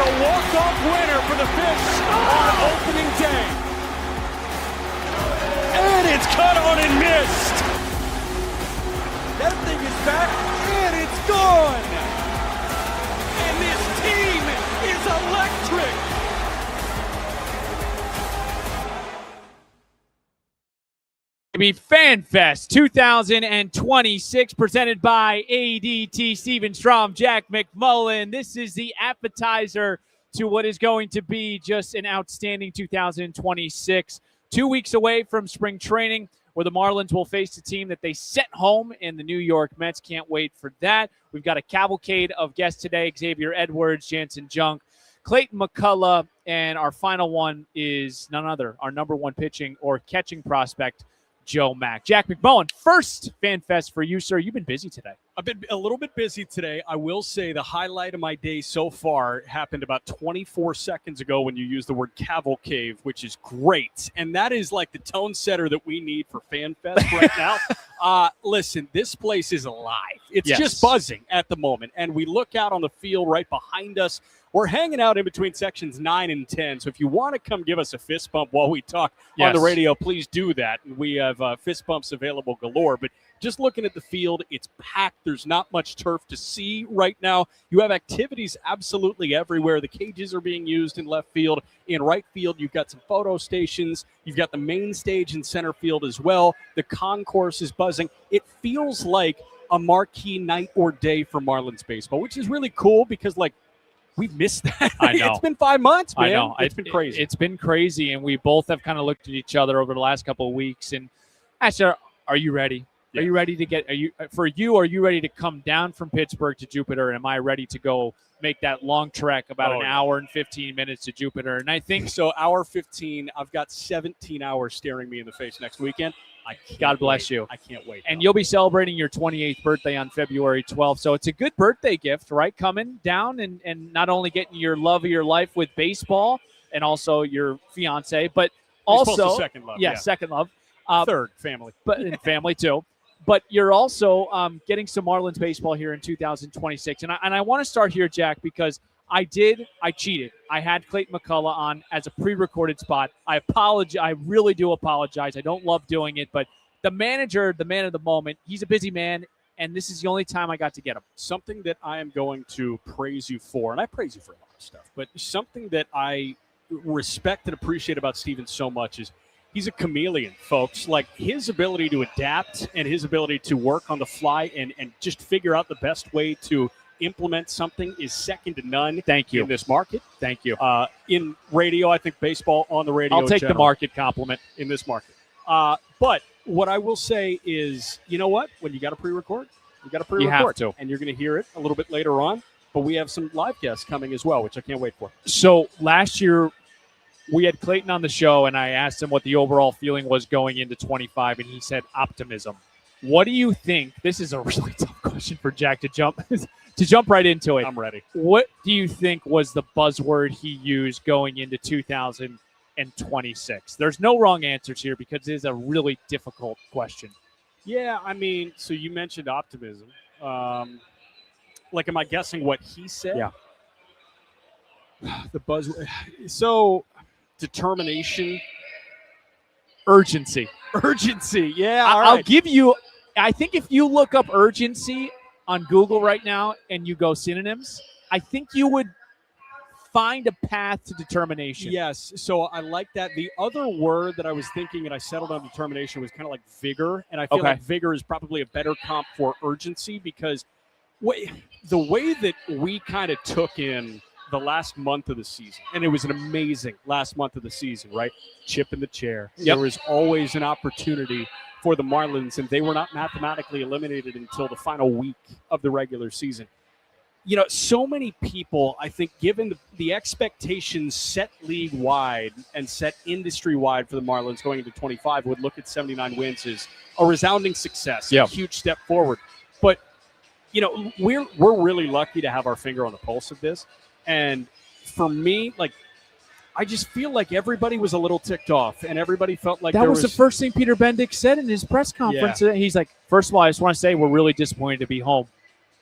a walk-off winner for the Fish on opening day. And it's cut on and missed. That thing is back, and it's gone. And this team is electric. FanFest 2026 presented by ADT Steven Strom, Jack McMullen. This is the appetizer to what is going to be just an outstanding 2026. 2 weeks away from spring training, where the Marlins will face a team that they sent home in the New York Mets. Can't wait for that. We've got a cavalcade of guests today: Xavier Edwards, Jansen Junk, Clayton McCulla, and our final one is none other, our number one pitching or catching prospect, Joe Mack. Jack McMullen, first FanFest for you, sir. You've been busy today. I've been a little bit busy today. I will say the highlight of my day so far happened about 24 seconds ago when you used the word cavalcade, which is great. And that is like the tone setter that we need for FanFest right now. Listen, this place is alive. It's just buzzing at the moment. And we look out on the field right behind us. We're hanging out in between sections 9 and 10. So if you want to come give us a fist bump while we talk on the radio, please do that. We have fist bumps available galore. But just looking at the field, it's packed. There's not much turf to see right now. You have activities absolutely everywhere. The cages are being used in left field. In right field, you've got some photo stations. You've got the main stage in center field as well. The concourse is buzzing. It feels like a marquee night or day for Marlins baseball, which is really cool because, like, we've missed that. I know. It's been 5 months, man. I know. It's been crazy. It's been crazy, and we both have kind of looked at each other over the last couple of weeks. And I said, are you ready? Yeah. Are you ready to get – are you ready to come down from Pittsburgh to Jupiter? Am I ready to go make that long trek about an hour and 15 minutes to Jupiter? And I think – So hour 15, I've got 17 hours staring me in the face next weekend. God bless you. I can't wait. And you'll be celebrating your 28th birthday on February 12th. So it's a good birthday gift, right? Coming down and not only getting your love of your life with baseball and also your fiance, but also second love. Yeah, second love. Third, family. But and family too. But you're also getting some Marlins baseball here in 2026. And I want to start here, Jack, because I cheated. I had Clayton McCulla on as a pre-recorded spot. I apologize. I really do apologize. I don't love doing it, but the manager, the man of the moment, he's a busy man, and this is the only time I got to get him. Something that I am going to praise you for, and I praise you for a lot of stuff, but something that I respect and appreciate about Steven so much is he's a chameleon, folks. Like, his ability to adapt and his ability to work on the fly and just figure out the best way to implement something is second to none. Thank you. In this market. Thank you. In radio, I think baseball on the radio. I'll take the market compliment in this market. But what I will say is, you know what? When you got to pre-record, you got to pre-record. You have to. And you're going to hear it a little bit later on. But we have some live guests coming as well, which I can't wait for. So last year, we had Clayton on the show, and I asked him what the overall feeling was going into 25, and he said optimism. What do you think? This is a really tough question for Jack to jump right into it. I'm ready. What do you think was the buzzword he used going into 2026? There's no wrong answers here because it is a really difficult question. Yeah, I mean, so you mentioned optimism. Like, am I guessing what he said? Yeah. The buzzword. So, determination. Urgency. Yeah, all right. I'll give you – I think if you look up urgency on Google right now and you go synonyms, I think you would find a path to determination. Yes, so I like that. The other word that I was thinking and I settled on determination was kind of like vigor, and I feel like vigor is probably a better comp for urgency because the way that we kind of took in the last month of the season, and it was an amazing last month of the season, right? Chip in the chair. Yep. There was always an opportunity for the Marlins, and they were not mathematically eliminated until the final week of the regular season. You know, so many people, I think, given the expectations set league-wide and set industry-wide for the Marlins going into 25, would look at 79 wins as a resounding success, a huge step forward. But, you know, we're really lucky to have our finger on the pulse of this. And for me, like, I just feel like everybody was a little ticked off, and everybody felt like that was the first thing Peter Bendick said in his press conference. Yeah. He's like, first of all, I just want to say we're really disappointed to be home.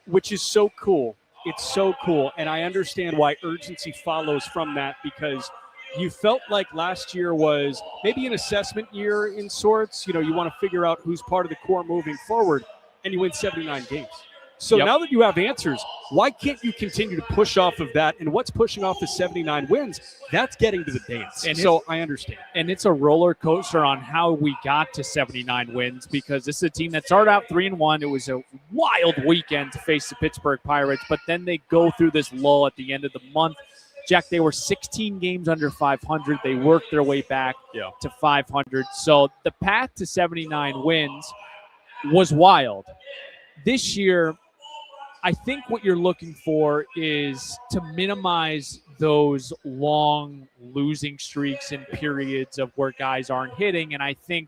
Which is so cool. It's so cool, and I understand why urgency follows from that, because you felt like last year was maybe an assessment year in sorts. You want to figure out who's part of the core moving forward, and you win 79 games. So now that you have answers, why can't you continue to push off of that? And what's pushing off the 79 wins? That's getting to the dance. And so I understand. And it's a roller coaster on how we got to 79 wins, because this is a team that started out 3-1. It was a wild weekend to face the Pittsburgh Pirates, but then they go through this lull at the end of the month. Jack, they were 16 games under 500. They worked their way back to 500. So the path to 79 wins was wild. This year, I think what you're looking for is to minimize those long losing streaks and periods of where guys aren't hitting. And I think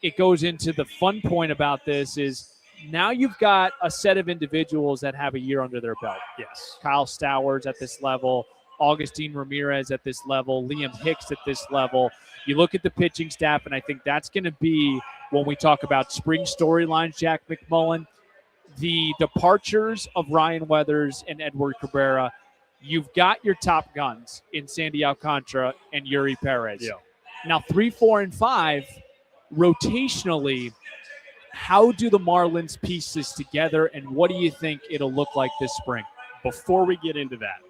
it goes into the fun point about this is now you've got a set of individuals that have a year under their belt. Yes. Kyle Stowers at this level, Augustine Ramirez at this level, Liam Hicks at this level. You look at the pitching staff, and I think that's going to be, when we talk about spring storylines, Jack McMullen, the departures of Ryan Weathers and Edward Cabrera. You've got your top guns in Sandy Alcantara and Yuri Perez. Yeah. Now, 3, 4, and 5, rotationally, how do the Marlins piece this together, and what do you think it'll look like this spring? Before we get into that,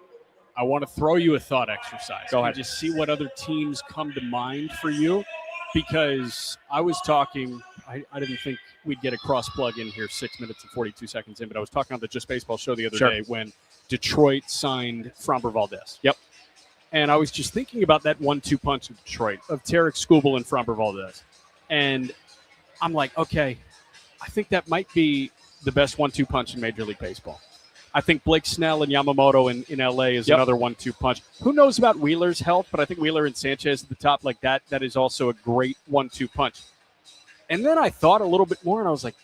I want to throw you a thought exercise. Go ahead. Just see what other teams come to mind for you, because I was talking – I didn't think we'd get a cross plug in here 6 minutes and 42 seconds in, but I was talking on the Just Baseball show the other day when Detroit signed Framber Valdez. Yep. And I was just thinking about that 1-2 punch in Detroit of Tarek Skubal and Framber Valdez. And I'm like, okay, I think that might be the best 1-2 punch in Major League Baseball. I think Blake Snell and Yamamoto in L.A. is another 1-2 punch. Who knows about Wheeler's health, but I think Wheeler and Sanchez at the top like that is also a great 1-2 punch. And then I thought a little bit more, and I was like,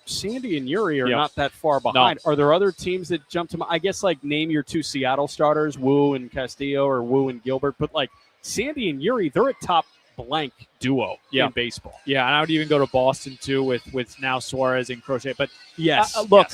Sandy and Yuri are not that far behind. No. Are there other teams that jump to mind? I guess, name your 2 Seattle starters, Wu and Castillo or Wu and Gilbert. But, Sandy and Yuri, they're a top blank duo in baseball. Yeah, and I would even go to Boston, too, with now Suarez and Crochet. But, yes, look,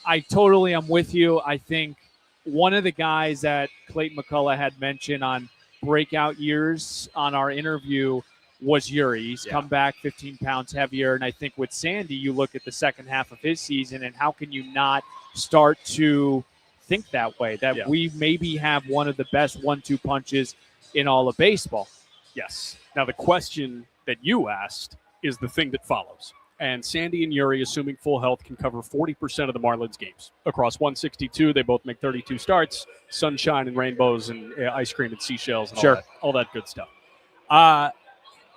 I totally am with you. I think one of the guys that Clayton McCulla had mentioned on breakout years on our interview was Yuri. He's come back 15 pounds heavier. And I think with Sandy, you look at the second half of his season, and how can you not start to think that way, that we maybe have one of the best 1-2 punches in all of baseball. Yes. Now, the question that you asked is the thing that follows. And Sandy and Yuri, assuming full health, can cover 40% of the Marlins games. Across 162, they both make 32 starts, sunshine and rainbows and ice cream and seashells and all that good stuff.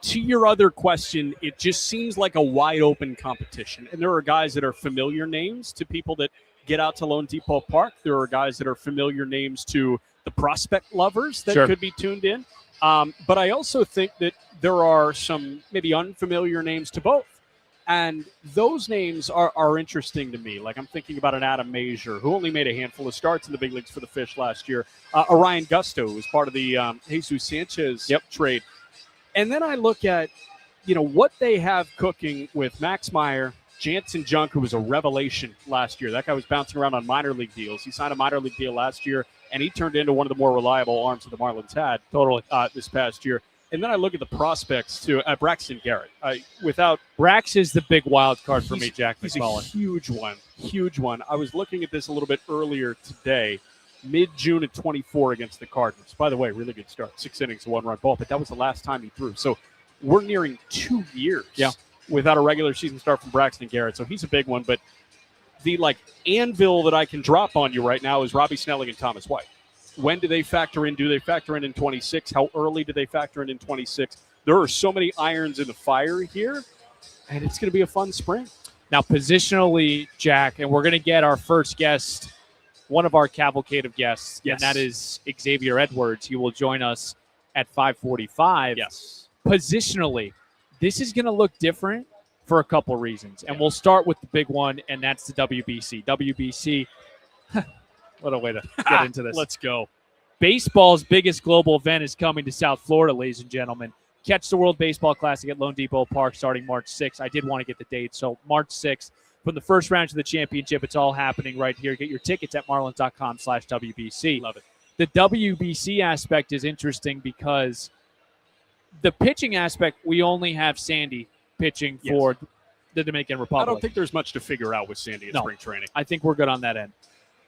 To your other question, it just seems like a wide-open competition. And there are guys that are familiar names to people that get out to Lone Depot Park. There are guys that are familiar names to the prospect lovers that could be tuned in. But I also think that there are some maybe unfamiliar names to both. And those names are interesting to me. I'm thinking about an Adam Mazur, who only made a handful of starts in the big leagues for the Fish last year. Orion Gusto, who was part of the Jesus Sanchez trade. And then I look at, what they have cooking with Max Meyer, Jansen Junk, who was a revelation last year. That guy was bouncing around on minor league deals. He signed a minor league deal last year, and he turned into one of the more reliable arms that the Marlins had this past year. And then I look at the prospects, too. Braxton Garrett. Brax is the big wild card for me, Jack McMullen. He's a huge one. I was looking at this a little bit earlier today. Mid-June at 24 against the Cardinals. By the way, really good start. 6 innings, a 1-run ball, but that was the last time he threw. So we're nearing 2 years without a regular season start from Braxton Garrett. So he's a big one. But the anvil that I can drop on you right now is Robbie Snelling and Thomas White. When do they factor in? Do they factor in 26? How early do they factor in 26? There are so many irons in the fire here, and it's going to be a fun spring. Now, positionally, Jack, and we're going to get our first guest, one of our cavalcade of guests, and that is Xavier Edwards. He will join us at 5:45. Yes. Positionally, this is going to look different for a couple reasons, and we'll start with the big one, and that's the WBC. WBC, what a way to get into this. Let's go. Baseball's biggest global event is coming to South Florida, ladies and gentlemen. Catch the World Baseball Classic at Lone Depot Park starting March 6th. I did want to get the date, so March 6th. from the first round to the championship. It's all happening right here. Get your tickets at marlins.com/WBC. Love it. The WBC aspect is interesting because the pitching aspect, we only have Sandy pitching for the Dominican Republic. I don't think there's much to figure out with Sandy in spring training. I think we're good on that end.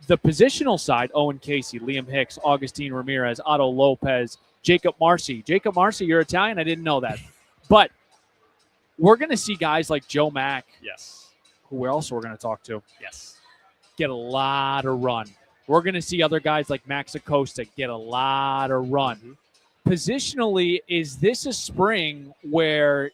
The positional side, Owen Casey, Liam Hicks, Augustine Ramirez, Otto Lopez, Jacob Marcy. Jacob Marcy, you're Italian? I didn't know that. But we're going to see guys like Joe Mack. Yes. Who else we're going to talk to? Yes. Get a lot of run. We're going to see other guys like Max Acosta get a lot of run. Mm-hmm. Positionally, is this a spring where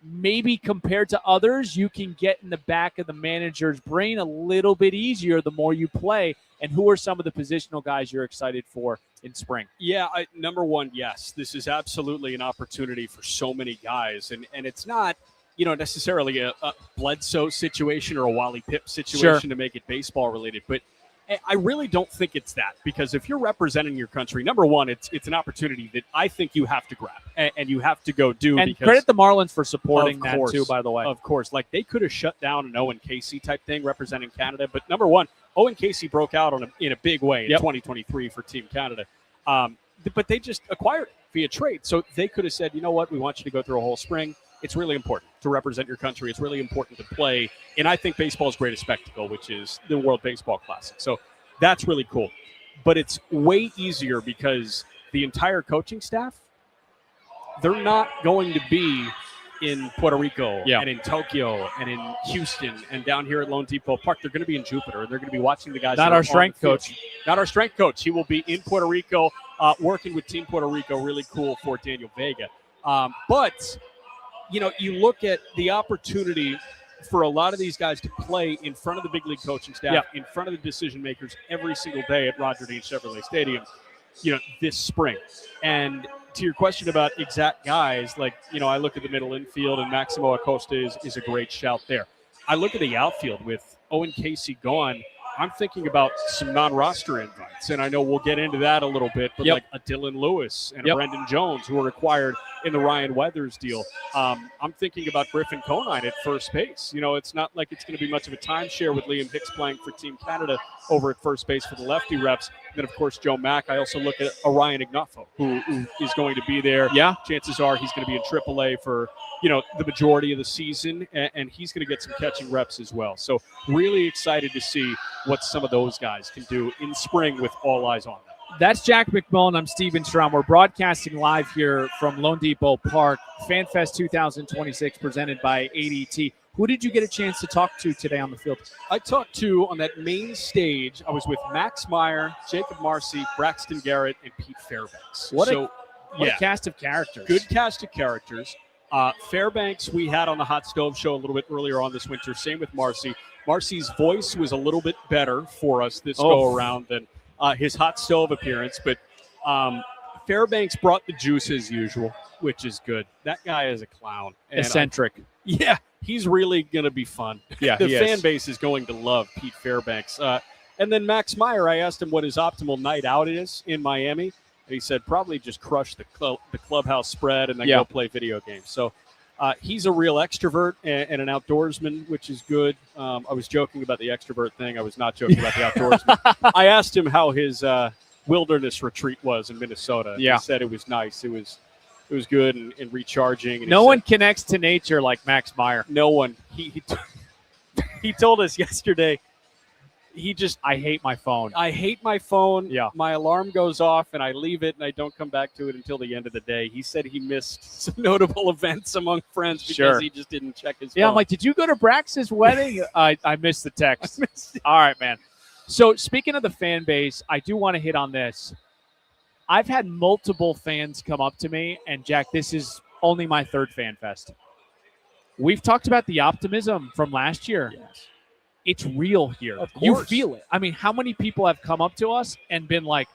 maybe compared to others, you can get in the back of the manager's brain a little bit easier the more you play? And who are some of the positional guys you're excited for in spring? Yeah, number one, yes. This is absolutely an opportunity for so many guys. And it's not, necessarily a Bledsoe situation or a Wally Pipp situation to make it baseball related. But I really don't think it's that, because if you're representing your country, number one, it's an opportunity that I think you have to grab and you have to go do. And credit the Marlins for supporting that too, by the way. Of course. Like, they could have shut down an Owen Casey type thing representing Canada. But number one, Owen Casey broke out in a big way in 2023 for Team Canada. But they just acquired it via trade. So they could have said, you know what, we want you to go through a whole spring. It's really important to represent your country. It's really important to play. And I think baseball's greatest spectacle, which is the World Baseball Classic. So that's really cool. But it's way easier because the entire coaching staff, they're not going to be in Puerto Rico and in Tokyo and in Houston and down here at Lone Depot Park. They're going to be in Jupiter, and they're going to be watching the guys. Not our strength coach. Not our strength coach. He will be in Puerto Rico working with Team Puerto Rico. Really cool for Daniel Vega. But, you look at the opportunity for a lot of these guys to play in front of the big league coaching staff, in front of the decision makers every single day at Roger Dean Chevrolet Stadium, this spring. And to your question about exact guys, like, I look at the middle infield, and Maximo Acosta is a great shout there. I look at the outfield with Owen Casey gone. I'm thinking about some non-roster invites, and I know we'll get into that a little bit, but like a Dylan Lewis and a Brendan Jones, who were acquired in the Ryan Weathers deal. I'm thinking about Griffin Conine at first base. It's not like it's going to be much of a timeshare with Liam Hicks playing for Team Canada over at first base for the lefty reps. And then, of course, Joe Mack. I also look at Orion Ignafo, who is going to be there. Yeah. Chances are he's going to be in AAA for, the majority of the season, and he's going to get some catching reps as well. So really excited to see what some of those guys can do in spring with all eyes on them. That's Jack McMullen. I'm Steven Strom. We're broadcasting live here from Lone Depot Park. FanFest 2026 presented by ADT. Who did you get a chance to talk to today on the field? I talked to, on that main stage, I was with Max Meyer, Jacob Marcy, Braxton Garrett, and Pete Fairbanks. What a cast of characters. Good cast of characters. Fairbanks we had on the Hot Stove Show a little bit earlier on this winter. Same with Marcy. Marcy's voice was a little bit better for us this go-around than his Hot Stove appearance. But Fairbanks brought the juice as usual, which is good. That guy is a clown. Eccentric. He's really going to be fun. Yeah, the fan base is going to love Pete Fairbanks. And then Max Meyer, I asked him what his optimal night out is in Miami. And he said probably just crush the clubhouse spread and then go play video games. So he's a real extrovert and an outdoorsman, which is good. I was joking about the extrovert thing. I was not joking about the outdoorsman. I asked him how his wilderness retreat was in Minnesota. Yeah. He said it was nice. It was good and recharging. And no one connects to nature like Max Meyer. No one. He told us yesterday, I hate my phone. I hate my phone. Yeah. My alarm goes off and I leave it and I don't come back to it until the end of the day. He said he missed some notable events among friends because he just didn't check his phone. I'm like, did you go to Brax's wedding? I missed the text. All right, man. So speaking of the fan base, I do want to hit on this. I've had multiple fans come up to me, and Jack, this is only my third FanFest. We've talked about the optimism from last year. Yes. It's real here. Of course. You feel it. I mean, how many people have come up to us and been like,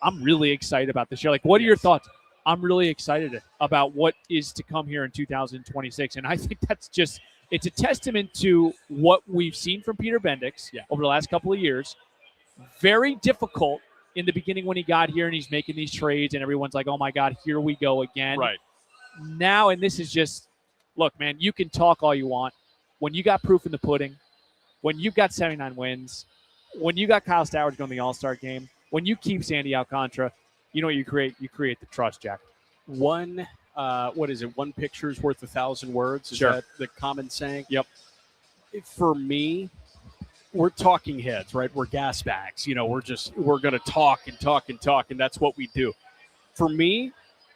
I'm really excited about this year. Like, what are your thoughts? I'm really excited about what is to come here in 2026. And I think that's just, it's a testament to what we've seen from Peter Bendix over the last couple of years. Very difficult in the beginning when he got here and he's making these trades and everyone's like, oh my God, here we go again. Right. Now, and this is just, look, man, you can talk all you want. when you got proof in the pudding, when you've got 79 wins, when you got Kyle Stowers going to the All-Star game, when you keep Sandy Alcantara, you know what you create? You create the trust, Jack. One, what is it? One picture is worth 1,000 words. Is that the common saying? Yep. For me, we're talking heads, right? We're gas bags. You know, we're going to talk and talk and talk, and that's what we do. For me,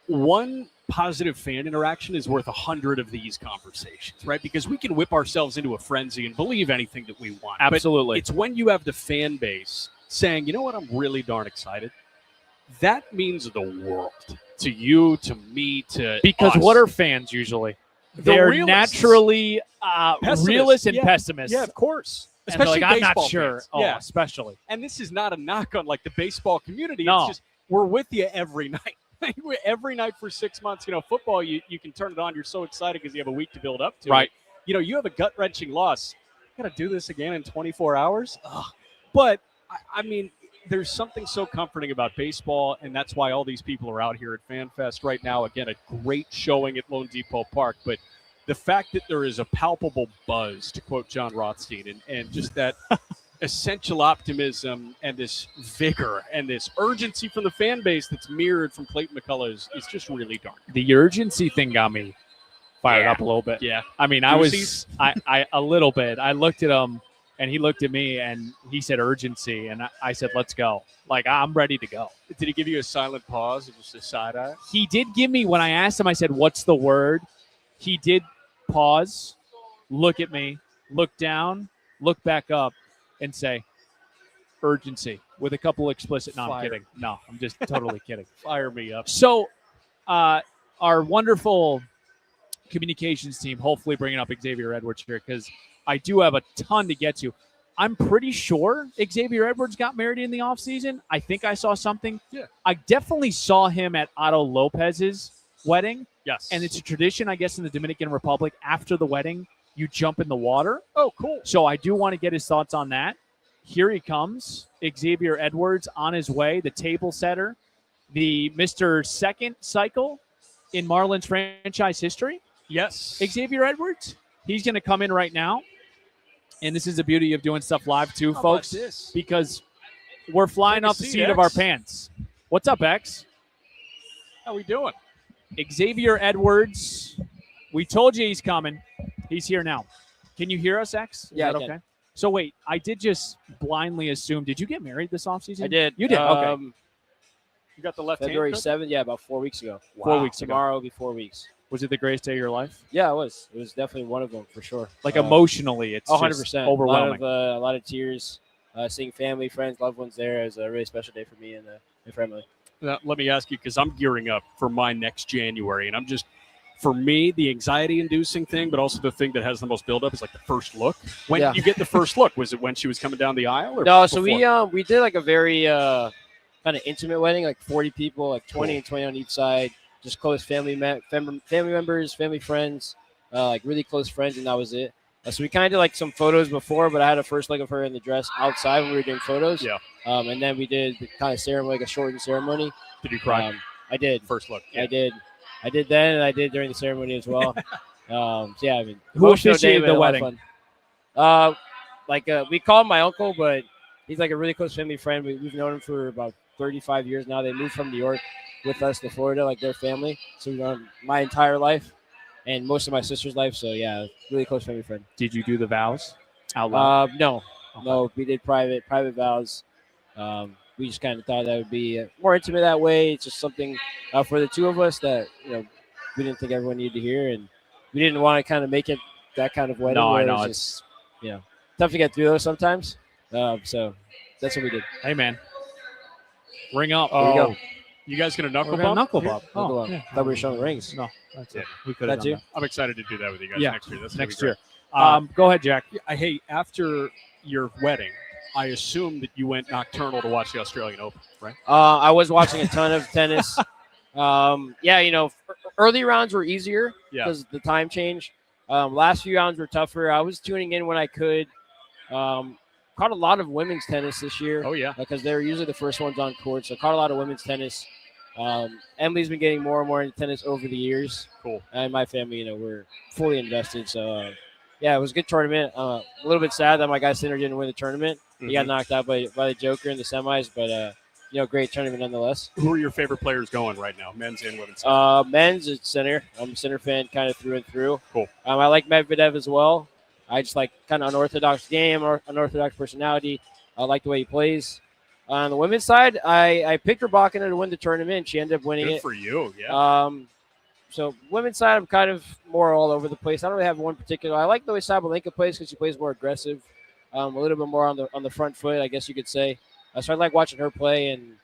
one positive fan interaction is worth 100 of these conversations, right? Because we can whip ourselves into a frenzy and believe anything that we want. Absolutely. But it's when you have the fan base saying, you know what, I'm really darn excited. That means the world to you, to me, to because us. What are fans usually? They're realists. Naturally realists and yeah. pessimists. Yeah, of course. And Especially like, I'm not baseball sure. fans. Oh, yeah, especially. And this is not a knock on like the baseball community. No. It's just we're with you every night. Every night for 6 months. You know, football, you can turn it on. You're so excited because you have a week to build up to right. it. You know, you have a gut-wrenching loss. You got to do this again in 24 hours? Ugh. But, I mean, there's something so comforting about baseball, and that's why all these people are out here at FanFest right now. Again, a great showing at Lone Depot Park. But the fact that there is a palpable buzz, to quote John Rothstein, and just that essential optimism and this vigor and this urgency from the fan base that's mirrored from Clayton McCulla is just really darn. The urgency thing got me fired up a little bit. Yeah. I mean, I a little bit. I looked at him and he looked at me and he said urgency. And I said, let's go. Like, I'm ready to go. Did he give you a silent pause or just a side eye? He did give me, when I asked him, I said, what's the word? He did pause, look at me, look down, look back up, and say, urgency, with a couple explicit, no, I'm kidding. No, I'm just totally kidding. Fire me up. So our wonderful communications team, hopefully bringing up Xavier Edwards here, because I do have a ton to get to. I'm pretty sure Xavier Edwards got married in the offseason. I think I saw something. Yeah. I definitely saw him at Otto Lopez's wedding. Yes. And it's a tradition, I guess, in the Dominican Republic. After the wedding, you jump in the water. Oh, cool. So I do want to get his thoughts on that. Here he comes, Xavier Edwards on his way, the table setter, the Mr. Second cycle in Marlins franchise history. Yes. Xavier Edwards, he's going to come in right now. And this is the beauty of doing stuff live too, folks, because we're flying off the seat of our pants. What's up, X? How we doing? Xavier Edwards, we told you he's coming. He's here now. Can you hear us, X? Is yeah, that okay? So wait, I did just blindly assume. Did you get married this offseason? I did. You did. Okay. You got the left February hand. 7th. Yeah, about 4 weeks ago. Wow. 4 weeks Tomorrow ago. will be 4 weeks. Was it the greatest day of your life? Yeah, it was. It was definitely one of them for sure. Like emotionally, it's 100%. overwhelming. A lot of tears. Seeing family, friends, loved ones there is a really special day for me and my family. Now, let me ask you, because I'm gearing up for my next January, and I'm just, for me, the anxiety-inducing thing, but also the thing that has the most buildup is like the first look. When did you get the first look? Was it when she was coming down the aisle? Or no, before? so we did like a very kind of intimate wedding, like 40 people, like 20 and 20 on each side, just close family members, family friends, like really close friends, and that was it. So we kind of did like some photos before, but I had a first look of her in the dress outside when we were doing photos. Yeah. And then we did the kind of ceremony, like a shortened ceremony. Did you cry? I did. First look. Yeah. I did then, and I did during the ceremony as well. So yeah, I mean, who officiated the wedding? We call him my uncle, but he's like a really close family friend. We've known him for about 35 years now. They moved from New York with us to Florida, like their family. So we've known my entire life and most of my sister's life. So yeah, really close family friend. Did you do the vows out loud? No, we did private vows. We just kind of thought that would be more intimate that way. It's just something for the two of us that, we didn't think everyone needed to hear, and we didn't want to kind of make it that kind of wedding. No, I know. It's just, tough to get through those sometimes. So that's what we did. Hey, man. Ring up. There we go. You guys going to knuckle We're bump? knuckle bump. Knuckle bump. Yeah. Thought we were showing rings. No, that's it. Yeah. We could have That done too? I'm excited to do that with you guys Yeah. next year. That's next gonna be year. great. Go ahead, Jack. Hey, after your wedding, I assume that you went nocturnal to watch the Australian Open, right? I was watching a ton of tennis. Early rounds were easier because the time change. Last few rounds were tougher. I was tuning in when I could. Caught a lot of women's tennis this year. Oh, yeah. Because they were usually the first ones on court. So caught a lot of women's tennis. Emily's been getting more and more into tennis over the years. Cool. And my family, we're fully invested. So Yeah, it was a good tournament. A little bit sad that my guy Sinner didn't win the tournament. He got knocked out by the Joker in the semis, but great tournament nonetheless. Who are your favorite players going right now, men's and women's? Men's it's Sinner. I'm a Sinner fan kind of through and through. Cool. I like Medvedev as well. I just like kind of unorthodox game, or unorthodox personality. I like the way he plays. On the women's side, I picked Rybakina to win the tournament. She ended up winning it. Good for you, yeah. So women's side, I'm kind of more all over the place. I don't really have one particular. I like the way Sabalenka plays because she plays more aggressive, a little bit more on the front foot, I guess you could say. So I like watching her play, and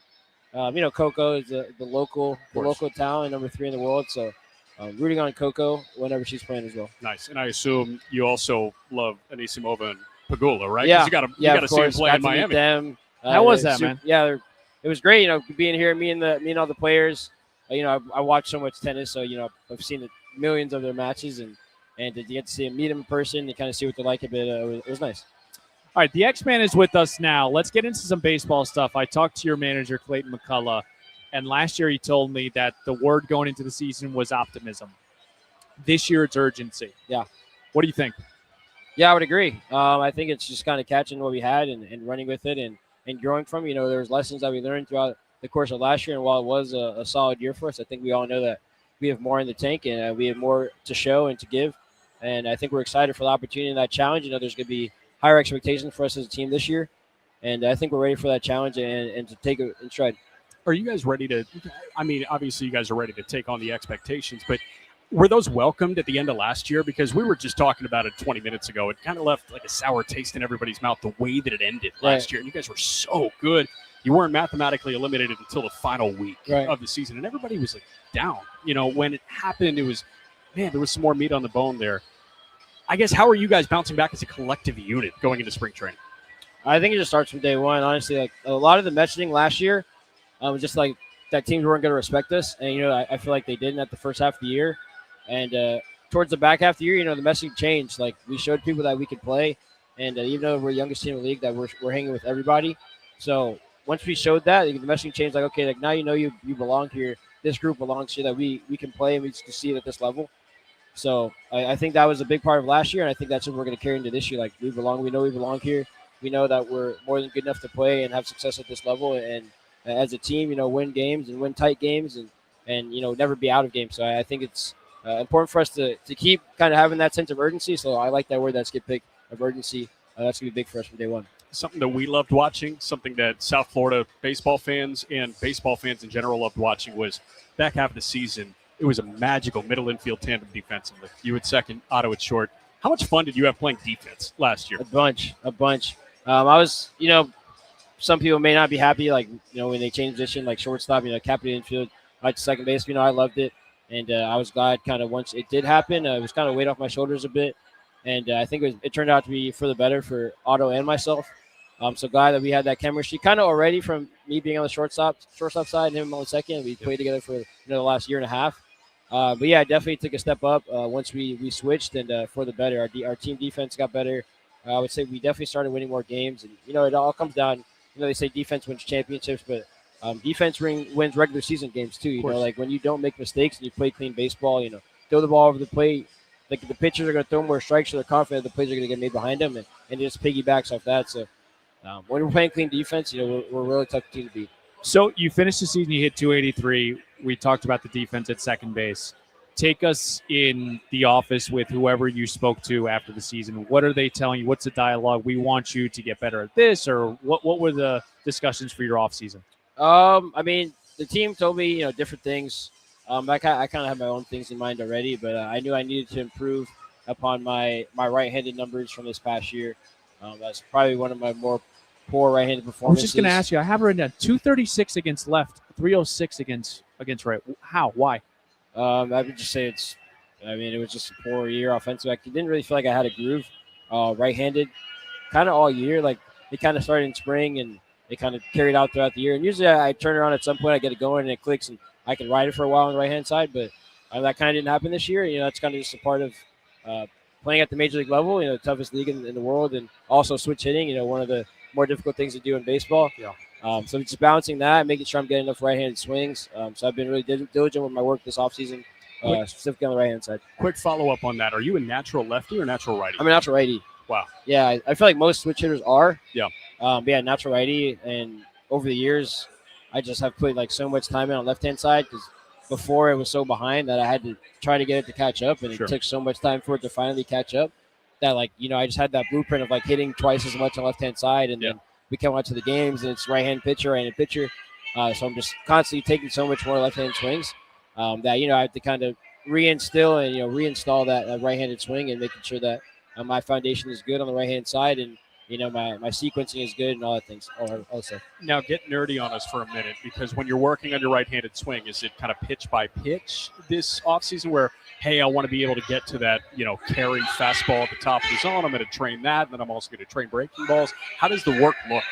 Coco is the local talent, number 3 in the world. So rooting on Coco whenever she's playing as well. Nice, and I assume you also love Anisimova and Pagula, right? Yeah, you got to see them play in Miami. Them. How was that, man? Yeah, it was great. Being here, me and all the players. I watch so much tennis, so I've seen millions of their matches, and to get to see them, meet them in person, and kind of see what they're like a bit. It was nice. All right, the X-Man is with us now. Let's get into some baseball stuff. I talked to your manager, Clayton McCulla, and last year he told me that the word going into the season was optimism. This year it's urgency. Yeah. What do you think? Yeah, I would agree. I think it's just kind of catching what we had and running with it and growing from. There's lessons that we learned throughout the course of last year, and while it was a solid year for us, I think we all know that we have more in the tank, and we have more to show and to give, and I think we're excited for the opportunity and that challenge. There's going to be higher expectations for us as a team this year, and I think we're ready for that challenge and to take it in stride. Are you guys ready to – I mean, obviously you guys are ready to take on the expectations, but were those welcomed at the end of last year? Because we were just talking about it 20 minutes ago. It kind of left like a sour taste in everybody's mouth the way that it ended last year, and you guys were so good. You weren't mathematically eliminated until the final week of the season, and everybody was like down. When it happened, it was, man, there was some more meat on the bone there. I guess, how are you guys bouncing back as a collective unit going into spring training? I think it just starts from day one. Honestly, like a lot of the messaging last year was just like that teams weren't going to respect us, and I feel like they didn't at the first half of the year, and towards the back half of the year, the messaging changed. Like we showed people that we could play, and even though we're the youngest team in the league, that we're hanging with everybody. So once we showed that, the messaging changed. Like, okay, like now you belong here. This group belongs here. That we can play and we can see it at this level. So I think that was a big part of last year, and I think that's what we're going to carry into this year. Like we belong. We know we belong here. We know that we're more than good enough to play and have success at this level. And as a team, win games and win tight games, and never be out of games. So I think it's important for us to keep kind of having that sense of urgency. So I like that word that's get picked of urgency. That's going to be big for us from day one. Something that we loved watching, something that South Florida baseball fans and baseball fans in general loved watching was back half of the season. It was a magical middle infield tandem defensively. You at second, Otto at short. How much fun did you have playing defense last year? A bunch. I was, some people may not be happy, like, when they change position, like shortstop, captain infield, like second base. I loved it. And I was glad kind of once it did happen, it was kind of weight off my shoulders a bit. And I think it turned out to be for the better for Otto and myself. I'm so glad that we had that chemistry kind of already from me being on the shortstop side and him on the second. We played together for the last year and a half. But yeah, I definitely took a step up once we switched, and for the better. Our team defense got better. I would say we definitely started winning more games, and it all comes down. They say defense wins championships, but defense wins regular season games too. Like when you don't make mistakes and you play clean baseball, throw the ball over the plate. Like the pitchers are going to throw more strikes, so they're confident the plays are going to get made behind them, and it just piggybacks off that. So when we're playing clean defense, we're a really tough team to beat. So you finished the season, you hit 283. We talked about the defense at second base. Take us in the office with whoever you spoke to after the season. What are they telling you? What's the dialogue? We want you to get better at this, or what were the discussions for your offseason? I mean, the team told me, different things. I kind of have my own things in mind already, but I knew I needed to improve upon my right-handed numbers from this past year. That's probably one of my more poor right-handed performances. I was just going to ask you. I have it written down: 236 against left, 306 against right. How? Why? I would just say it was just a poor year offensive. I didn't really feel like I had a groove right-handed kind of all year. Like it kind of started in spring and it kind of carried out throughout the year. And usually I turn around at some point, I get it going and it clicks and I can ride it for a while on the right-hand side. But that kind of didn't happen this year. That's kind of just a part of playing at the major league level, the toughest league in the world, and also switch hitting, one of the more difficult things to do in baseball. Yeah. So just balancing that, making sure I'm getting enough right-handed swings. So I've been really diligent with my work this offseason, specifically on the right-hand side. Quick follow-up on that. Are you a natural lefty or natural righty? I'm a natural righty. Wow. Yeah, I feel like most switch hitters are. Yeah. But yeah, natural righty. And over the years, I just have put like so much time in on left-hand side because before it was so behind that I had to try to get it to catch up. And Sure. it took so much time for it to finally catch up that, like, I just had that blueprint of like hitting twice as much on left-hand side. And then we come out to the games and it's right-hand pitcher. So I'm just constantly taking so much more left-hand swings that, I have to kind of reinstill and, reinstall that right-handed swing and making sure that my foundation is good on the right-hand side and, my sequencing is good and all that things. Also, now get nerdy on us for a minute because when you're working on your right-handed swing, is it kind of pitch by pitch this offseason where, hey, I want to be able to get to that, carry fastball at the top of the zone. I'm going to train that, and then I'm also going to train breaking balls. How does the work look?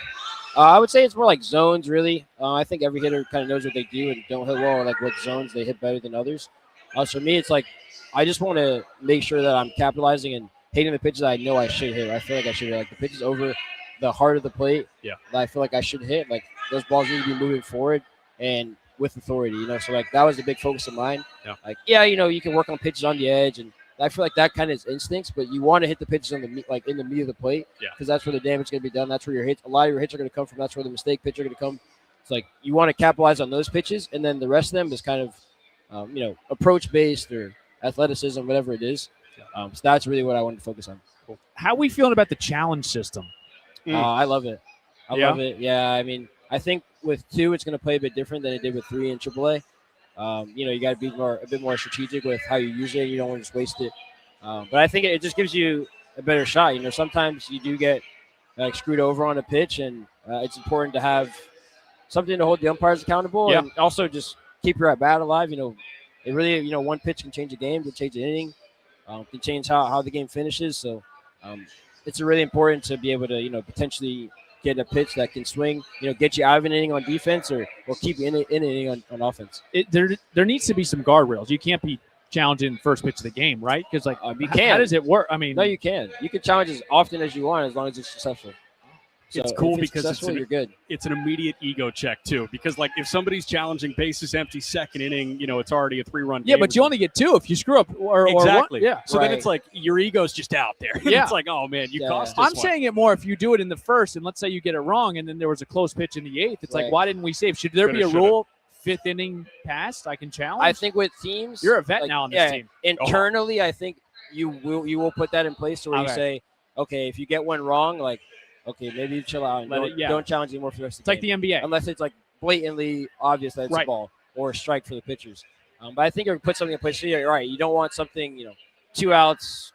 I would say it's more like zones, really. I think every hitter kind of knows what they do and don't hit well, or like what zones they hit better than others. For me, it's like I just want to make sure that I'm capitalizing and hitting the pitches that I know I should hit. I feel like I should hit, like the pitches over the heart of the plate. Yeah, that I feel like I should hit. Like those balls need to be moving forward and with authority. So like that was a big focus of mine. Yeah. Like you can work on pitches on the edge, and I feel like that kind of is instincts. But you want to hit the pitches on the in the meat of the plate. Yeah, because that's where the damage is going to be done. That's where your hits. A lot of your hits are going to come from. That's where the mistake pitch are going to come. It's like you want to capitalize on those pitches, and then the rest of them is kind of approach based or athleticism, whatever it is. So that's really what I wanted to focus on. Cool. How are we feeling about the challenge system? I love it. I love it. Yeah, I mean, I think with 2, it's going to play a bit different than it did with 3 in AAA. You got to be a bit more strategic with how you use it. You don't want to just waste it. But I think it just gives you a better shot. Sometimes you do get screwed over on a pitch, and it's important to have something to hold the umpires accountable and also just keep your at-bat alive. It really, one pitch can change a game, can change an inning. Can change how the game finishes. So it's really important to be able to, potentially get a pitch that can swing, get you out of an inning on defense or keep you in an inning on offense. There needs to be some guardrails. You can't be challenging first pitch of the game, right? Because you can. How does it work? I mean, no, you can. You can challenge as often as you want as long as it's successful. So it's cool because you're good. It's an immediate ego check too. Because like if somebody's challenging bases empty second inning, it's already a 3-run game. Yeah, but you only get 2 if you screw up. Exactly. Yeah. So then it's like your ego's just out there. Yeah. It's like, oh man, you cost us. I'm saying it more if you do it in the first, and let's say you get it wrong, and then there was a close pitch in the 8th. It's like, why didn't we save? Should there be a rule? 5th inning passed, I can challenge. I think with teams, you're a vet now on this team. Internally, I think you will put that in place where you say, okay, if you get one wrong, like. Okay, maybe you chill out and don't challenge anymore for the rest of the game. It's like the NBA. Unless it's like blatantly obvious that it's a ball or a strike for the pitchers. But I think if you put something in place, you're right. You don't want something, 2 outs,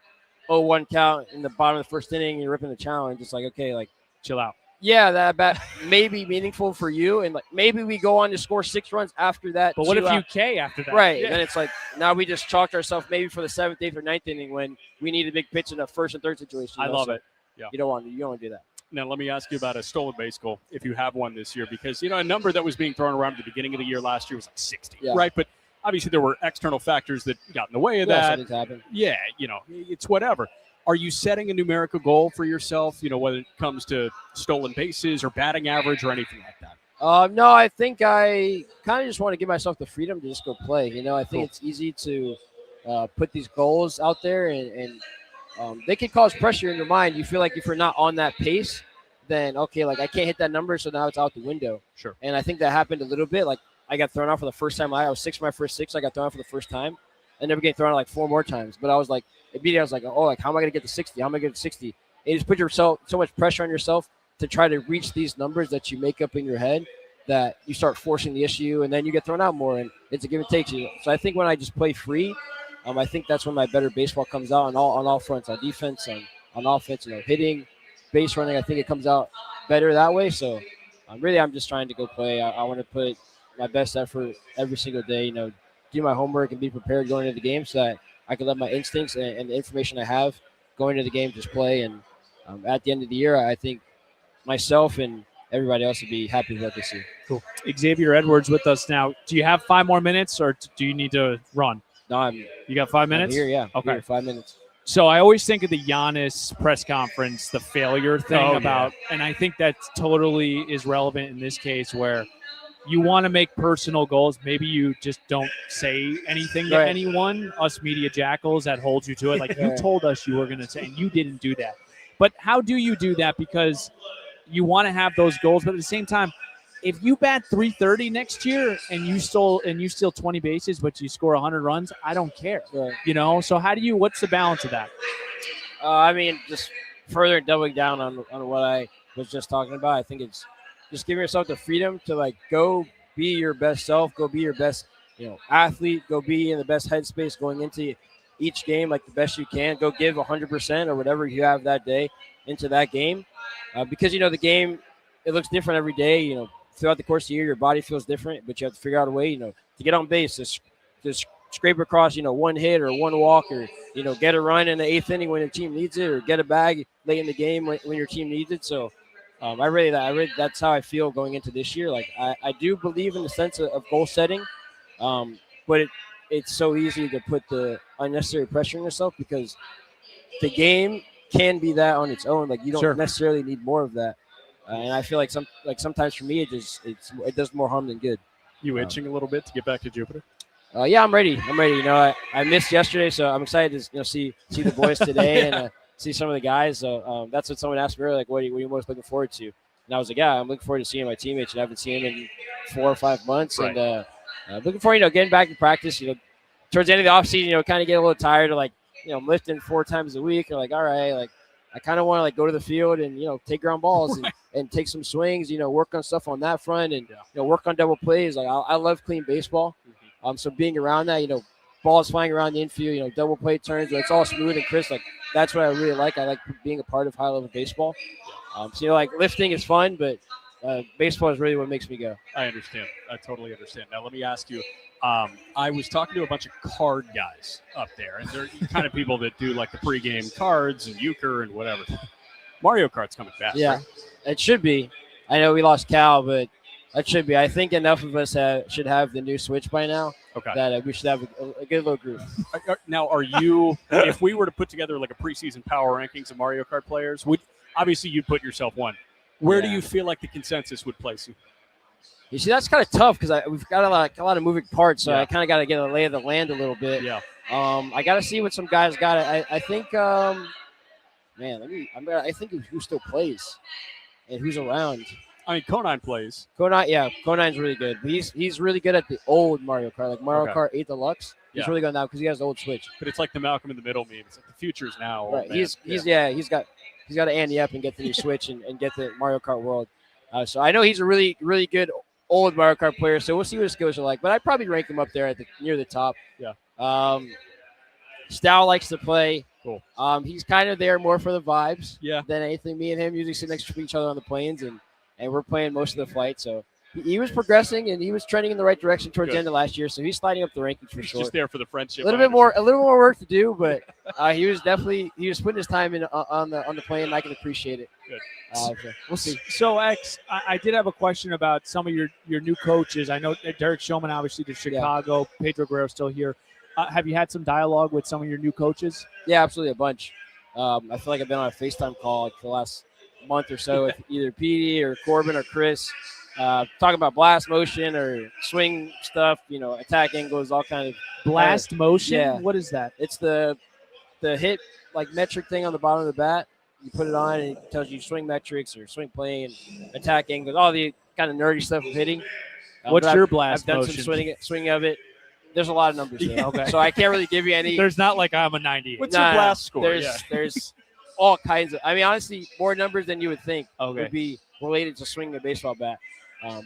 0-1 count in the bottom of the first inning, you're ripping the challenge. It's like, okay, like chill out. Yeah, that bat may be meaningful for you, and like maybe we go on to score 6 runs after that. But what if you K after that? Right, and then it's like now we just chalked ourselves maybe for the 7th, 8th, or 9th inning when we need a big pitch in a first and third situation. I love it. Yeah, you don't want to do that. Now, let me ask you about a stolen base goal, if you have one this year, because, a number that was being thrown around at the beginning of the year last year was like 60, right? But obviously there were external factors that got in the way of that. Yeah, it's whatever. Are you setting a numerical goal for yourself, whether it comes to stolen bases or batting average or anything like that? No, I think I kind of just want to give myself the freedom to just go play. I think it's easy to put these goals out there and they can cause pressure in your mind. You feel like if you're not on that pace, then, okay, like I can't hit that number, so now it's out the window. Sure. And I think that happened a little bit. Like I got thrown out for the first time. I was 6 for my first 6. I got thrown out for the first time. I never get thrown out like 4 more times. But I was like, immediately I was like, oh, like how am I going to get to 60? How am I going to get to 60? And you just put yourself so much pressure on yourself to try to reach these numbers that you make up in your head that you start forcing the issue, and then you get thrown out more, and it's a give and take. So I think when I just play free, I think that's when my better baseball comes out on all fronts, on defense, on offense, hitting, base running. I think it comes out better that way. So really I'm just trying to go play. I want to put my best effort every single day, do my homework and be prepared going into the game so that I can let my instincts and the information I have going into the game just play. And at the end of the year, I think myself and everybody else would be happy with what they see. Cool. Xavier Edwards with us now. Do you have 5 more minutes or do you need to run? No, you got 5 minutes? I'm here, yeah. Okay. Here, 5 minutes. So I always think of the Giannis press conference, the failure thing and I think that totally is relevant in this case where you want to make personal goals. Maybe you just don't say anything to anyone, us media jackals that hold you to it. Like, you told us you were going to say, and you didn't do that. But how do you do that? Because you want to have those goals, but at the same time, if you bat 330 next year and you steal 20 bases, but you score 100 runs, I don't care. Right. You know, so what's the balance of that? I mean, just further doubling down on what I was just talking about. I think it's just giving yourself the freedom to, like, go be your best self, go be your best, athlete, go be in the best headspace going into each game like the best you can. Go give 100% or whatever you have that day into that game, because the game, it looks different every day. Throughout the course of the year, your body feels different, but you have to figure out a way, to get on base, to scrape across, one hit or one walk, or get a run in the 8th inning when the team needs it, or get a bag late in the game when your team needs it. So that's how I feel going into this year. Like, I do believe in the sense of goal setting, but it's so easy to put the unnecessary pressure on yourself, because the game can be that on its own. Like, you don't necessarily need more of that. And I feel like sometimes for me it does more harm than good. You itching a little bit to get back to Jupiter? Yeah, I'm ready. I missed yesterday, so I'm excited to see the boys today and see some of the guys. So that's what someone asked me earlier, like, what are you most looking forward to? And I was like, yeah, I'm looking forward to seeing my teammates, and I haven't seen them in 4 or 5 months. Right. And looking forward, getting back to practice. Towards the end of the offseason, kind of get a little tired of, like, I'm lifting 4 times a week. Or, like, all right, like, I kind of want to, like, go to the field and take ground balls and take some swings. Work on stuff on that front and work on double plays. Like, I love clean baseball. So being around that, balls flying around the infield, double play turns, it's all smooth and crisp. Like, that's what I really like. I like being a part of high level baseball. So like, lifting is fun, but baseball is really what makes me go. I understand. I totally understand. Now let me ask you. I was talking to a bunch of card guys up there, and they're kind of people that do, like, the pregame cards and euchre and whatever. Mario Kart's coming back. Yeah, right? It should be. I know we lost Cal, but that should be. I think enough of us should have the new Switch by now. Okay. That we should have a good little group. Now, are you? If we were to put together, like, a preseason power rankings of Mario Kart players, obviously you'd put yourself one. Where do you feel like the consensus would place you? You see, that's kind of tough because we've got a lot of moving parts, so I kind of got to get a lay of the land a little bit. Yeah. I got to see what some guys got. I think, I think who still plays and who's around. I mean, Conine plays. Conine's really good. But he's really good at the old Mario Kart, like Mario Kart 8 Deluxe. He's really good now because he has the old Switch. But it's like the Malcolm in the Middle meme. It's like the future's now. Right. He's got to ante up and get the new Switch and get the Mario Kart World. So I know he's a really, really good old Mario Kart player. So we'll see what his skills are like. But I'd probably rank him up there near the top. Yeah. Stow likes to play. Cool. He's kind of there more for the vibes than anything. Me and him usually sit next to each other on the planes, and we're playing most of the flight. So he was progressing, and he was trending in the right direction towards the end of last year. So he's sliding up the rankings for sure. Just there for the friendship. A little more work to do, but he was putting his time in on the plane, and I can appreciate it. Good. So we'll see. So, X, I did have a question about some of your new coaches. I know Derek Showman obviously to Chicago. Yeah. Pedro Guerrero's still here. Have you had some dialogue with some of your new coaches? Yeah, absolutely, a bunch. I feel like I've been on a FaceTime call like for the last month or so with either Petey or Corbin or Chris, talking about blast motion or swing stuff, attack angles, all kind of blast motion. Yeah. What is that? It's the hit like metric thing on the bottom of the bat. You put it on and it tells you swing metrics or swing play and attack angles, all the kind of nerdy stuff of hitting. What's your blast motion? I've done some swing of it. There's a lot of numbers there. Okay. So I can't really give you any. There's not like I'm a 98. What's your blast score? There's all kinds of. I mean, honestly, more numbers than you would think would be related to swinging a baseball bat.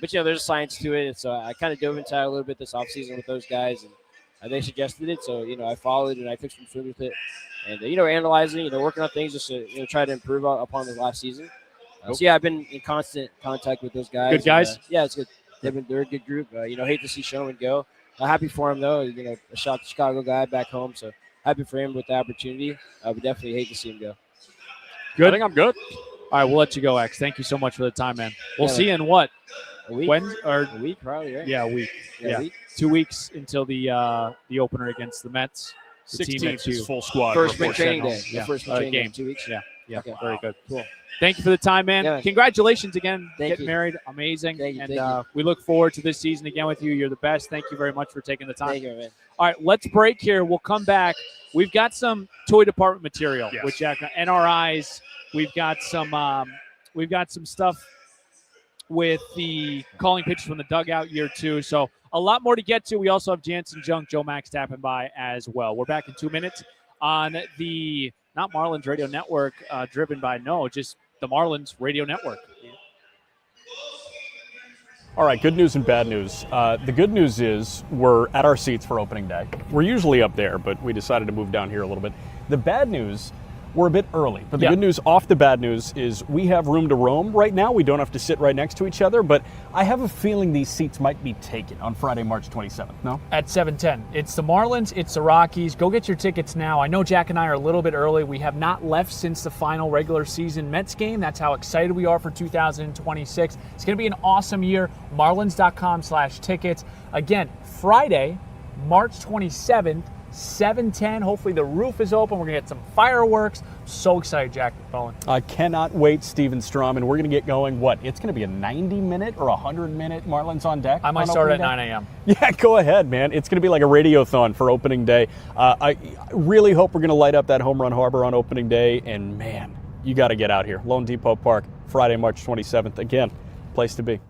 But there's a science to it. So I kind of dove into that a little bit this offseason with those guys, and they suggested it. So I followed and I took some food with it, and analyzing, working on things just to try to improve upon the last season. So I've been in constant contact with those guys. Good guys. And, it's good. They're a good group. Hate to see Showman go. Happy for him though. A Chicago guy back home, so happy for him with the opportunity. I would definitely hate to see him go. Good. I think I'm good. All right, we'll let you go, X. Thank you so much for the time, man. We'll see you in what? A week? A week, probably, right? Yeah, a week. A week? 2 weeks until the opener against the Mets. The 16th is full squad. First spring training day. Yeah. First spring training game. day, 2 weeks. Yeah. Yeah, Okay. very good. Cool. Thank you for the time, man. Yeah, man. Congratulations again. Thank Getting you. married. Amazing. Thank you, And thank you. we look forward to this season again with you. You're the best. Thank you very much for taking the time. Thank you, man. All right, let's break here. We'll come back. We've got some toy department material Yes. with Jack NRIs. We've got some stuff with the calling pitches from the dugout year 2. So a lot more to get to. We also have Jansen Junk, Joe Mack tapping by as well. We're back in 2 minutes on the not Marlins Radio Network, driven by just the Marlins Radio Network. All right, good news and bad news. The good news is we're at our seats for opening day. We're usually up there, but we decided to move down here a little bit. The bad news, we're a bit early. But the good news off the bad news is we have room to roam right now. We don't have to sit right next to each other, but I have a feeling these seats might be taken on Friday, March 27th, no? At 7:10. It's the Marlins, it's the Rockies. Go get your tickets now. I know Jack and I are a little bit early. We have not left since the final regular season Mets game. That's how excited we are for 2026. It's going to be an awesome year. Marlins.com/tickets. Again, Friday, March 27th, 7:10. Hopefully the roof is open. We're going to get some fireworks. So excited, Jack McCullough. I cannot wait, Steven Strom, and we're going to get going. What? It's going to be a 90-minute or 100-minute Marlins on deck? I might start at 9 a.m. Yeah, go ahead, man. It's going to be like a radiothon for opening day. I really hope we're going to light up that Home Run Harbor on opening day. And, man, you got to get out here. Lone Depot Park, Friday, March 27th. Again, place to be.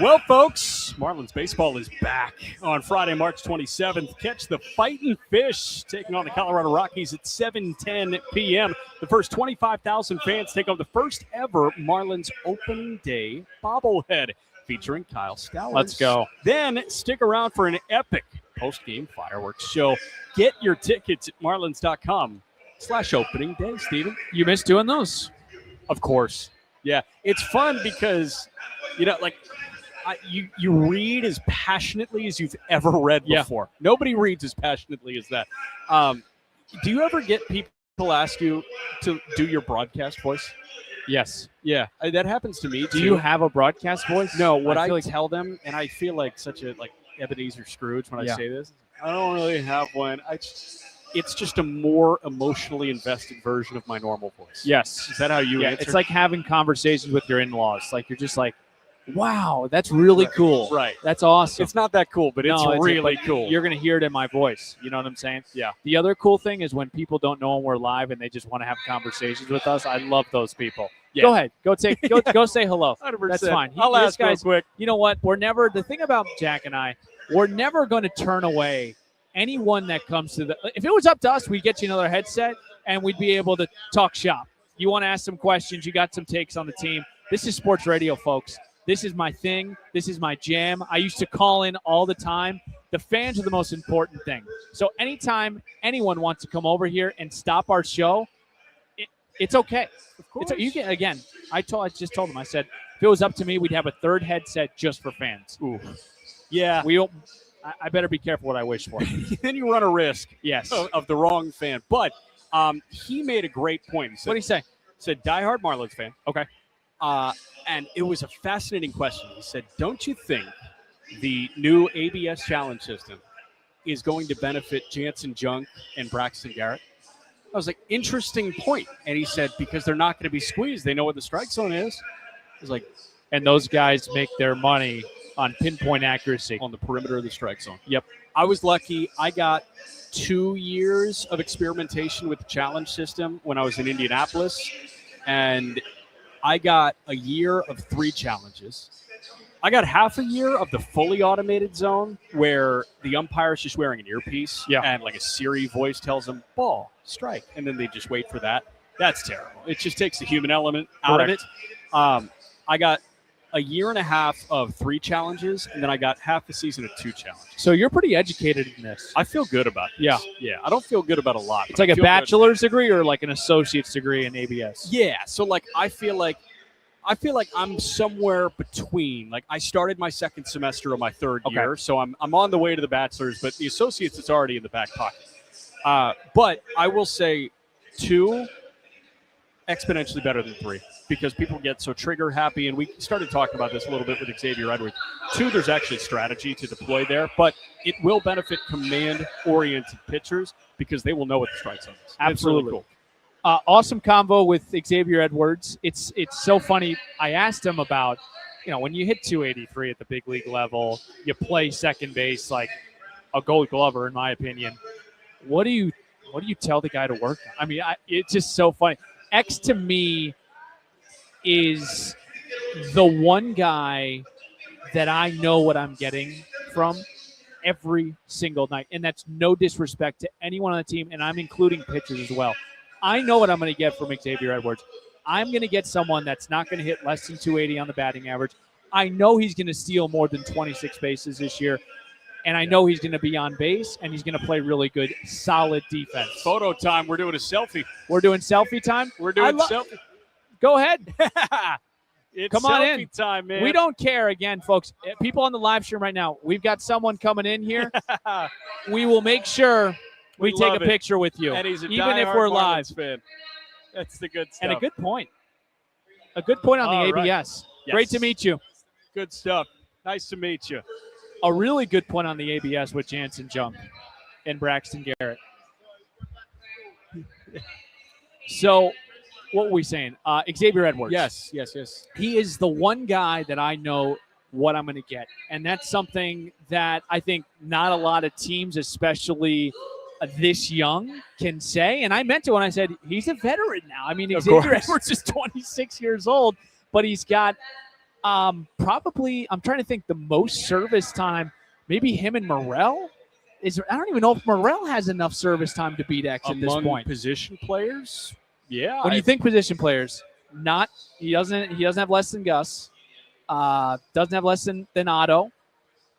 Well, folks, Marlins baseball is back on Friday, March 27th. Catch the Fightin' Fish taking on the Colorado Rockies at 7:10 p.m. The first 25,000 fans take on the first ever Marlins opening day bobblehead featuring Kyle Stowers. Let's go. Then stick around for an epic post-game fireworks show. Get your tickets at marlins.com/opening day, Steven. You miss doing those? Of course. Yeah, it's fun because, you read as passionately as you've ever read before. Yeah. Nobody reads as passionately as that. Do you ever get people ask you to do your broadcast voice? Yes. Yeah, that happens to me, too. Do you have a broadcast voice? No, what I tell them, and I feel like such a Ebenezer Scrooge when I say this, I don't really have one. It's just a more emotionally invested version of my normal voice. Yes. Is that how you answer? It's like having conversations with your in-laws. Like, you're just like, wow, that's really cool. Right. That's awesome. It's not that cool, but it's really cool. You're going to hear it in my voice. You know what I'm saying? Yeah. The other cool thing is when people don't know when we're live and they just want to have conversations with us. I love those people. Yeah. Go ahead. Go say hello. 100%. That's fine. I'll ask real quick. You know what? The thing about Jack and I, we're never going to turn away anyone that comes to if it was up to us, we'd get you another headset and we'd be able to talk shop. You want to ask some questions. You got some takes on the team. This is sports radio, folks. This is my thing. This is my jam. I used to call in all the time. The fans are the most important thing. So anytime anyone wants to come over here and stop our show, it's okay. Of course. I just told them, I said, if it was up to me, we'd have a third headset just for fans. Ooh. Yeah. I better be careful what I wish for. Then you run a risk of the wrong fan. But he made a great point. What did he say? He said, diehard Marlins fan. Okay. And it was a fascinating question. He said, don't you think the new ABS challenge system is going to benefit Jansen Junk and Braxton Garrett? I was like, interesting point. And he said, because they're not going to be squeezed. They know what the strike zone is. I was like, and those guys make their money on pinpoint accuracy. On the perimeter of the strike zone. Yep. I was lucky. I got 2 years of experimentation with the challenge system when I was in Indianapolis. And I got a year of 3 challenges. I got half a year of the fully automated zone where the umpire is just wearing an earpiece and like a Siri voice tells them, ball, strike. And then they just wait for that. That's terrible. It just takes the human element out of it. I got a year and a half of 3 challenges, and then I got half a season of 2 challenges. So you're pretty educated in this. I feel good about this. Yeah. I don't feel good about a lot. It's like a bachelor's degree or like an associate's degree in ABS? Yeah. So I feel like I'm somewhere between. Like I started my second semester of my third year, so I'm on the way to the bachelor's, but the associate's is already in the back pocket. But I will say 2 exponentially better than 3 because people get so trigger happy, and we started talking about this a little bit with Xavier Edwards. 2, there's actually strategy to deploy there, but it will benefit command-oriented pitchers because they will know what the strike zone is. Absolutely. It's really cool. Awesome combo with Xavier Edwards. It's so funny. I asked him about, when you hit 283 at the big league level, you play second base like a Gold Glover, in my opinion. What do you tell the guy to work on? I mean, it's just so funny. X to me is the one guy that I know what I'm getting from every single night, and that's no disrespect to anyone on the team, and I'm including pitchers as well. I know what I'm going to get from Xavier Edwards. I'm going to get someone that's not going to hit less than 280 on the batting average. I know he's going to steal more than 26 bases this year, and I know he's going to be on base, and he's going to play really good, solid defense. Photo time. We're doing a selfie. We're doing selfie time? We're doing selfie. Go ahead. It's Come on selfie in. time, man. We don't care, again, folks. People on the live stream right now, we've got someone coming in here. We will make sure we take a picture with you, and he's a even if we're live. Fan. That's the good stuff. And a good point. A good point on the ABS. Right. Yes. Great to meet you. Good stuff. Nice to meet you. A really good point on the ABS with Jansen Junk and Braxton Garrett. So, what were we saying? Xavier Edwards. Yes. He is the one guy that I know what I'm going to get. And that's something that I think not a lot of teams, especially this young, can say. And I meant it when I said he's a veteran now. I mean, Xavier Edwards is 26 years old, but he's got probably, I'm trying to think, the most service time. Maybe him and Morrell. I don't even know if Morrell has enough service time to beat X at this point. Position players, yeah. When you think position players, he doesn't have less than Gus. Doesn't have less than Otto,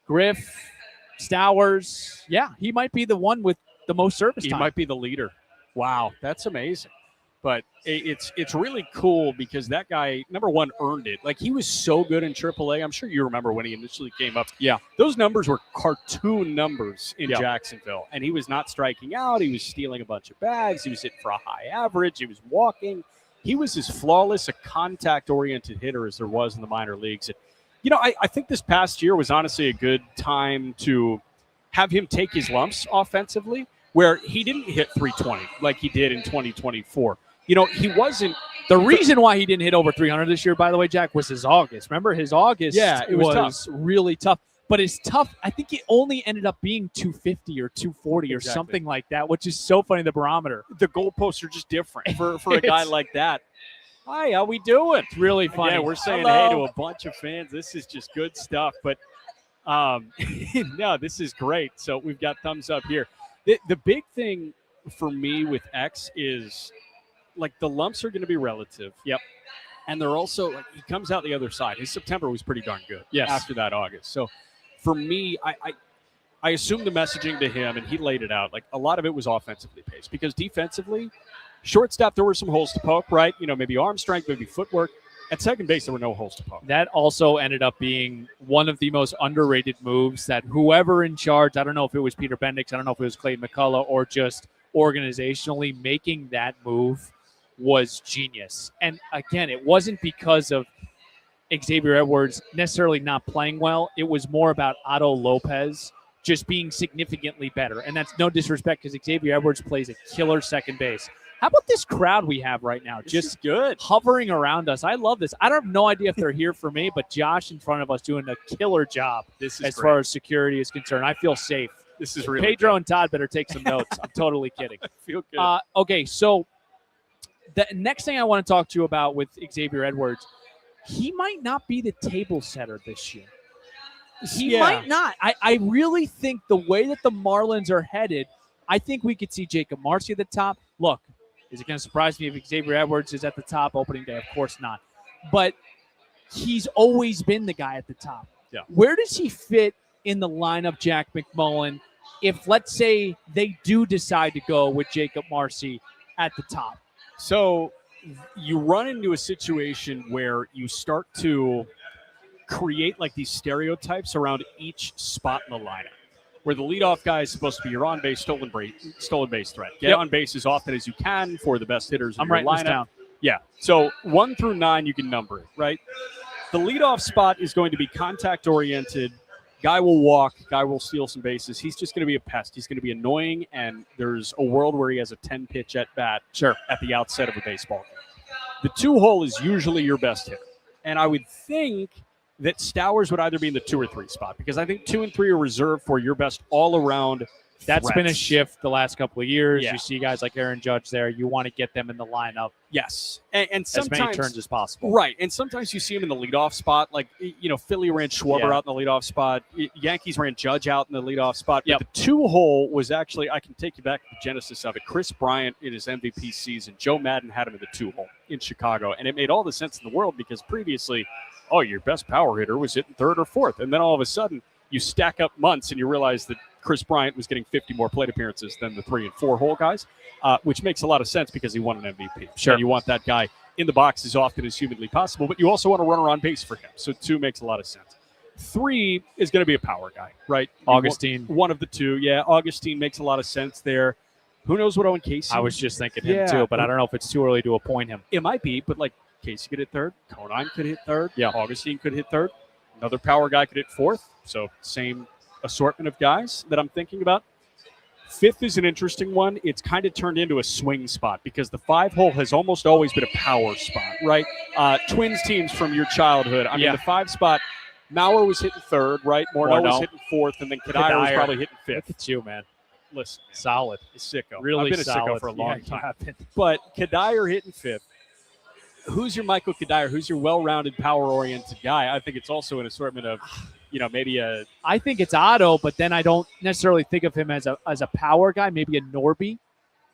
Griff, Stowers. Yeah, he might be the one with the most service time. He might be the leader. Wow, that's amazing. But it's really cool because that guy, number one, earned it. Like, he was so good in AAA. I'm sure you remember when he initially came up. Yeah. Those numbers were cartoon numbers in Jacksonville. And he was not striking out. He was stealing a bunch of bags. He was hitting for a high average. He was walking. He was as flawless a contact-oriented hitter as there was in the minor leagues. And, I think this past year was honestly a good time to have him take his lumps offensively, where he didn't hit 320 like he did in 2024. He wasn't. The reason why he didn't hit over 300 this year, by the way, Jack, was his August. Remember his August? Yeah, it was really tough. But it's tough. I think it only ended up being 250 or 240 or something like that, which is so funny, the barometer. The goalposts are just different for a guy like that. Hi, how we doing? It's really funny. Yeah, we're saying hello hey to a bunch of fans. This is just good stuff. But, no, this is great. So we've got thumbs up here. The big thing for me with X is, like, the lumps are going to be relative. Yep. And they're also, like, he comes out the other side. His September was pretty darn good. Yes. After that August. So for me, I assume the messaging to him, and he laid it out, like, a lot of it was offensively paced. Because defensively, shortstop, there were some holes to poke, right? Maybe arm strength, maybe footwork. At second base, there were no holes to poke. That also ended up being one of the most underrated moves that whoever in charge, I don't know if it was Peter Bendix, I don't know if it was Clayton McCulla, or just organizationally making that move was genius. And again, it wasn't because of Xavier Edwards necessarily not playing well. It was more about Otto Lopez just being significantly better. And that's no disrespect because Xavier Edwards plays a killer second base. How about this crowd we have right now? Just good. Hovering around us. I love this. I have no idea if they're here for me, but Josh in front of us doing a killer job as far as security is concerned. I feel safe. This is really Pedro good. and Todd better take some notes. I'm totally kidding. I feel good. Okay, so the next thing I want to talk to you about with Xavier Edwards, he might not be the table setter this year. He might not. I really think the way that the Marlins are headed, I think we could see Jacob Marcy at the top. Look, is it going to surprise me if Xavier Edwards is at the top opening day? Of course not. But he's always been the guy at the top. Yeah. Where does he fit in the lineup, Jack McMullen, if, let's say, they do decide to go with Jacob Marcy at the top? So you run into a situation where you start to create like these stereotypes around each spot in the lineup, where the leadoff guy is supposed to be your on-base stolen base threat. Get on base as often as you can for the best hitters in your lineup. Yeah. So 1 through 9, you can number it, right? The leadoff spot is going to be contact-oriented. Guy will walk. Guy will steal some bases. He's just going to be a pest. He's going to be annoying, and there's a world where he has a 10-pitch at-bat at the outset of a baseball game. The 2-hole is usually your best hitter. And I would think that Stowers would either be in the 2 or 3 spot because I think 2 and 3 are reserved for your best all-around That's threats. been a shift the last couple of years. Yeah. You see guys like Aaron Judge there. You want to get them in the lineup Yes. And sometimes, as many turns as possible. Right. And sometimes you see him in the leadoff spot. Like, Philly ran Schwarber out in the leadoff spot. Yankees ran Judge out in the leadoff spot. But the 2-hole was actually, I can take you back to the genesis of it. Chris Bryant in his MVP season, Joe Madden had him in the 2-hole in Chicago. And it made all the sense in the world because previously, your best power hitter was hitting 3rd or 4th. And then all of a sudden, you stack up months and you realize that Chris Bryant was getting 50 more plate appearances than the 3 and 4-hole guys, which makes a lot of sense because he won an MVP. Sure. And you want that guy in the box as often as humanly possible, but you also want a runner on base for him. So 2 makes a lot of sense. 3 is going to be a power guy, right? Augustine. One of the 2. Yeah, Augustine makes a lot of sense there. Who knows what Owen Casey? I was just thinking him too, but I don't know if it's too early to appoint him. It might be, but like Casey could hit 3rd. Conine could hit 3rd. Yeah. Augustine could hit 3rd. Another power guy could hit 4th. So same assortment of guys that I'm thinking about. 5th is an interesting one. It's kind of turned into a swing spot because the 5-hole has almost always been a power spot, right? Twins teams from your childhood. I mean, the 5 spot, Mauer was hitting 3rd, right? Morneau was hitting 4th, and then Kadire was probably hitting 5th. Look at you, man. Listen, solid. Sicko. Really I've been solid. a sicko for a long time. Yeah, but Kadire hitting 5th. Who's your Michael Kadire? Who's your well-rounded, power-oriented guy? I think it's also an assortment of, maybe a. I think it's Otto, but then I don't necessarily think of him as a power guy. Maybe a Norby.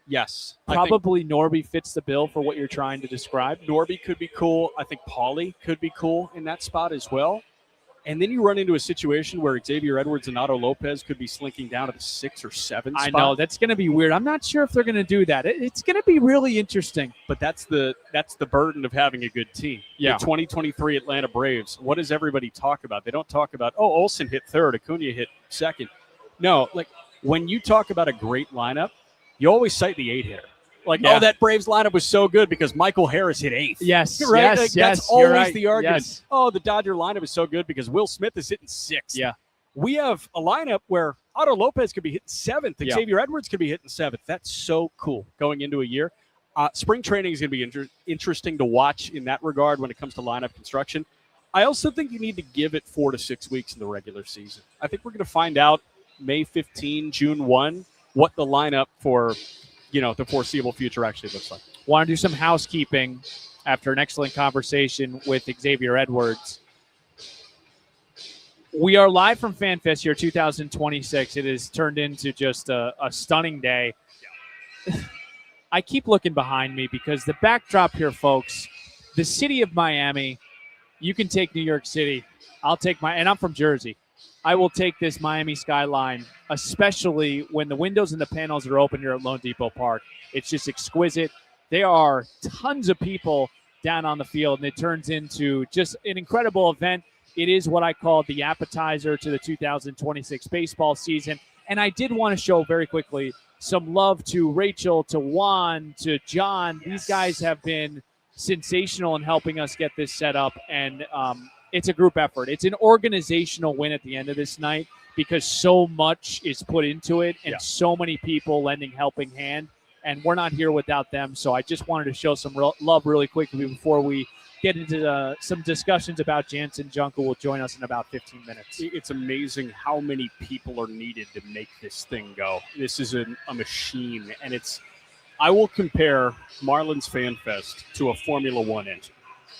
Yes, probably Norby fits the bill for what you're trying to describe. Norby could be cool. I think Paulie could be cool in that spot as well. And then you run into a situation where Xavier Edwards and Otto Lopez could be slinking down to the 6 or 7 spot. I know that's going to be weird. I'm not sure if they're going to do that. It's going to be really interesting. But that's the burden of having a good team. Yeah. The 2023 Atlanta Braves. What does everybody talk about? They don't talk about, Olsen hit 3rd, Acuna hit 2nd. No, like when you talk about a great lineup, you always cite the 8-hitter. Like, that Braves lineup was so good because Michael Harris hit 8th. Yes, right? yes, like, yes. That's always right. the argument. Yes. The Dodger lineup is so good because Will Smith is hitting 6th. Yeah. We have a lineup where Otto Lopez could be hitting 7th. Xavier Edwards could be hitting 7th. That's so cool going into a year. Spring training is going to be interesting to watch in that regard when it comes to lineup construction. I also think you need to give it 4 to 6 weeks in the regular season. I think we're going to find out May 15, June 1, what the lineup for the foreseeable future actually looks like. Want to do some housekeeping after an excellent conversation with Xavier Edwards. We are live from FanFest here 2026. It has turned into just a stunning day. I keep looking behind me because the backdrop here, folks, the city of Miami, you can take New York City. And I'm from Jersey. I will take this Miami skyline, especially when the windows and the panels are open here at Lone Depot Park. It's just exquisite. There are tons of people down on the field, and it turns into just an incredible event. It is what I call the appetizer to the 2026 baseball season. And I did want to show very quickly some love to Rachel, to Juan, to John. These guys have been sensational in helping us get this set up, and it's a group effort. It's an organizational win at the end of this night because so much is put into it and so many people lending helping hand, and we're not here without them. So I just wanted to show some love really quickly before we get into some discussions about Jansen Junk, who will join us in about 15 minutes. It's amazing how many people are needed to make this thing go. This is a machine, and I will compare Marlins FanFest to a Formula One engine.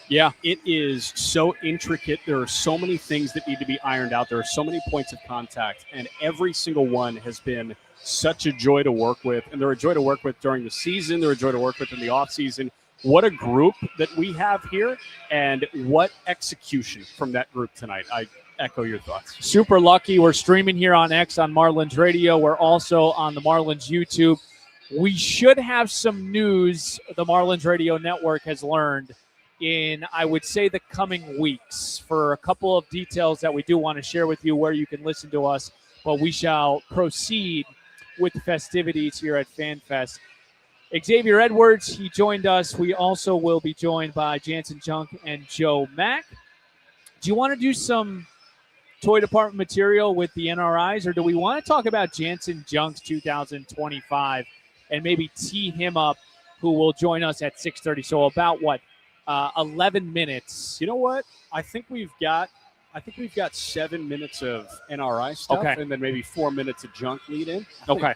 Yeah. It is so intricate. There are so many things that need to be ironed out. There are so many points of contact, and every single one has been such a joy to work with. And they're a joy to work with during the season. They're a joy to work with in the offseason. What a group that we have here, and what execution from that group tonight. I echo your thoughts. Super lucky. We're streaming here on X on Marlins Radio. We're also on the Marlins YouTube. We should have some news the Marlins Radio Network has learned in, I would say, the coming weeks for a couple of details that we do want to share with you where you can listen to us. But we shall proceed with the festivities here at FanFest. Xavier Edwards, he joined us. We also will be joined by Jansen Junk and Joe Mack. Do you want to do some toy department material with the NRIs, or do we want to talk about Jansen Junk's 2025 and maybe tee him up, who will join us at 6:30? So about 11 minutes. You know what? I think we've got 7 minutes of NRI stuff, Okay. and then maybe 4 minutes of junk lead in. Okay.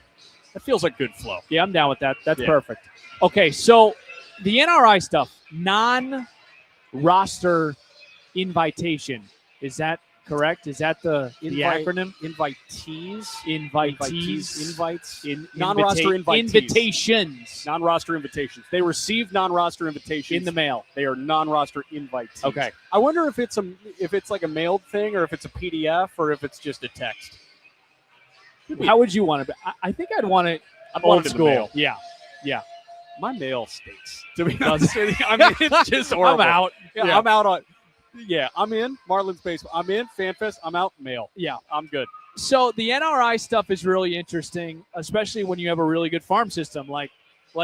That feels like good flow. Yeah, I'm down with that. That's perfect. Okay, so the NRI stuff, non-roster invitation, is that correct? Is that the acronym? Invitees. Invites. Non-roster invitees. Invitations. Non-roster invitations. They receive non-roster invitations In the mail. They are non-roster invitees. Okay. I wonder if it's like a mailed thing, or if it's a PDF, or if it's just a text. How would you want to be? I think I'd want it old want it in the school. mail. Yeah. My mail stinks, to be honest with you. I mean, it's just horrible. I'm out. Yeah, I'm out on. Yeah, I'm in Marlins baseball. I'm in FanFest. I'm out mail. Yeah. I'm good. So the NRI stuff is really interesting, especially when you have a really good farm system like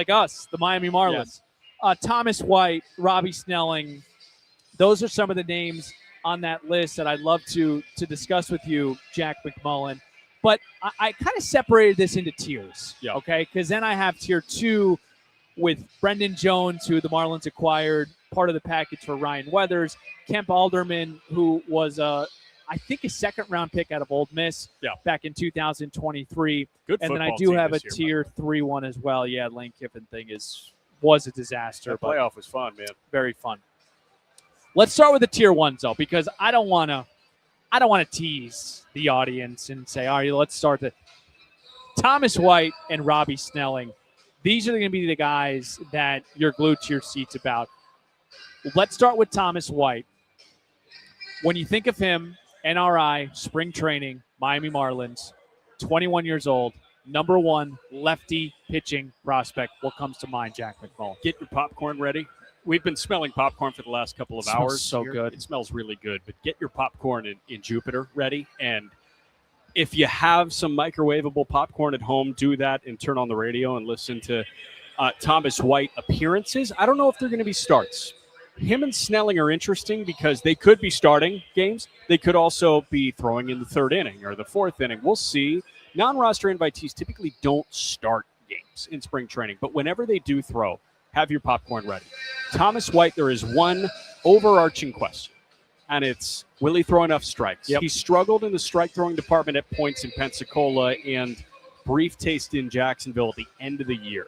us, the Miami Marlins. Thomas White, Robbie Snelling, those are some of the names on that list that I'd love to discuss with you, Jack McMullen. But I kind of separated this into tiers, okay? Because then I have tier 2 with Brendan Jones, who the Marlins acquired, part of the package for Ryan Weathers, Kemp Alderman, who was, I think, a second-round pick out of Ole Miss back in 2023. Good and then I football do team have a this year, tier 3 one as well. Yeah, Lane Kiffin thing was a disaster. The but playoff was fun, man. very fun. Let's start with the tier 1s, though, because I don't want to tease the audience and say, all right, let's start the Thomas White and Robbie Snelling. These are going to be the guys that you're glued to your seats about. Let's start with Thomas White. When you think of him, NRI, spring training, Miami Marlins, 21 years old, number 1 lefty pitching prospect. What comes to mind, Jack McMullen? Get your popcorn ready. We've been smelling popcorn for the last couple of Smells hours. so here. good. It smells really good. But get your popcorn in Jupiter ready. And if you have some microwavable popcorn at home, do that and turn on the radio and listen to Thomas White appearances. I don't know if they're going to be starts. Him and Snelling are interesting because they could be starting games. They could also be throwing in the 3rd inning or the 4th inning. We'll see. Non-roster invitees typically don't start games in spring training, but whenever they do throw, have your popcorn ready. Thomas White, there is one overarching question, and it's, will he throw enough strikes? Yep. He struggled in the strike-throwing department at points in Pensacola and brief taste in Jacksonville at the end of the year.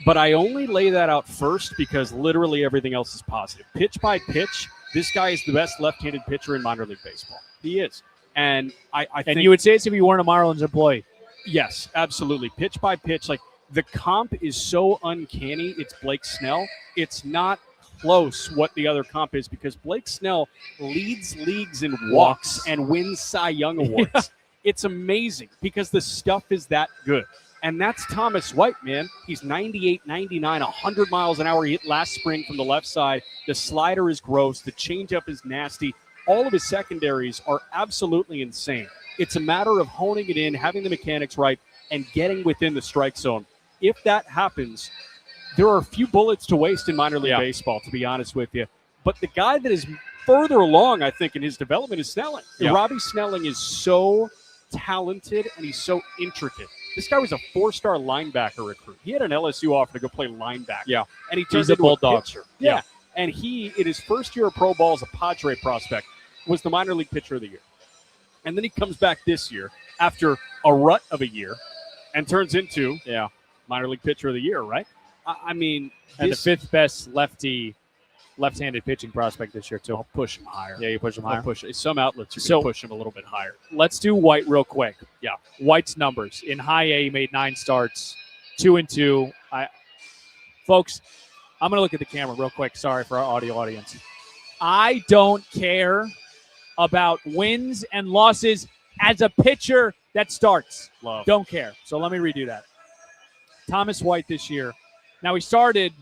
But I only lay that out first because literally everything else is positive. Pitch by pitch, this guy is the best left-handed pitcher in minor league baseball. He is. And I think... And you would say it's if you weren't a Marlins employee. Yes, absolutely. Pitch by pitch, like the comp is so uncanny. It's Blake Snell. It's not close what the other comp is because Blake Snell leads leagues in walks and wins Cy Young Awards. Yeah. It's amazing because the stuff is that good. And that's Thomas White, man. He's 98, 99, 100 miles an hour. He hit last spring from the left side. The slider is gross. The changeup is nasty. All of his secondaries are absolutely insane. It's a matter of honing it in, having the mechanics right, and getting within the strike zone. If that happens, there are a few bullets to waste in minor league baseball, to be honest with you. But the guy that is further along, I think, in his development is Snelling. Yeah. Robbie Snelling is so talented, and he's so intricate. This guy was a 4-star linebacker recruit. He had an LSU offer to go play linebacker. Yeah. And he turned into a pitcher. Yeah. And he, in his first year of pro ball as a Padre prospect, was the minor league pitcher of the year. And then he comes back this year after a rut of a year and turns into minor league pitcher of the year, right? I mean, and the 5th best left-handed pitching prospect this year, too. I'll push him higher. Yeah, you push him higher. I'll push some outlets are going to push him a little bit higher. Let's do White real quick. Yeah. White's numbers. In high A, he made 9 starts, 2-2. Folks, I'm going to look at the camera real quick. Sorry for our audio audience. I don't care about wins and losses as a pitcher that starts. Love. Don't care. So let me redo that. Thomas White this year. Now he started.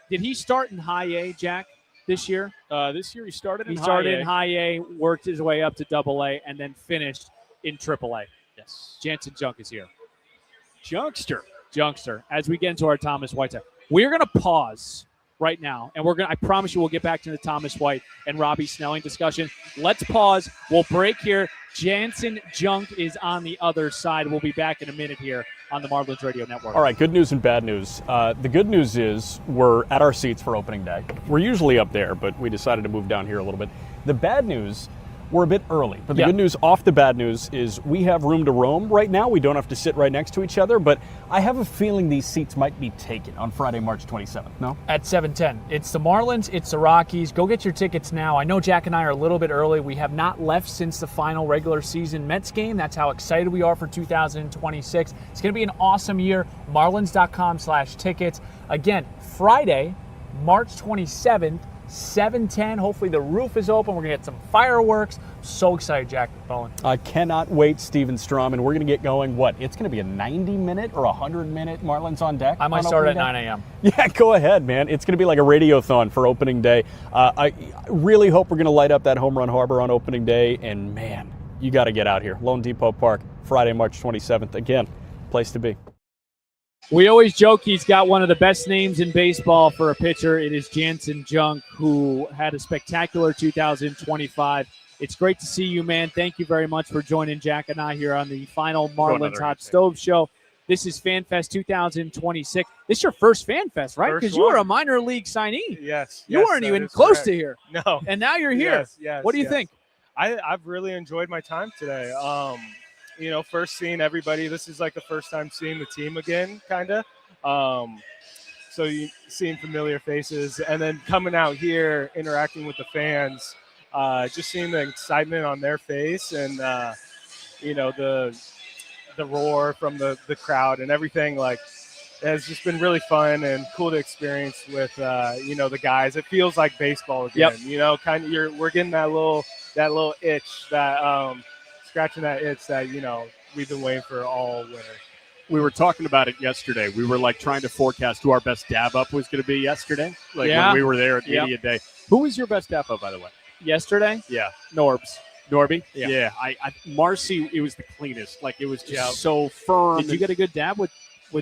Did he start in high A, Jack, this year? This year he started in high A. He started in high A, worked his way up to double A, and then finished in triple A. Yes. Jansen Junk is here. Junkster. Junkster, as we get into our Thomas White time, we're going to pause right now, and I promise you we'll get back to the Thomas White and Robbie Snelling discussion. Let's pause. We'll break here. Jansen Junk is on the other side. We'll be back in a minute here on the Marlins Radio Network. All right, good news and bad news. The good news is we're at our seats for opening day. We're usually up there, but we decided to move down here a little bit. The bad news, we're a bit early. But the good news off the bad news is we have room to roam right now. We don't have to sit right next to each other, but I have a feeling these seats might be taken on Friday, March 27th, no? At 7:10. It's the Marlins, it's the Rockies. Go get your tickets now. I know Jack and I are a little bit early. We have not left since the final regular season Mets game. That's how excited we are for 2026. It's going to be an awesome year. Marlins.com/tickets. Again, Friday, March 27th. 7:10. Hopefully the roof is open. We're going to get some fireworks. So excited, Jack McCullough. I cannot wait, Steven Strom, and we're going to get going. What? It's going to be a 90-minute or 100-minute Marlins on deck? I might start at 9 a.m. Yeah, go ahead, man. It's going to be like a radiothon for opening day. I really hope we're going to light up that Home Run Harbor on opening day, and man, you got to get out here. Lone Depot Park, Friday, March 27th. Again, place to be. We always joke he's got one of the best names in baseball for a pitcher. It is Jansen Junk, who had a spectacular 2025. It's great to see you, man. Thank you very much for joining Jack and I here on the final Marlins Hot Stove Show. This is FanFest 2026. This is your first FanFest, right? Because you were a minor league signee. Yes. You weren't even close to here. No. And now you're here. Yes. What do you think? I've really enjoyed my time today. First seeing everybody. This is like the first time seeing the team again, kind of. So you seeing familiar faces, and then coming out here, interacting with the fans, just seeing the excitement on their face, and the roar from the crowd and everything. Like, it has just been really fun and cool to experience with the guys. It feels like baseball again. Yep. We're getting that little itch, that scratching that itch that we've been waiting for all winter. We were talking about it yesterday. We were like trying to forecast who our best dab up was going to be yesterday. Like when we were there at 80 a day. Who was your best dab up, by the way? Yesterday? Yeah. Norbs. Norby? Yeah. I Marcy, it was the cleanest. Like, it was just so firm. Did you get a good dab with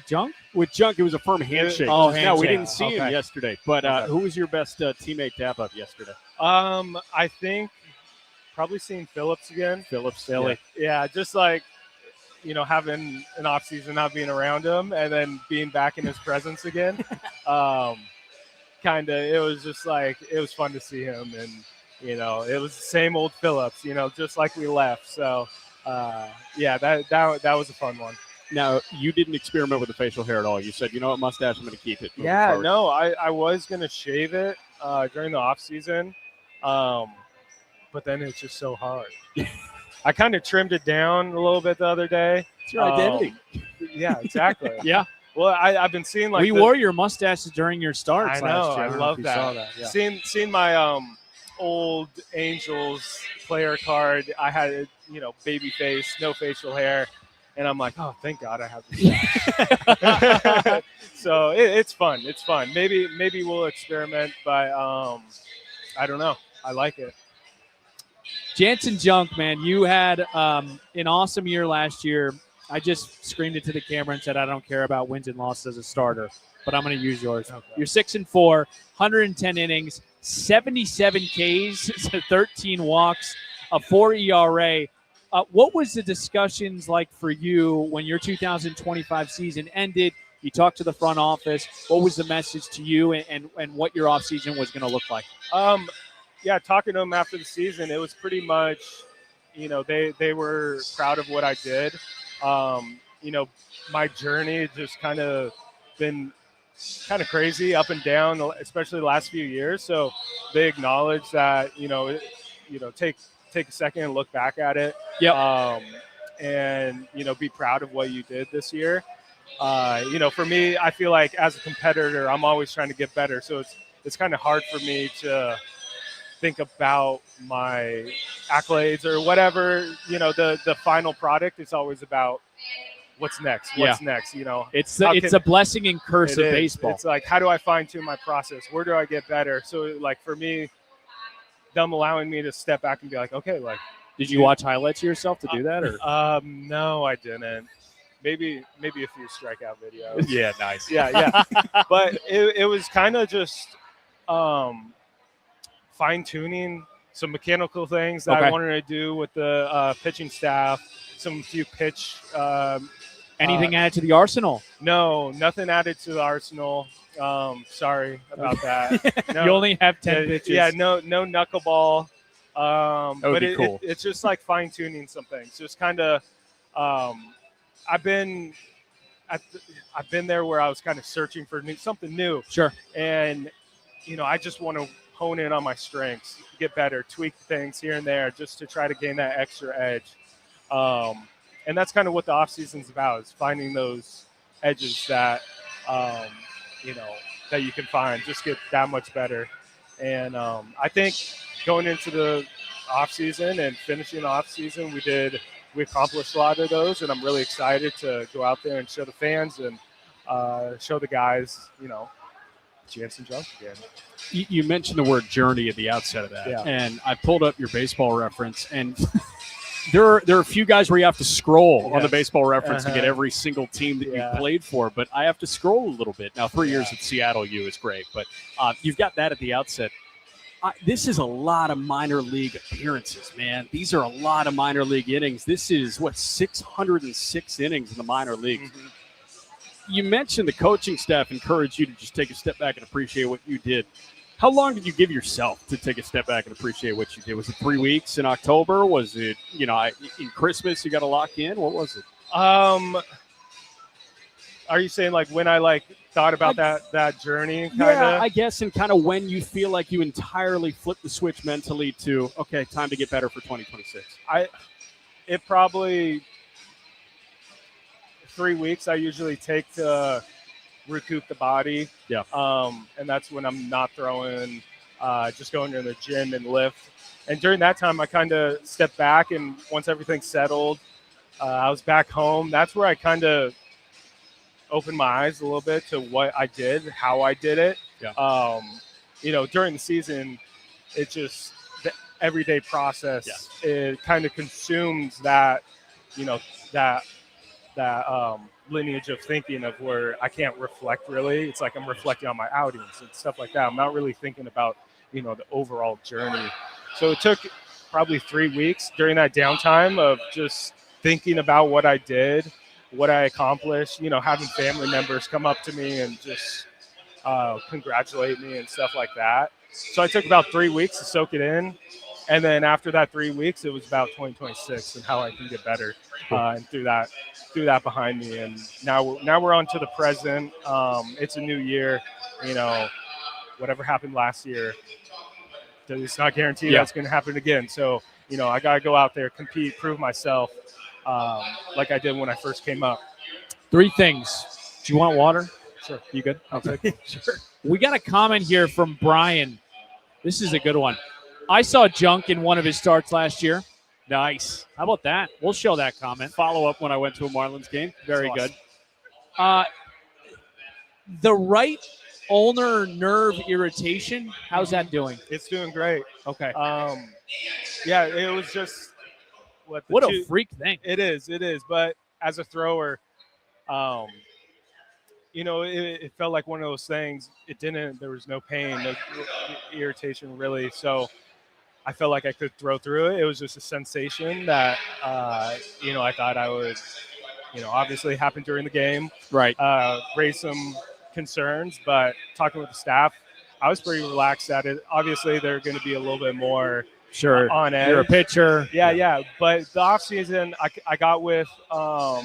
Junk? With Junk, it was a firm handshake. Oh, No, handshake. we didn't see him Okay. yesterday. But who was your best teammate dab up yesterday? I think probably seeing Phillips again. Philly. Yeah, just like, having an off season, not being around him, and then being back in his presence again. It was just like, it was fun to see him, and it was the same old Phillips, just like we left. So that was a fun one. Now, you didn't experiment with the facial hair at all. You said, mustache, I'm going to keep it. Yeah, no, I was going to shave it during the off season, but then it's just so hard. I kind of trimmed it down a little bit the other day. It's your identity. Yeah, exactly. Yeah. Well, I've been seeing like we wore your mustaches during your starts I know. last year. I love if you that. saw that. Yeah. Seeing my old Angels player card. I had baby face, no facial hair, and I'm like, oh, thank God I have this. So it's fun. It's fun. Maybe we'll experiment, but I don't know. I like it. Jansen Junk, man, you had an awesome year last year. I just screamed it to the camera and said, I don't care about wins and losses as a starter, but I'm going to use yours. Okay. You're 6-4, 110 innings, 77 Ks, 13 walks, a 4 ERA. What was the discussions like for you when your 2025 season ended? You talked to the front office. What was the message to you and what your offseason was going to look like? Yeah, talking to them after the season, it was pretty much, they were proud of what I did. My journey just kind of been kind of crazy, up and down, especially the last few years. So they acknowledge that, take a second and look back at it. Yep. And, be proud of what you did this year. For me, I feel like as a competitor, I'm always trying to get better. So it's kind of hard for me to think about my accolades or whatever. The final product is always about what's next. What's next? It's a blessing and curse of baseball. It's like, how do I fine tune my process? Where do I get better? So like for me, them allowing me to step back and be like, okay, like, did you watch highlights of yourself to do that? Or no, I didn't. maybe a few strikeout videos. Yeah, nice. Yeah. But it was kind of just fine tuning some mechanical things that I wanted to do with the pitching staff. Some few pitch. Anything added to the arsenal? No, nothing added to the arsenal. Sorry about that. No, You only have 10 pitches. Yeah, no knuckleball. would But be cool. it's just like fine tuning some things. Just kind of. I've been there where I was kind of searching for something new. Sure. And I just want to hone in on my strengths, get better, tweak things here and there, just to try to gain that extra edge. And that's kind of what the off season's about, is finding those edges that that you can find, just get that much better. And I think going into the off season and finishing the off season, we accomplished a lot of those, and I'm really excited to go out there and show the fans and show the guys, Jansen Junk again. You mentioned the word journey at the outset of that, and I pulled up your baseball reference, and there are a few guys where you have to scroll on the baseball reference to get every single team that you played for, but I have to scroll a little bit. Now, 3 years at Seattle U is great, but you've got that at the outset. This is a lot of minor league appearances, man. These are a lot of minor league innings. This is, 606 innings in the minor leagues. Mm-hmm. You mentioned the coaching staff encouraged you to just take a step back and appreciate what you did. How long did you give yourself to take a step back and appreciate what you did? Was it 3 weeks in October? Was it, in Christmas you got to lock in? What was it? Are you saying like when I thought about that journey? Yeah, I guess, and kind of when you feel like you entirely flipped the switch mentally to, okay, time to get better for 2026. It probably 3 weeks I usually take to recoup the body. Yeah. And that's when I'm not throwing, just going to the gym and lift. And during that time, I kind of stepped back, and once everything settled, I was back home. That's where I kind of opened my eyes a little bit to what I did, how I did it. Yeah. During the season, it just the everyday process. Yeah. It kind of consumes that, that lineage of thinking of where I can't reflect really. It's like I'm reflecting on my outings and stuff like that. I'm not really thinking about, the overall journey. So it took probably 3 weeks during that downtime of just thinking about what I did, what I accomplished, having family members come up to me and just congratulate me and stuff like that. So I took about 3 weeks to soak it in. And then after that 3 weeks, it was about 2026 and how I can get better and threw that behind me. And now we're on to the present. It's a new year. Whatever happened last year, it's not guaranteed that's going to happen again. So, I got to go out there, compete, prove myself like I did when I first came up. 3 things. Do you want water? Sure. You good? Okay. Sure. We got a comment here from Brian. This is a good one. I saw Junk in one of his starts last year. Nice. How about that? We'll show that comment. Follow up when I went to a Marlins game. Very That's good. Awesome. The right ulnar nerve irritation, how's that doing? It's doing great. Okay. Yeah, it was just what a freak thing. It is. But as a thrower, it felt like one of those things. There was no pain, no irritation really. So I felt like I could throw through it. It was just a sensation that, I thought I would, obviously happened during the game. Right. Raise some concerns, but talking with the staff, I was pretty relaxed at it. Obviously, they're going to be a little bit more on edge. You're a pitcher. Yeah. But the offseason, I got with, a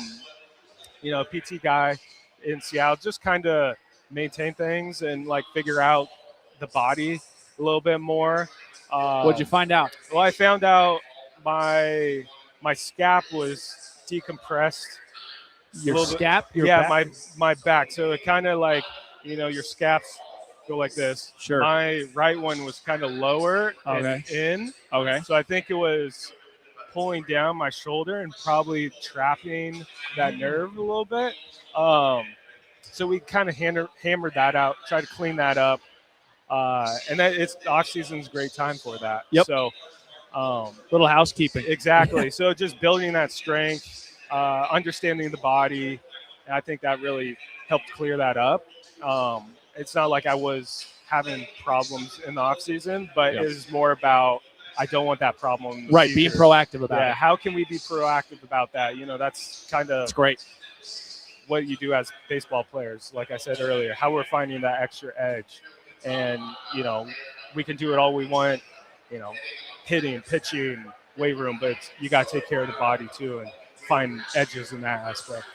PT guy in Seattle, just kind of maintain things and figure out the body a little bit more. What'd you find out? Well, I found out my scap was decompressed. Your scap? Back? my back. So it kind of your scaps go like this. Sure. My right one was kind of lower and in. Okay. So I think it was pulling down my shoulder and probably trapping that nerve a little bit. So we kind of hammered that out, tried to clean that up. And it's off season's a great time for that. Yep. So little housekeeping. Exactly. So just building that strength, understanding the body. And I think that really helped clear that up. It's not like I was having problems in the off season, but it was more about I don't want that problem in the Right, future. being proactive about Yeah, it. how can we be proactive about that? That's kind of It's great. what you do as baseball players. Like I said earlier, how we're finding that extra edge. And, we can do it all we want, hitting, pitching, weight room, but you got to take care of the body too and find edges in that aspect.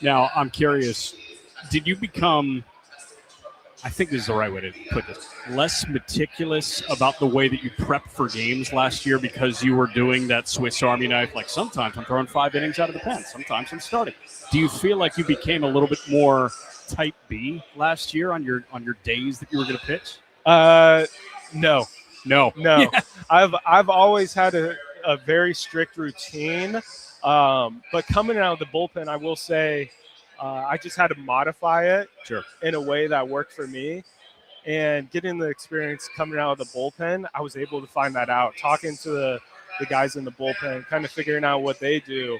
Now, I'm curious, did you become, I think this is the right way to put this, less meticulous about the way that you prepped for games last year because you were doing that Swiss Army knife? Like sometimes I'm throwing 5 innings out of the pen, sometimes I'm starting. Do you feel like you became a little bit more type B last year on your days that you were going to pitch? No. Yeah. I've always had a very strict routine, but coming out of the bullpen, I will say I just had to modify it in a way that worked for me. And getting the experience coming out of the bullpen, I was able to find that out, talking to the guys in the bullpen, kind of figuring out what they do,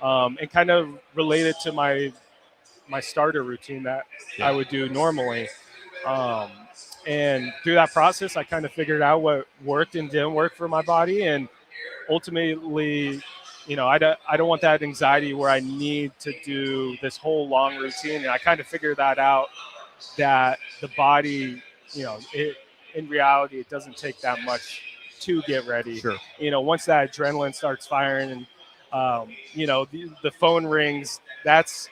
and kind of related to my starter routine that I would do normally. And through that process, I kind of figured out what worked and didn't work for my body. And ultimately, I don't want that anxiety where I need to do this whole long routine. And I kind of figured that out, that the body, in reality, it doesn't take that much to get ready. Sure. Once that adrenaline starts firing and, the phone rings, that's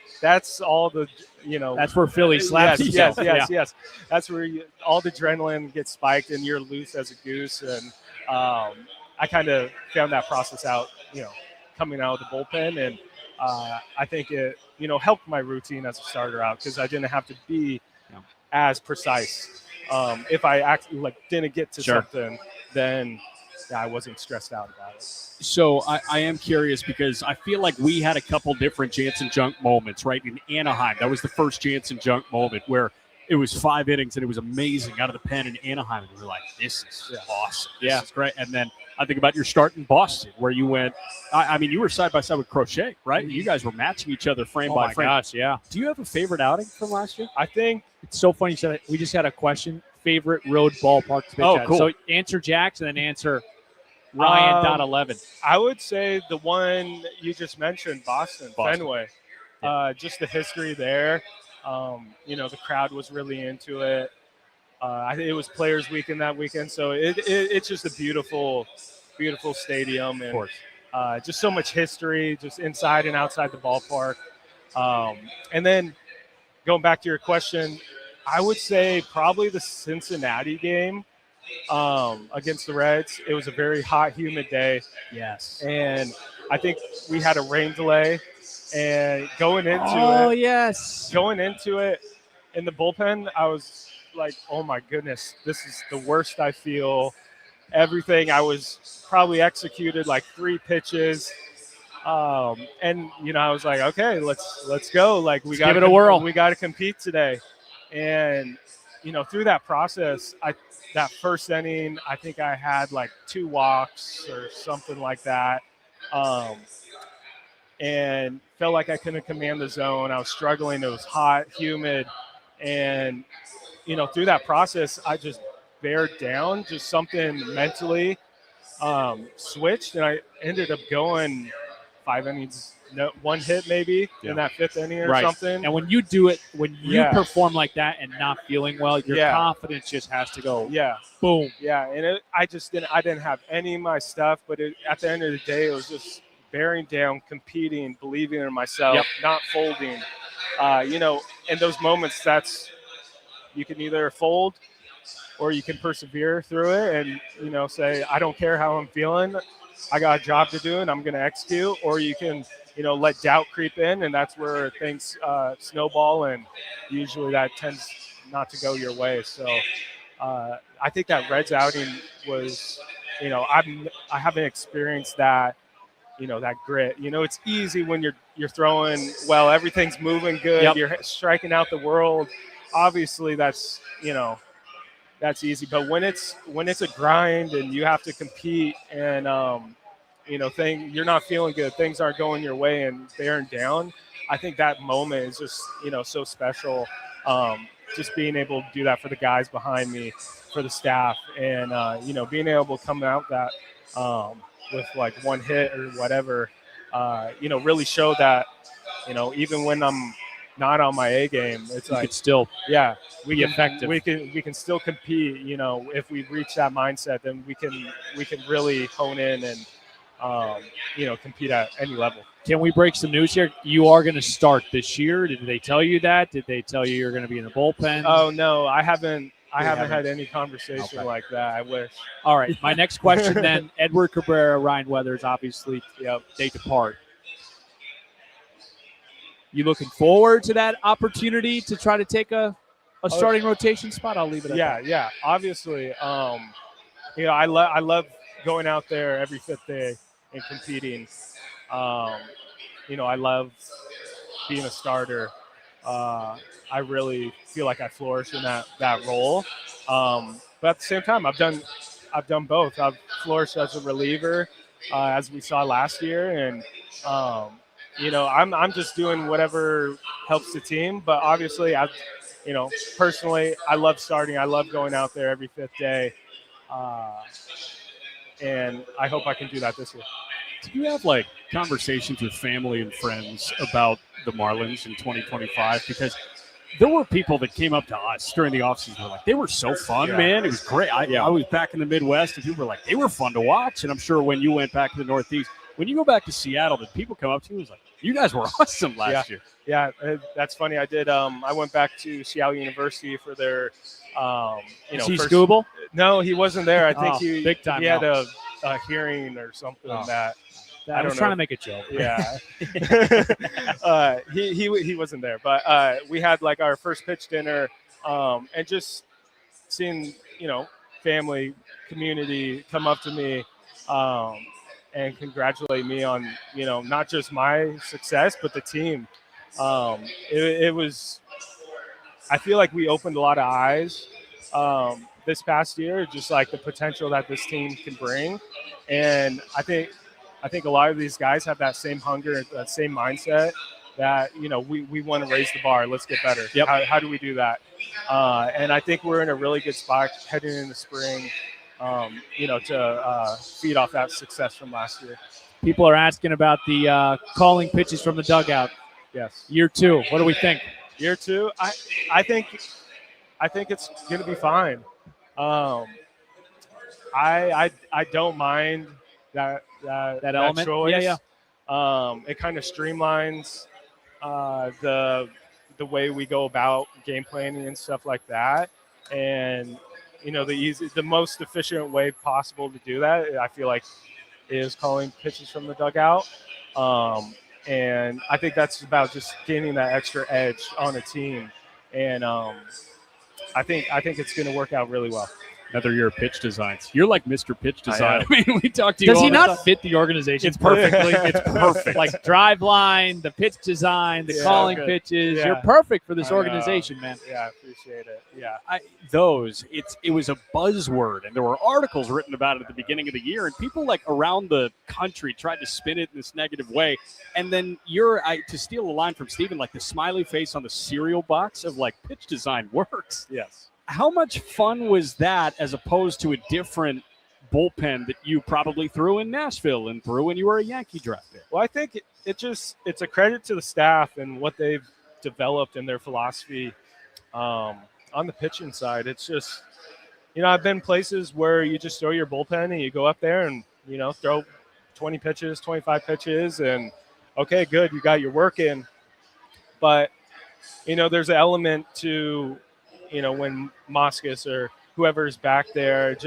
all the, That's where Philly slaps himself. Yes. That's where all the adrenaline gets spiked and you're loose as a goose. And I kind of found that process out, coming out of the bullpen. And I think it, helped my routine as a starter out because I didn't have to be as precise. If I didn't get to something, then I wasn't stressed out about it. So I am curious because I feel like we had a couple different Jansen Junk moments, right? In Anaheim, that was the first Jansen Junk moment where it was 5 innings and it was amazing out of the pen in Anaheim. And we were like, this is awesome. This is great. And then I think about your start in Boston where you went, I mean, you were side by side with Crochet, right? You guys were matching each other frame by frame. Oh, my gosh, yeah. Do you have a favorite outing from last year? I think it's so funny you said it. We just had a question. Favorite road ballpark to pitch at. Cool. So answer Jack's and then answer Ryan.11. I would say the one you just mentioned, Boston. Fenway. Just the history there. The crowd was really into it. I think it was Players Weekend that weekend, so it's just a beautiful, beautiful stadium, and of course. Just so much history, just inside and outside the ballpark. And then going back to your question, I would say probably the Cincinnati game against the Reds. It was a very hot, humid day. Yes. And I think we had a rain delay. And going into it in the bullpen, I was like, oh my goodness, this is the worst I feel. Everything I was probably executed like 3 pitches. And I was like, okay, let's go. Like we got give it a whirl. We got to compete today. And through that process, that first inning, I think I had like 2 walks or something like that. And felt like I couldn't command the zone. I was struggling. It was hot, humid. And, through that process, I just bared down, just something mentally switched. And I ended up going 5 innings, 1 hit maybe in that 5th inning or something. And when you do it, when you perform like that and not feeling well, your confidence just has to go boom. Yeah, and I didn't have any of my stuff, but at the end of the day, it was just bearing down, competing, believing in myself, not folding. In those moments, you can either fold or you can persevere through it and, say, I don't care how I'm feeling. I got a job to do and I'm going to execute. Or you can, let doubt creep in, and that's where things snowball, and usually that tends not to go your way. So I think that Reds outing was, I haven't experienced that, that grit. It's easy when you're throwing well, everything's moving good, you're striking out the world. Obviously, that's that's easy. But when it's a grind and you have to compete and you're not feeling good, things aren't going your way, and bearing down. I think that moment is just, so special. Just being able to do that for the guys behind me, for the staff, and being able to come out that with like one hit or whatever, really show that, even when I'm not on my A game, it's like still we can effective. We can still compete. If we reach that mindset, then we can really hone in and compete at any level. Can we break some news here? You are going to start this year. Did they tell you that? Did they tell you you're going to be in the bullpen? Oh no, I haven't had any conversation like that. I wish. All right. My next question then: Edward Cabrera, Ryan Weathers, obviously, they depart. You looking forward to that opportunity to try to take a starting rotation spot? I'll leave it at that. Yeah. Obviously, I love going out there every fifth day and competing. I love being a starter. I really feel like I flourish in that role. But at the same time, I've done both. I've flourished as a reliever, as we saw last year, and I'm just doing whatever helps the team. But obviously, personally, I love starting. I love going out there every fifth day, and I hope I can do that this year. Do you have like conversations with family and friends about the Marlins in 2025? Because there were people that came up to us during the offseason. Were like, they were so fun, man. It was great. I was back in the Midwest, and people were like, they were fun to watch. And I'm sure when you went back to the Northeast, when you go back to Seattle, did people come up to you and was like, you guys were awesome last year? Yeah, that's funny. I did. I went back to Seattle University for their, Scooble? No, he wasn't there. I think big time. He had a hearing or something that. I was trying to make a joke. Yeah. He wasn't there, but we had like our first pitch dinner, and just seeing, family, community come up to me, and congratulate me on, not just my success, but the team. It was, I feel like we opened a lot of eyes this past year, just like the potential that this team can bring. And I think a lot of these guys have that same hunger, that same mindset that, we want to raise the bar. Let's get better. Yep. How do we do that? And I think we're in a really good spot heading into spring, to feed off that success from last year. People are asking about the calling pitches from the dugout. Yes. Year 2. What do we think? Year 2, I think it's going to be fine. I don't mind that element. choice. Yeah. It kind of streamlines the way we go about game planning and stuff like that. And the most efficient way possible to do that, I feel like, is calling pitches from the dugout. And I think that's about just gaining that extra edge on a team. And I think it's going to work out really well. Another year of pitch designs. You're like Mr. Pitch Design. I mean, we talked to you. Does all he the not time. fit the organization? It's perfect. Like drive line, the pitch design, the calling pitches. Yeah. You're perfect for this organization, man. Yeah, I appreciate it. Yeah. It was a buzzword, and there were articles written about it at the beginning of the year, and people like around the country tried to spin it in this negative way. And then to steal a line from Steven, like the smiley face on the cereal box of like pitch design works. Yes. How much fun was that as opposed to a different bullpen that you probably threw in Nashville and threw when you were a Yankee draft pick? Well, I think it's a credit to the staff and what they've developed in their philosophy on the pitching side. It's just, I've been places where you just throw your bullpen and you go up there and, throw 20 pitches, 25 pitches, and okay, good, you got your work in. But, there's an element to, when Moskos or whoever's back there,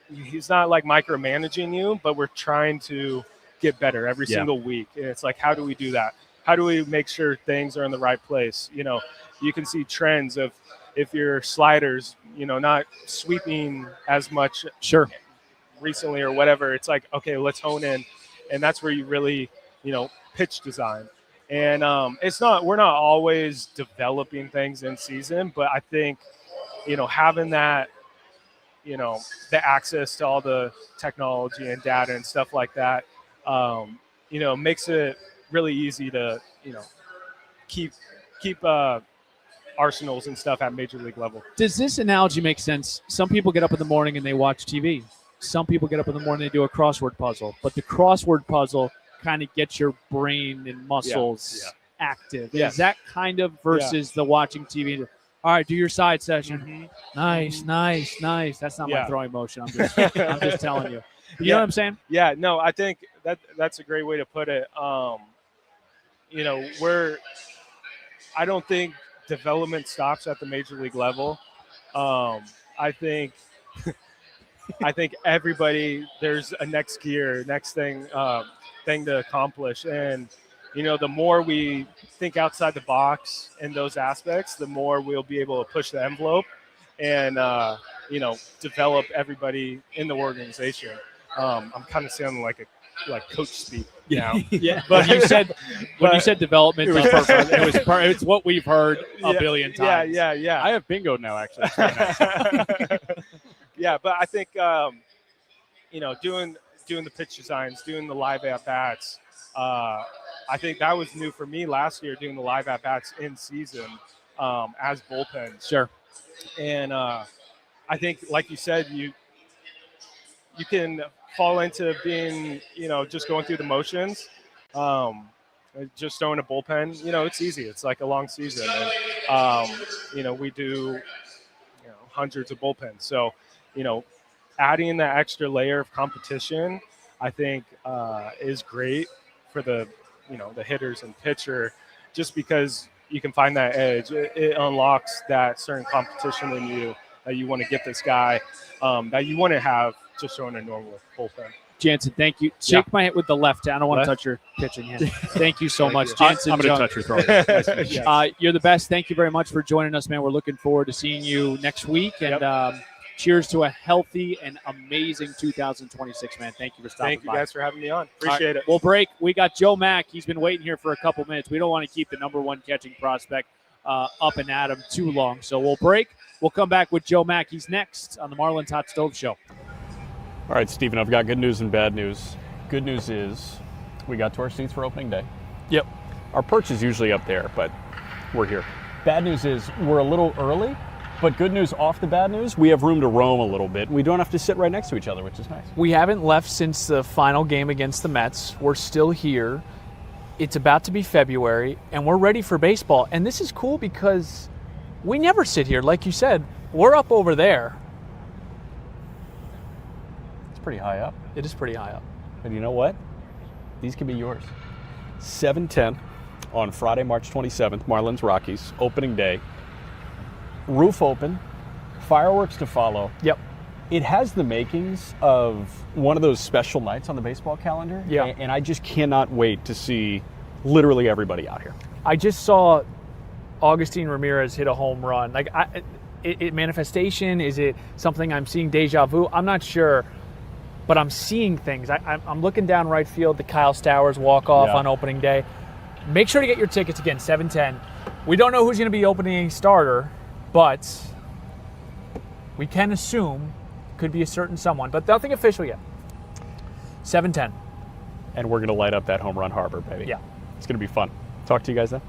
he's not like micromanaging you, but we're trying to get better every single week. And it's like, how do we do that? How do we make sure things are in the right place? You can see trends of if your sliders, not sweeping as much recently or whatever. It's like, okay, let's hone in. And that's where you really, pitch design. And we're not always developing things in season, but I think, having that, the access to all the technology and data and stuff like that, makes it really easy to, keep arsenals and stuff at major league level. Does this analogy make sense? Some people get up in the morning and they watch TV. Some people get up in the morning and they do a crossword puzzle. But the crossword puzzle kind of gets your brain and muscles active. Yes. Is that kind of versus the watching TV? All right, do your side session. Nice. That's not my throwing motion. I'm just telling you. You know what I'm saying? Yeah, no, I think that's a great way to put it. I don't think development stops at the major league level. I think everybody, there's a next gear, next thing to accomplish. And, the more we think outside the box in those aspects, the more we'll be able to push the envelope and, develop everybody in the organization. I'm kind of sounding like coach speak now. Yeah, but when you said development, it's what we've heard a billion times. Yeah. I have bingo now, actually. Yeah, but I think doing the pitch designs, doing the live at bats. I think that was new for me last year, doing the live at bats in season as bullpens. Sure. And I think, like you said, you can fall into being, just going through the motions. Just throwing a bullpen, it's easy. It's like a long season. And, we do, hundreds of bullpens. So, adding that extra layer of competition, I think is great for the hitters and pitcher, just because you can find that edge. It unlocks that certain competition in you that you want to get this guy that you want to have just throwing a normal bullpen. Jansen, thank you. Shake my hand with the left. I don't want to touch your pitching hand. Thank you so much, Jansen. I'm going to touch your throw. You're the best. Thank you very much for joining us, man. We're looking forward to seeing you next week. And cheers to a healthy and amazing 2026, man. Thank you for stopping by. Thank you guys for having me on. Appreciate it. We'll break. We got Joe Mack. He's been waiting here for a couple minutes. We don't want to keep the number one catching prospect up and at him too long. So we'll break. We'll come back with Joe Mack. He's next on the Marlins Hot Stove Show. All right, Stephen, I've got good news and bad news. Good news is we got to our seats for opening day. Yep. Our perch is usually up there, but we're here. Bad news is we're a little early, but good news off the bad news, we have room to roam a little bit. We don't have to sit right next to each other, which is nice. We haven't left since the final game against the Mets. We're still here. It's about to be February, and we're ready for baseball. And this is cool because we never sit here. Like you said, we're up over there. Pretty high up. It is pretty high up. And you know what? These can be yours. 7:10 on Friday, March 27th, Marlins Rockies, opening day. Roof open, fireworks to follow. Yep. It has the makings of one of those special nights on the baseball calendar. Yeah. And I just cannot wait to see literally everybody out here. I just saw Augustine Ramirez hit a home run. Like, manifestation? Is it something I'm seeing deja vu? I'm not sure. But I'm seeing things. I'm looking down right field, the Kyle Stowers walk-off on opening day. Make sure to get your tickets again, 7:10. We don't know who's going to be opening starter, but we can assume it could be a certain someone. But nothing official yet. 7:10. And we're going to light up that home run harbor, baby. Yeah. It's going to be fun. Talk to you guys then.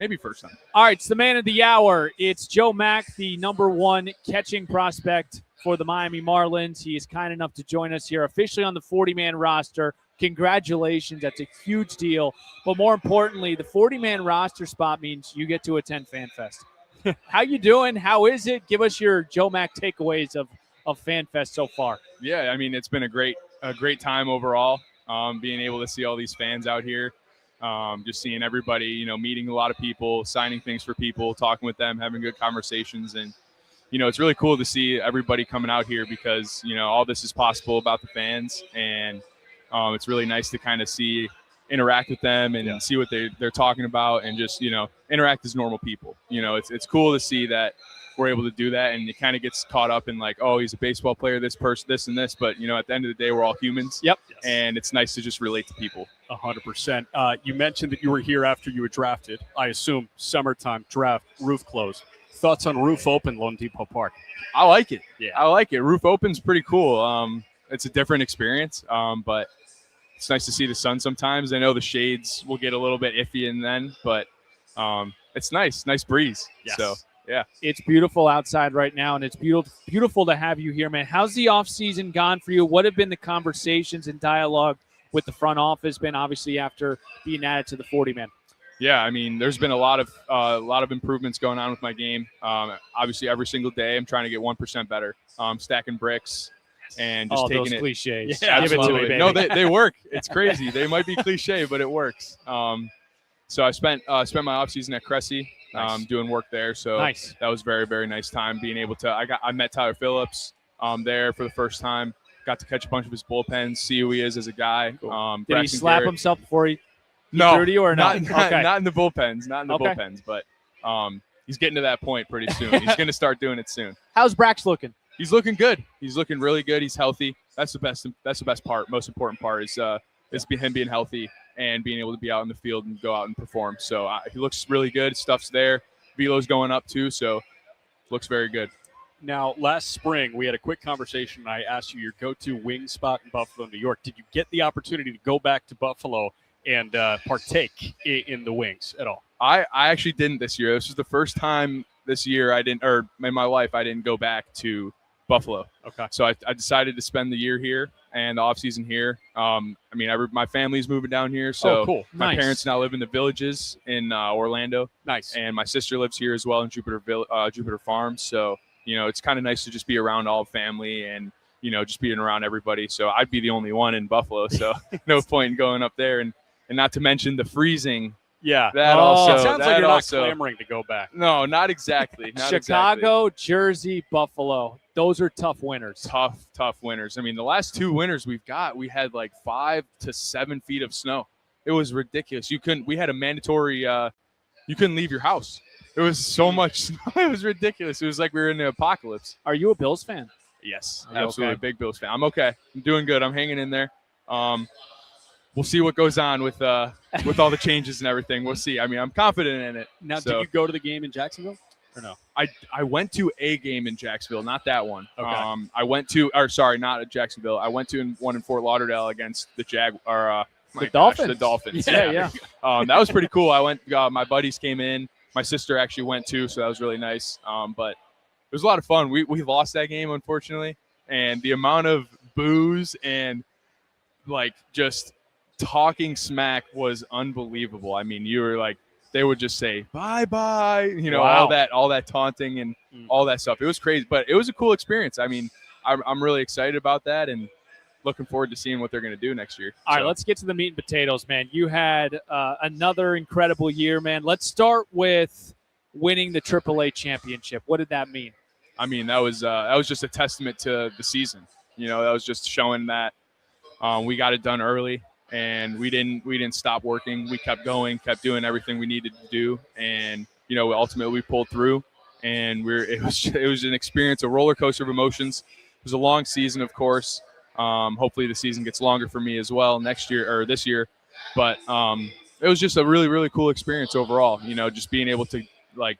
Maybe first time. All right, it's the man of the hour. It's Joe Mack, the number one catching prospect for the Miami Marlins. He is kind enough to join us here officially on the 40-man roster. Congratulations. That's a huge deal. But more importantly, the 40-man roster spot means you get to attend FanFest. How you doing? How is it? Give us your Joe Mack takeaways of FanFest so far. Yeah, I mean, it's been a great time overall, being able to see all these fans out here, just seeing everybody, meeting a lot of people, signing things for people, talking with them, having good conversations. And it's really cool to see everybody coming out here because, all this is possible about the fans. And it's really nice to kind of interact with them and see what they're talking about and just, interact as normal people. It's cool to see that we're able to do that. And it kind of gets caught up in like, oh, he's a baseball player, this person, this and this. But, at the end of the day, we're all humans. Yep. And it's nice to just relate to people. 100%. You mentioned that you were here after you were drafted. I assume summertime draft, roof closed. Thoughts on roof open, Lone Depot Park? I like it. Yeah. I like it. Roof open's pretty cool. It's a different experience, but it's nice to see the sun sometimes. I know the shades will get a little bit iffy and then, but it's nice breeze. Yes. So yeah, It's beautiful outside right now, and it's beautiful to have you here, man. How's the off season gone for you? What have been the conversations and dialogue with the front office been, obviously, after being added to the 40-man? Yeah, I mean, there's been a lot of improvements going on with my game. Obviously, every single day, I'm trying to get 1% better. Stacking bricks and just taking those it. cliches. Yeah, Give it to me, Absolutely. baby. No, they work. It's crazy. They might be cliche, but it works. So I spent my off season at Cressy, doing work there. So Nice. that was very, very nice time being able to. I met Tyler Phillips there for the first time. Got to catch a bunch of his bullpens, see who he is as a guy. Did he Braxton slap Garrett. himself before he No, threw to you or not, no? not, Okay. not in the bullpens. Not in the Okay. bullpens, but he's getting to that point pretty soon. He's going to start doing it soon. How's Brax looking? He's looking good. He's looking really good. He's healthy. That's the best part. Most important part is him being healthy and being able to be out in the field and go out and perform. So he looks really good. Stuff's there. Velo's going up too, so looks very good. Now, last spring, we had a quick conversation, and I asked you your go-to wing spot in Buffalo, New York. Did you get the opportunity to go back to Buffalo and partake in the wings at all? I actually didn't this year. This was the first time this year in my life, I didn't go back to Buffalo. Okay. So I decided to spend the year here and the off season here. My family's moving down here, so Oh, cool. my Nice. parents now live in the Villages in Orlando, Nice. and my sister lives here as well in Jupiter Farms. So it's kind of nice to just be around all family and just being around everybody. So I'd be the only one in Buffalo, so no point in going up there, and not to mention the freezing. Yeah. That Oh. also. It sounds that like you're also, not clamoring to go back. No, not exactly. Not Chicago, Jersey, Buffalo. Those are tough winners. exactly. Tough winters. I mean, the last 2 winters we had like 5 to 7 feet of snow. It was ridiculous. We had a mandatory. You couldn't leave your house. It was so much snow. It was ridiculous. It was like we were in the apocalypse. Are you a Bills fan? Yes, Are you absolutely. okay? Big Bills fan. I'm okay. I'm doing good. I'm hanging in there. We'll see what goes on with all the changes and everything. We'll see. I mean, I'm confident in it. Now, So- did you go to the game in Jacksonville or no? I went to a game in Jacksonville, not that one. Okay. Not at Jacksonville. I went to one in Fort Lauderdale against the Dolphins. The Dolphins. Yeah. That was pretty cool. I went. My buddies came in. My sister actually went too, so that was really nice. But it was a lot of fun. We lost that game, unfortunately, and the amount of booze and like just talking smack was unbelievable. I mean, you were like, they would just say bye, Wow. all that taunting and all that stuff. It was crazy, but it was a cool experience. I mean, I'm really excited about that and looking forward to seeing what they're going to do next year. All right, let's get to the meat and potatoes, man. You had another incredible year, man. Let's start with winning the AAA championship. What did that mean? I mean, that was just a testament to the season. That was just showing that we got it done early and we didn't stop working. We kept going, kept doing everything we needed to do, and ultimately we pulled through. And it was an experience, a roller coaster of emotions. It was a long season, of course. Hopefully the season gets longer for me as well this year. But it was just a really, really cool experience overall. Just being able to like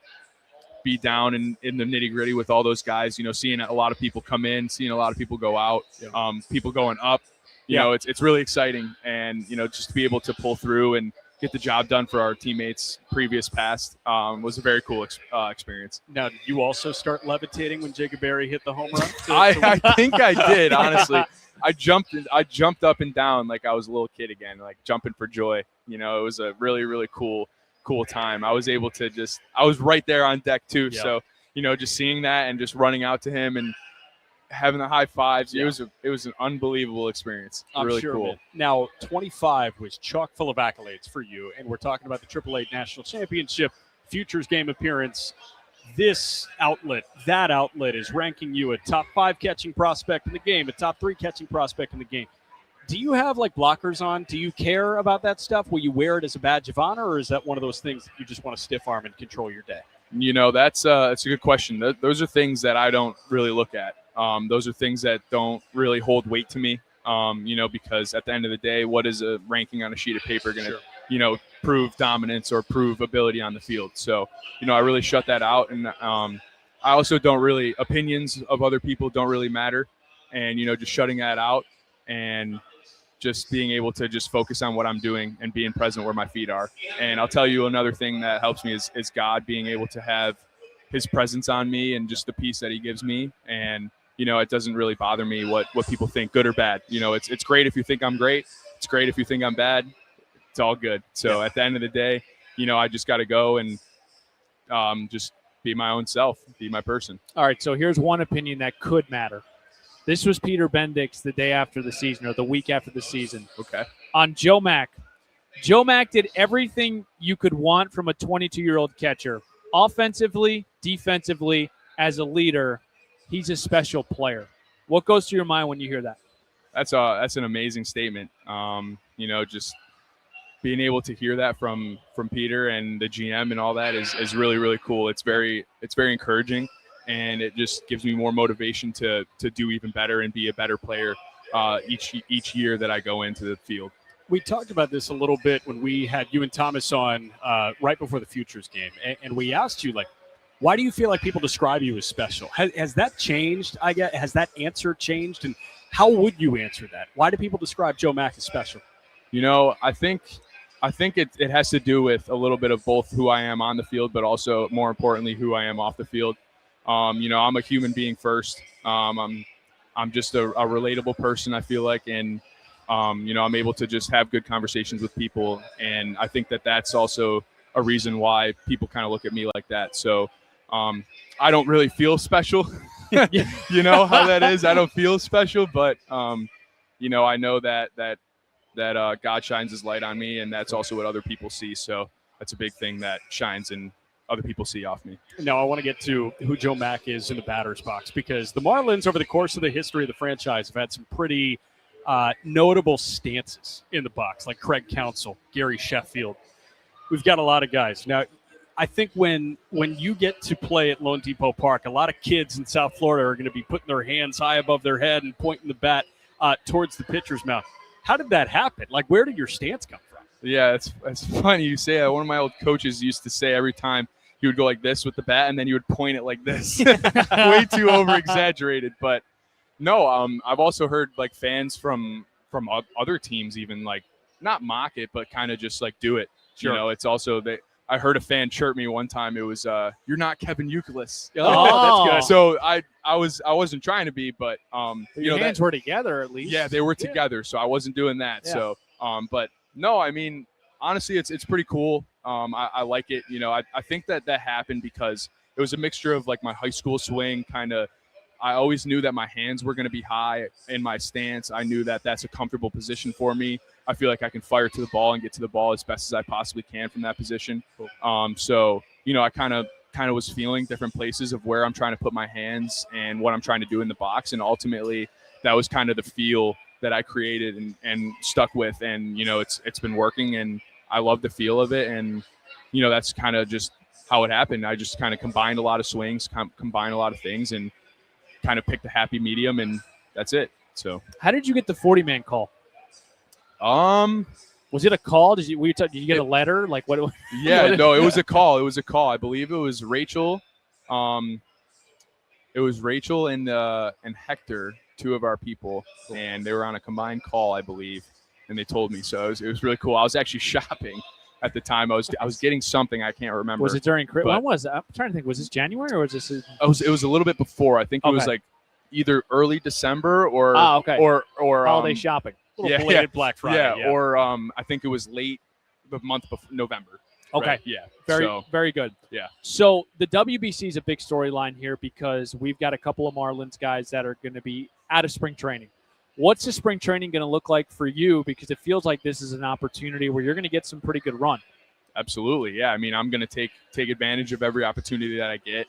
be down in the nitty gritty with all those guys. Seeing a lot of people come in, seeing a lot of people go out, people going up. It's really exciting, and just to be able to pull through and get the job done for our teammates past was a very cool experience. Now, did you also start levitating when Jacob Berry hit the home run? I think I did, honestly. I jumped up and down like I was a little kid again, like jumping for joy. It was a really, really cool time. I was able to I was right there on deck too. Yeah. So, just seeing that and just running out to him and having the high fives, Yeah. it was an unbelievable experience. I'm really sure, cool. man. Now, 25 was chock full of accolades for you, and we're talking about the AAA National Championship Futures Game appearance. This outlet, that outlet is ranking you a top 5 catching prospect in the game, a top 3 catching prospect in the game. Do you have like blockers on? Do you care about that stuff? Will you wear it as a badge of honor, or is that one of those things that you just want to stiff arm and control your day? That's a good question. Those are things that I don't really look at. Those are things that don't really hold weight to me, because at the end of the day, what is a ranking on a sheet of paper going to, prove dominance or prove ability on the field? So, I really shut that out. And I also don't really, opinions of other people don't really matter. And, just shutting that out and just being able to just focus on what I'm doing and being present where my feet are. And I'll tell you another thing that helps me is God, being able to have his presence on me and just the peace that he gives me. And, it doesn't really bother me what people think, good or bad. It's great if you think I'm great. It's great if you think I'm bad. It's all good. So at the end of the day, I just got to go and just be my own self, be my person. All right, so here's one opinion that could matter. This was Peter Bendix the day after the season, or the week after the season. Okay. On Joe Mack. Joe Mack did everything you could want from a 22-year-old catcher. Offensively, defensively, as a leader, he's a special player. What goes through your mind when you hear that? That's an amazing statement. Just being able to hear that from Peter and the GM and all that is really, really cool. It's very encouraging. And it just gives me more motivation to do even better and be a better player each year that I go into the field. We talked about this a little bit when we had you and Thomas on right before the Futures game, and we asked you, why do you feel like people describe you as special? Has that changed? Has that answer changed? And how would you answer that? Why do people describe Joe Mack as special? I think it has to do with a little bit of both who I am on the field, but also more importantly who I am off the field. I'm a human being first. I'm just a relatable person, I feel like. And, I'm able to just have good conversations with people. And I think that that's also a reason why people kind of look at me like that. So I don't really feel special. You know how that is. I don't feel special, but, I know that God shines his light on me, and that's also what other people see. So that's a big thing that shines and other people see off me. Now, I want to get to who Joe Mack is in the batter's box, because the Marlins, over the course of the history of the franchise, have had some pretty notable stances in the box, like Craig Counsell, Gary Sheffield. We've got a lot of guys. Now, I think when you get to play at Lone Depot Park, a lot of kids in South Florida are going to be putting their hands high above their head and pointing the bat towards the pitcher's mouth. How did that happen? Where did your stance come from? Yeah, it's funny you say that. One of my old coaches used to say every time he would go like this with the bat, and then you would point it like this. Way too over-exaggerated. But no, I've also heard fans from other teams even not mock it, but kind of just do it. Sure. It's also that I heard a fan chirp me one time. It was "You're not Kevin Youkilis." Oh, that's good. So I wasn't trying to be, but your hands were together at least. Yeah, they were together, so I wasn't doing that. Yeah. So but no, I mean, honestly, it's pretty cool. I like it. I think that happened because it was a mixture of my high school swing kind of. I always knew that my hands were going to be high in my stance. I knew that that's a comfortable position for me. I feel like I can fire to the ball and get to the ball as best as I possibly can from that position. Cool. So, I kind of was feeling different places of where I'm trying to put my hands and what I'm trying to do in the box. And ultimately that was kind of the feel that I created and stuck with. And, it's been working, and I love the feel of it. And, that's kind of just how it happened. I just kind of combined a lot of swings, combined a lot of things, and kind of picked a happy medium, and that's it. So how did you get the 40-man call? Was it a call? Did you get a letter? What? Yeah, no, it was a call. It was a call. I believe it was Rachel. It was Rachel and Hector, two of our people, and they were on a combined call, I believe, and they told me. So it was really cool. I was actually shopping at the time. I was getting something, I can't remember. Was it during? When was it? I'm trying to think. Was this January or was this? It was a little bit before. I think it was either early December or holiday shopping. Belated Black Friday. Yeah, or I think it was late the month before November. Okay. Right? Yeah. Very good. Yeah. So the WBC is a big storyline here because we've got a couple of Marlins guys that are going to be out of spring training. What's the spring training going to look like for you? Because it feels like this is an opportunity where you're going to get some pretty good run. Absolutely. Yeah. I mean, I'm going to take advantage of every opportunity that I get.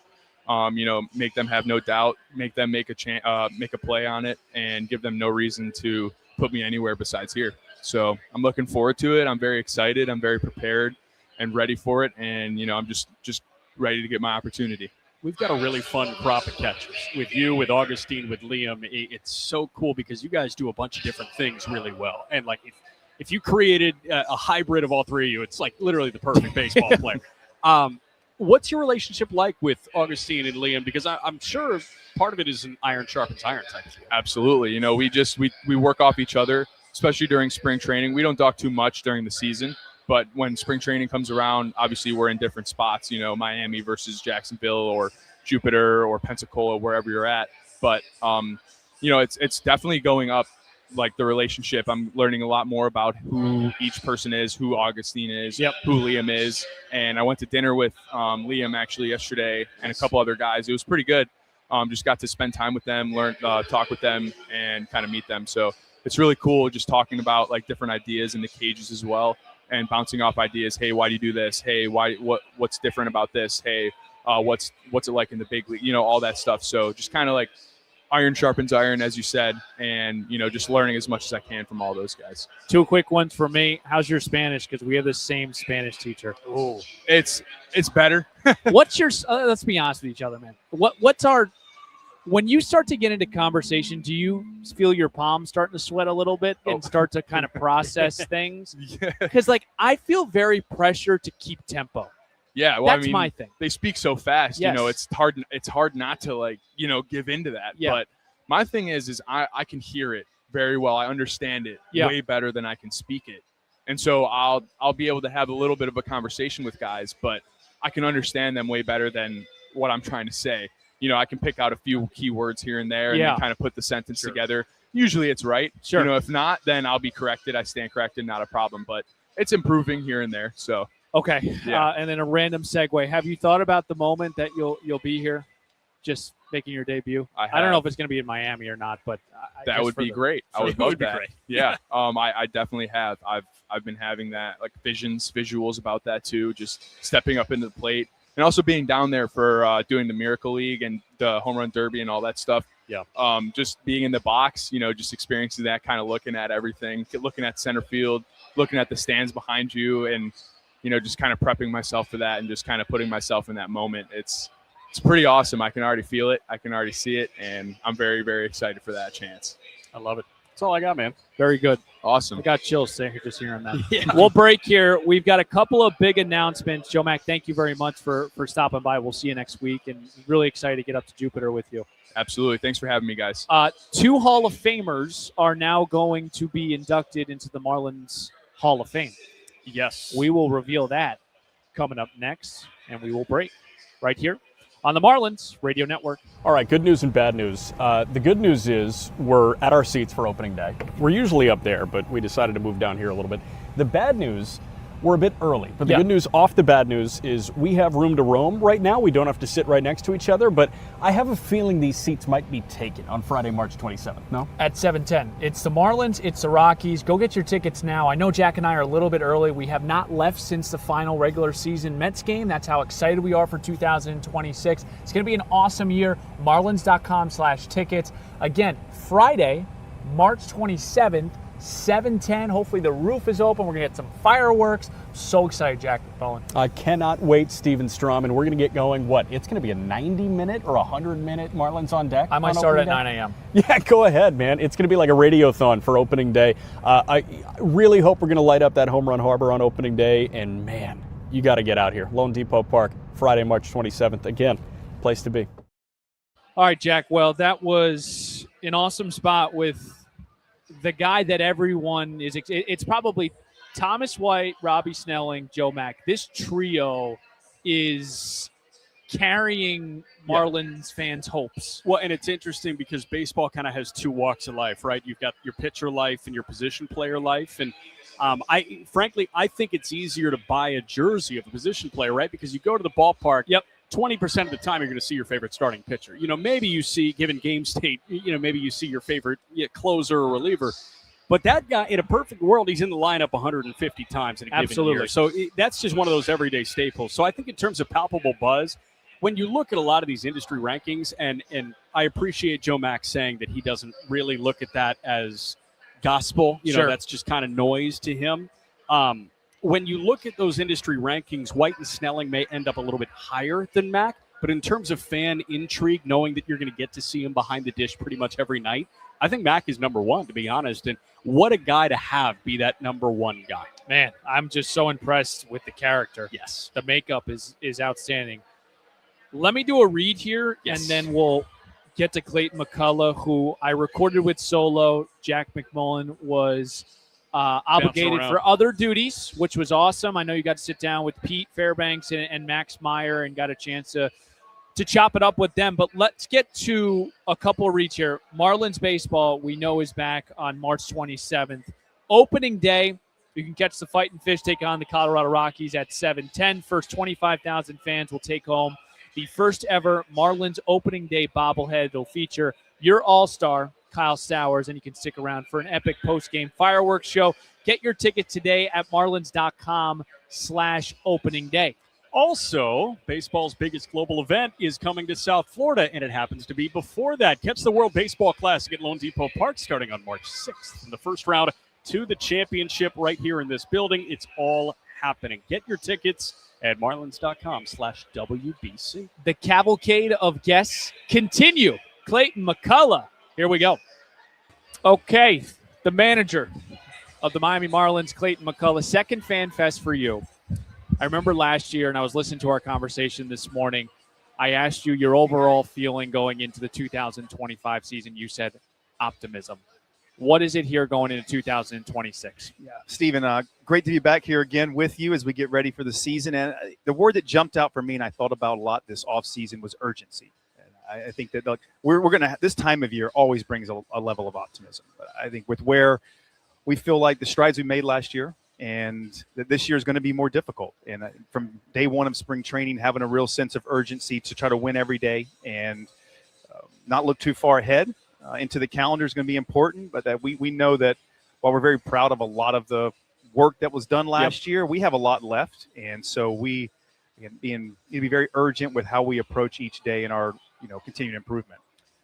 Make them have no doubt, make them make a play on it, and give them no reason to put me anywhere besides here. So I'm looking forward to it. I'm very excited. I'm very prepared and ready for it. And, I'm just ready to get my opportunity. We've got a really fun crop of catchers with you, with Augustine, with Liam. It's so cool because you guys do a bunch of different things really well. And if you created a hybrid of all three of you, it's literally the perfect baseball player. What's your relationship like with Augustine and Liam? Because I'm sure part of it is an iron sharpens iron type of thing. Absolutely. We work off each other especially during spring training. We don't talk too much during the season, but when spring training comes around, obviously we're in different spots, Miami versus Jacksonville or Jupiter or Pensacola, wherever you're at. But, it's definitely going up, like the relationship. I'm learning a lot more about who each person is, who Augustine is, who Liam is. And I went to dinner with Liam actually yesterday and a couple other guys. It was pretty good. Just got to spend time with them, talk with them, and kind of meet them. So it's really cool just talking about like different ideas in the cages as well, and bouncing off ideas. Hey, why do you do this? Hey, what's different about this? Hey, what's it like in the big league? All that stuff. So just kind of like iron sharpens iron, as you said, and just learning as much as I can from all those guys. 2 quick ones for me. How's your Spanish? Because we have the same Spanish teacher. Oh, it's better. What's your? Let's be honest with each other, man. What's our? When you start to get into conversation, do you feel your palms starting to sweat a little bit and start to kind of process things? Because I feel very pressured to keep tempo. Yeah, well, that's my thing. They speak so fast, yes. It's hard not to give into that. Yeah. But my thing is I can hear it very well. I understand it way better than I can speak it, and so I'll be able to have a little bit of a conversation with guys, but I can understand them way better than what I'm trying to say. I can pick out a few key words here and there and then kind of put the sentence together. Usually it's right. Sure. If not, then I'll be corrected. I stand corrected, not a problem. But it's improving here and there. So okay. Yeah. And then a random segue. Have you thought about the moment that you'll be here, just making your debut? I don't know if it's going to be in Miami or not, but that would be great. I would love that. Great. Yeah. I definitely have. I've been having that, like visuals about that too. Just stepping up into the plate. And also being down there for doing the Miracle League and the Home Run Derby and all that stuff. Yeah. Just being in the box, just experiencing that, kind of looking at everything, looking at center field, looking at the stands behind you, and just kind of prepping myself for that and just kind of putting myself in that moment. It's pretty awesome. I can already feel it. I can already see it, and I'm very, very excited for that chance. I love it. That's all I got, man. Very good. Awesome. I got chills just hearing that. We'll break here. We've got a couple of big announcements. Joe Mack, thank you very much for stopping by. We'll see you next week, and really excited to get up to Jupiter with you. Absolutely. Thanks for having me, guys. 2 Hall of Famers are now going to be inducted into the Marlins Hall of Fame. Yes. We will reveal that coming up next, and we will break right here on the Marlins Radio Network. All right, good news and bad news. The good news is we're at our seats for opening day. We're usually up there, but we decided to move down here a little bit. The bad news, we're a bit early. But the good news off the bad news is we have room to roam right now. We don't have to sit right next to each other, but I have a feeling these seats might be taken on Friday, March 27th, no? At 7:10. It's the Marlins, it's the Rockies. Go get your tickets now. I know Jack and I are a little bit early. We have not left since the final regular season Mets game. That's how excited we are for 2026. It's going to be an awesome year. Marlins.com/tickets. Again, Friday, March 27th. 7:10. Hopefully the roof is open. We're going to get some fireworks. So excited, Jack McCullough. I cannot wait, Steven Strom, and we're going to get going. It's going to be a 90-minute or 100-minute Marlins on deck? I might start at 9 a.m. Yeah, go ahead, man. It's going to be like a radiothon for opening day. I really hope we're going to light up that Home Run Harbor on opening day, and man, you got to get out here. Lone Depot Park, Friday, March 27th. Again, place to be. All right, Jack. Well, that was an awesome spot with the guy that everyone is. It's probably Thomas White, Robbie Snelling, Joe Mack. This trio is carrying Marlins fans' hopes. Well, and it's interesting because baseball kind of has 2 walks of life, right? You've got your pitcher life and your position player life. And I think it's easier to buy a jersey of a position player, right? Because you go to the ballpark. 20% of the time you're going to see your favorite starting pitcher. Maybe you see, given game state, maybe you see your favorite closer or reliever. But that guy, in a perfect world, he's in the lineup 150 times in a given year. So that's just one of those everyday staples. So I think in terms of palpable buzz, when you look at a lot of these industry rankings, and I appreciate Joe Mack saying that he doesn't really look at that as gospel. That's just kind of noise to him. When you look at those industry rankings, White and Snelling may end up a little bit higher than Mack. But in terms of fan intrigue, knowing that you're going to get to see him behind the dish pretty much every night, I think Mack is number 1, to be honest. And what a guy to have be that number 1 guy. Man, I'm just so impressed with the character. Yes. The makeup is outstanding. Let me do a read here, and then we'll get to Clayton McCulla, who I recorded with solo. Jack McMullen was obligated for other duties, which was awesome. I know you got to sit down with Pete Fairbanks and Max Meyer and got a chance to chop it up with them. But let's get to a couple of reads here. Marlins baseball, we know, is back on March 27th. Opening day, you can catch the Fightin' Fish take on the Colorado Rockies at 7:10. First 25,000 fans will take home the first ever Marlins opening day bobblehead. It'll feature your all-star, Kyle Stowers, and you can stick around for an epic post-game fireworks show. Get your ticket today at marlins.com/opening day. Also, baseball's biggest global event is coming to South Florida, and it happens to be before that. Catch the World Baseball Classic at Lone Depot Park starting on March 6th. In the first round to the championship right here in this building, it's all happening. Get your tickets at marlins.com/WBC. The cavalcade of guests continue. Clayton McCulla. Here we go. Okay, the manager of the Miami Marlins, Clayton McCulla, second FanFest for you. I remember last year, and I was listening to our conversation this morning, I asked you your overall feeling going into the 2025 season. You said optimism. What is it here going into 2026? Yeah, Stephen, great to be back here again with you as we get ready for the season. And the word that jumped out for me and I thought about a lot this offseason was urgency. And I think that we're going to – this time of year always brings a level of optimism. But I think with where we feel like the strides we made last year and that this year is going to be more difficult. And from day one of spring training, having a real sense of urgency to try to win every day and not look too far ahead. Into the calendar is going to be important, but that we know that while we're very proud of a lot of the work that was done last year, we have a lot left, and so we need to be very urgent with how we approach each day in our continued improvement.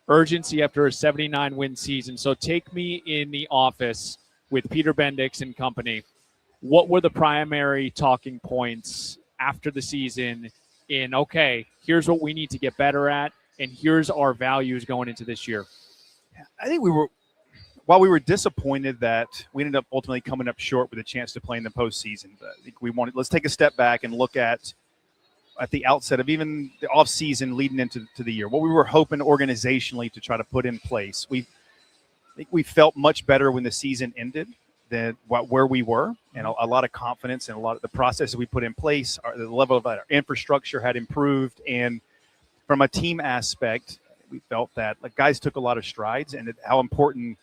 Urgency after a 79-win season. So take me in the office with Peter Bendix and company. What were the primary talking points after the season in, okay, here's what we need to get better at, and here's our values going into this year? I think while we were disappointed that we ended up ultimately coming up short with a chance to play in the postseason, I think let's take a step back and look at the outset of even the offseason leading into the year, what we were hoping organizationally to try to put in place. I think we felt much better when the season ended than where we were, and a lot of confidence and a lot of the processes we put in place, the level of our infrastructure had improved, and from a team aspect, we felt that guys took a lot of strides and how important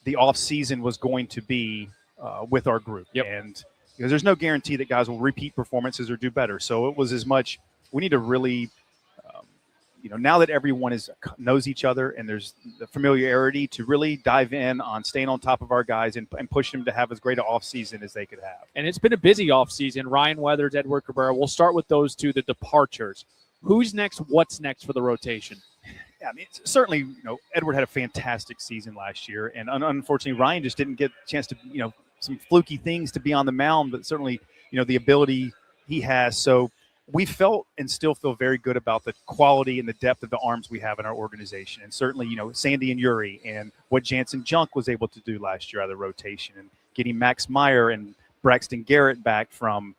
the off season was going to be with our group. Yep. And because there's no guarantee that guys will repeat performances or do better. So it was as much, we need to really, now that everyone knows each other and there's the familiarity to really dive in on staying on top of our guys and push them to have as great an off season as they could have. And it's been a busy off season. Ryan Weathers, Edward Cabrera. We'll start with those two, the departures. Who's next? What's next for the rotation? Yeah, I mean, certainly, Edward had a fantastic season last year, and unfortunately, Ryan just didn't get a chance to, some fluky things to be on the mound, but certainly, the ability he has. So we felt and still feel very good about the quality and the depth of the arms we have in our organization, and certainly, Sandy and Yuri and what Jansen Junk was able to do last year out of the rotation, and getting Max Meyer and Braxton Garrett back from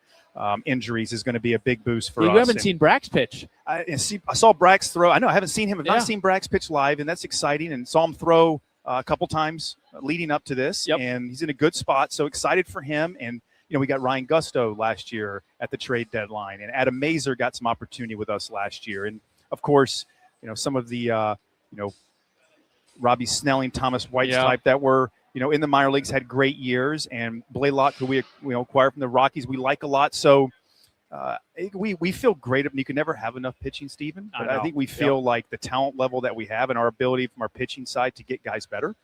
injuries is going to be a big boost for us. You haven't seen Brax pitch. I saw Brax throw. I know I haven't seen him. I've not seen Brax pitch live, and that's exciting. And saw him throw a couple times leading up to this, and he's in a good spot. So excited for him. And we got Ryan Gusto last year at the trade deadline, and Adam Mazer got some opportunity with us last year. And of course, some of the Robbie Snelling, Thomas White type that were in the minor leagues had great years, and Blaylock, who we acquired from the Rockies, we like a lot. So we feel great. You can never have enough pitching, Stephen. But I think we feel like the talent level that we have and our ability from our pitching side to get guys better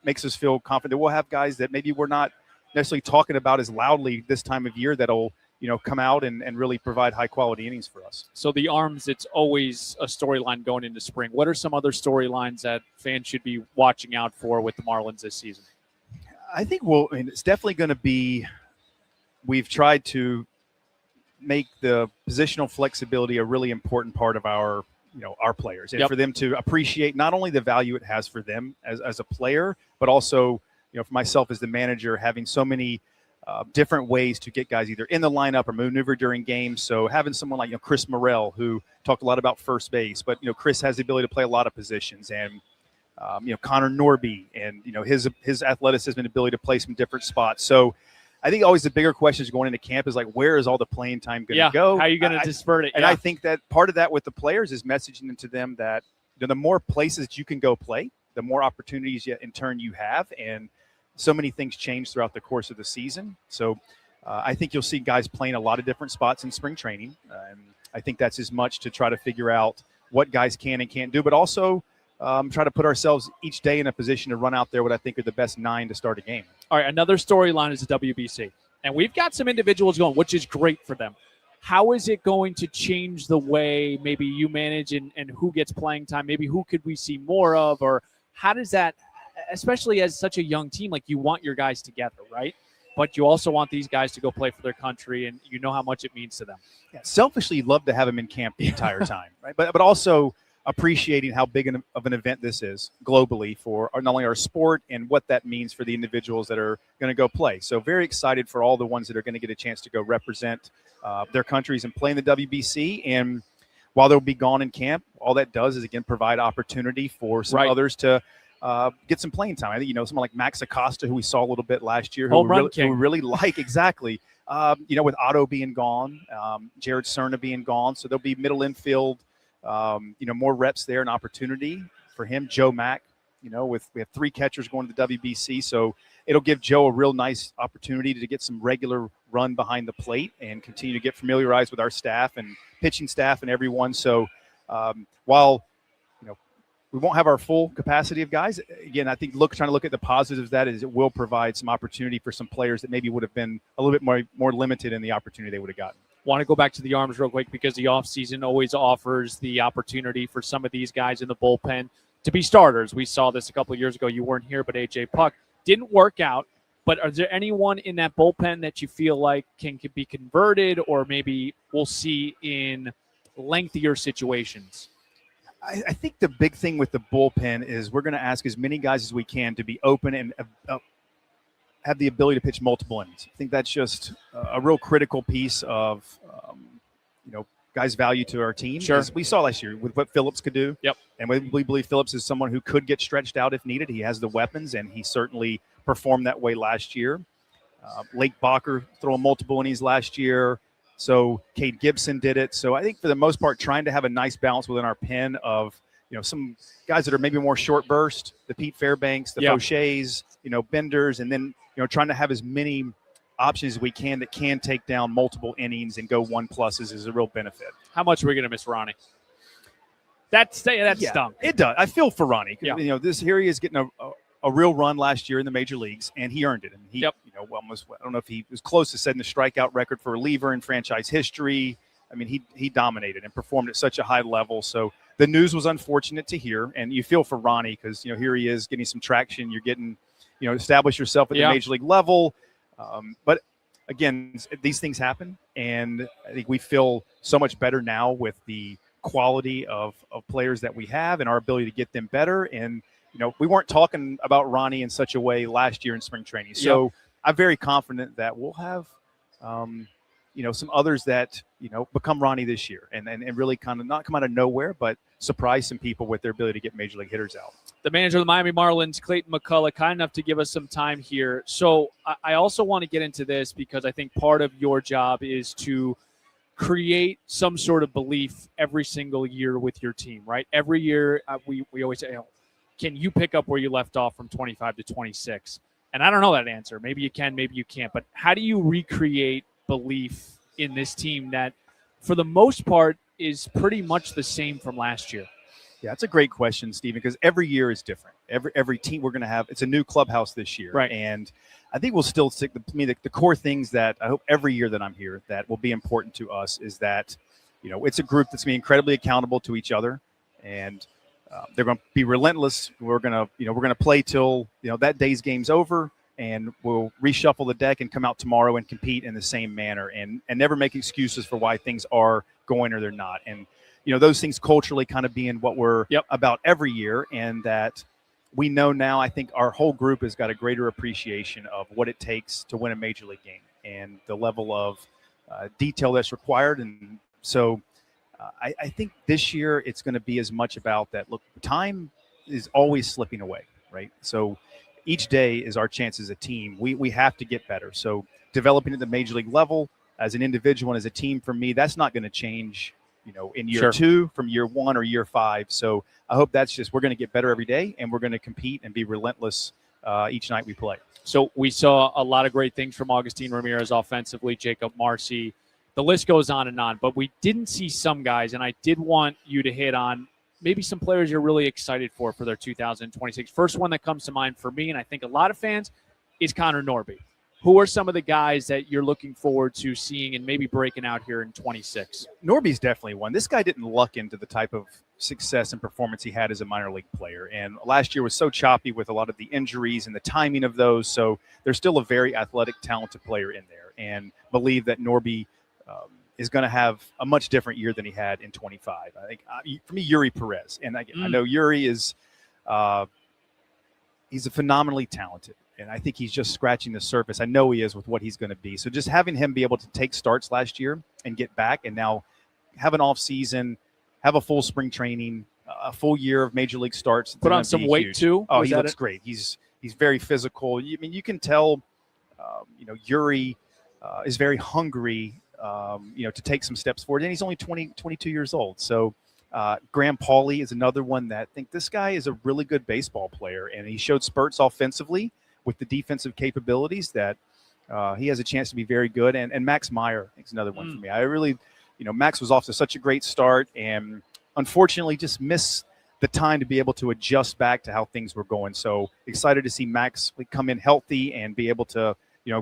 makes us feel confident. We'll have guys that maybe we're not necessarily talking about as loudly this time of year that'll come out and really provide high-quality innings for us. So the arms, it's always a storyline going into spring. What are some other storylines that fans should be watching out for with the Marlins this season? I think it's definitely going to be – we've tried to make the positional flexibility a really important part of our players, and for them to appreciate not only the value it has for them as a player, but also, for myself as the manager, having so many – different ways to get guys either in the lineup or maneuver during games. So having someone like Chris Morrell, who talked a lot about first base, but Chris has the ability to play a lot of positions, and Connor Norby, and his athleticism and ability to play some different spots. So I think always the bigger questions going into camp is like, where is all the playing time going to go? How are you going to disperse it? And I think that part of that with the players is messaging into them that the more places you can go play, the more opportunities in turn you have. And so many things change throughout the course of the season. So I think you'll see guys playing a lot of different spots in spring training. And I think that's as much to try to figure out what guys can and can't do, but also try to put ourselves each day in a position to run out there what I think are the best 9 to start a game. All right, another storyline is the WBC. And we've got some individuals going, which is great for them. How is it going to change the way maybe you manage and who gets playing time? Maybe who could we see more of? Or how does that, especially as such a young team, like you want your guys together, right? But you also want these guys to go play for their country, and you know how much it means to them. Yeah, selfishly, you'd love to have them in camp the entire time, right? But also appreciating how big of an event this is globally for not only our sport and what that means for the individuals that are going to go play. So very excited for all the ones that are going to get a chance to go represent their countries and play in the WBC. And while they'll be gone in camp, all that does is, again, provide opportunity for some others to get some playing time. I think, someone like Max Acosta, who we saw a little bit last year, who we really like, exactly. With Otto being gone, Jared Cerna being gone. So there'll be middle infield, more reps there, an opportunity for him. Joe Mack, we have 3 catchers going to the WBC, so it'll give Joe a real nice opportunity to get some regular run behind the plate and continue to get familiarized with our staff and pitching staff and everyone. So while we won't have our full capacity of guys, again, I think trying to look at the positives of that is it will provide some opportunity for some players that maybe would have been a little bit more limited in the opportunity they would have gotten. Want to go back to the arms real quick because the offseason always offers the opportunity for some of these guys in the bullpen to be starters. We saw this a couple of years ago. You weren't here, but AJ Puck didn't work out. But are there anyone in that bullpen that you feel like can be converted, or maybe we'll see in lengthier situations? I think the big thing with the bullpen is we're going to ask as many guys as we can to be open and have the ability to pitch multiple innings. I think that's just a real critical piece of, guys' value to our team. Sure. As we saw last year with what Phillips could do. Yep. And we believe Phillips is someone who could get stretched out if needed. He has the weapons, and he certainly performed that way last year. Lake Bacher throwing multiple innings last year. So Cade Gibson did it. So I think for the most part, trying to have a nice balance within our pen of, some guys that are maybe more short burst, the Pete Fairbanks, the Fauchés, Benders, and then, trying to have as many options as we can that can take down multiple innings and go 1+ is a real benefit. How much are we going to miss Ronnie? That stunk. It does. I feel for Ronnie. Yeah. Here he is getting a real run last year in the major leagues, and he earned it. And he, almost, I don't know if he was close to setting the strikeout record for a reliever in franchise history. I mean, he dominated and performed at such a high level. So the news was unfortunate to hear, and you feel for Ronnie because, here he is getting some traction. You're getting, establish yourself at the major league level. But again, these things happen, and I think we feel so much better now with the quality of players that we have and our ability to get them better. And, we weren't talking about Ronnie in such a way last year in spring training. So I'm very confident that we'll have, some others that, become Ronnie this year and really kind of not come out of nowhere, but surprise some people with their ability to get major league hitters out. The manager of the Miami Marlins, Clayton McCulla, kind enough to give us some time here. So I also want to get into this because I think part of your job is to create some sort of belief every single year with your team, right? Every year we always say, can you pick up where you left off from 25 to 26? And I don't know that answer. Maybe you can, maybe you can't. But how do you recreate belief in this team that, for the most part, is pretty much the same from last year? Yeah, that's a great question, Stephen, because every year is different. Every team we're going to have, it's a new clubhouse this year. Right. And I think we'll still stick to me the core things that I hope every year that I'm here that will be important to us is that, it's a group that's going to be incredibly accountable to each other, and they're going to be relentless. We're going to play till, that day's game's over, and we'll reshuffle the deck and come out tomorrow and compete in the same manner and never make excuses for why things are going or they're not. And, those things culturally kind of being what we're about every year, and that we know now, I think our whole group has got a greater appreciation of what it takes to win a major league game and the level of detail that's required. And so I think this year it's going to be as much about that. Look, time is always slipping away, right? So each day is our chance as a team. We have to get better. So developing at the major league level as an individual and as a team, for me, that's not going to change, in year 2 from year 1 or year 5. So I hope that's just, we're going to get better every day, and we're going to compete and be relentless each night we play. So we saw a lot of great things from Augustin Ramirez offensively, Jacob Marcy. The list goes on, but we didn't see some guys, and I did want you to hit on maybe some players you're really excited for their 2026. First one that comes to mind for me, and I think a lot of fans, is Connor Norby. Who are some of the guys that you're looking forward to seeing and maybe breaking out here in 26? Norby's definitely one. This guy didn't luck into the type of success and performance he had as a minor league player. And last year was so choppy with a lot of the injuries and the timing of those. So there's still a very athletic, talented player in there. And believe that Norby is going to have a much different year than he had in 25. I think, for me, Yuri Perez. And I know Yuri is he's a phenomenally talented. And I think he's just scratching the surface. I know he is with what he's going to be. So just having him be able to take starts last year and get back and now have an off season, have a full spring training, a full year of major league starts. Put on some weight too. Oh, he looks great. He's very physical. You can tell, Yuri is very hungry, to take some steps forward. And he's only 22 years old. So Graham Pauley is another one that I think this guy is a really good baseball player. And he showed spurts offensively with the defensive capabilities that he has a chance to be very good. And Max Meyer is another one for me. I really, Max was off to such a great start and unfortunately just missed the time to be able to adjust back to how things were going. So excited to see Max come in healthy and be able to,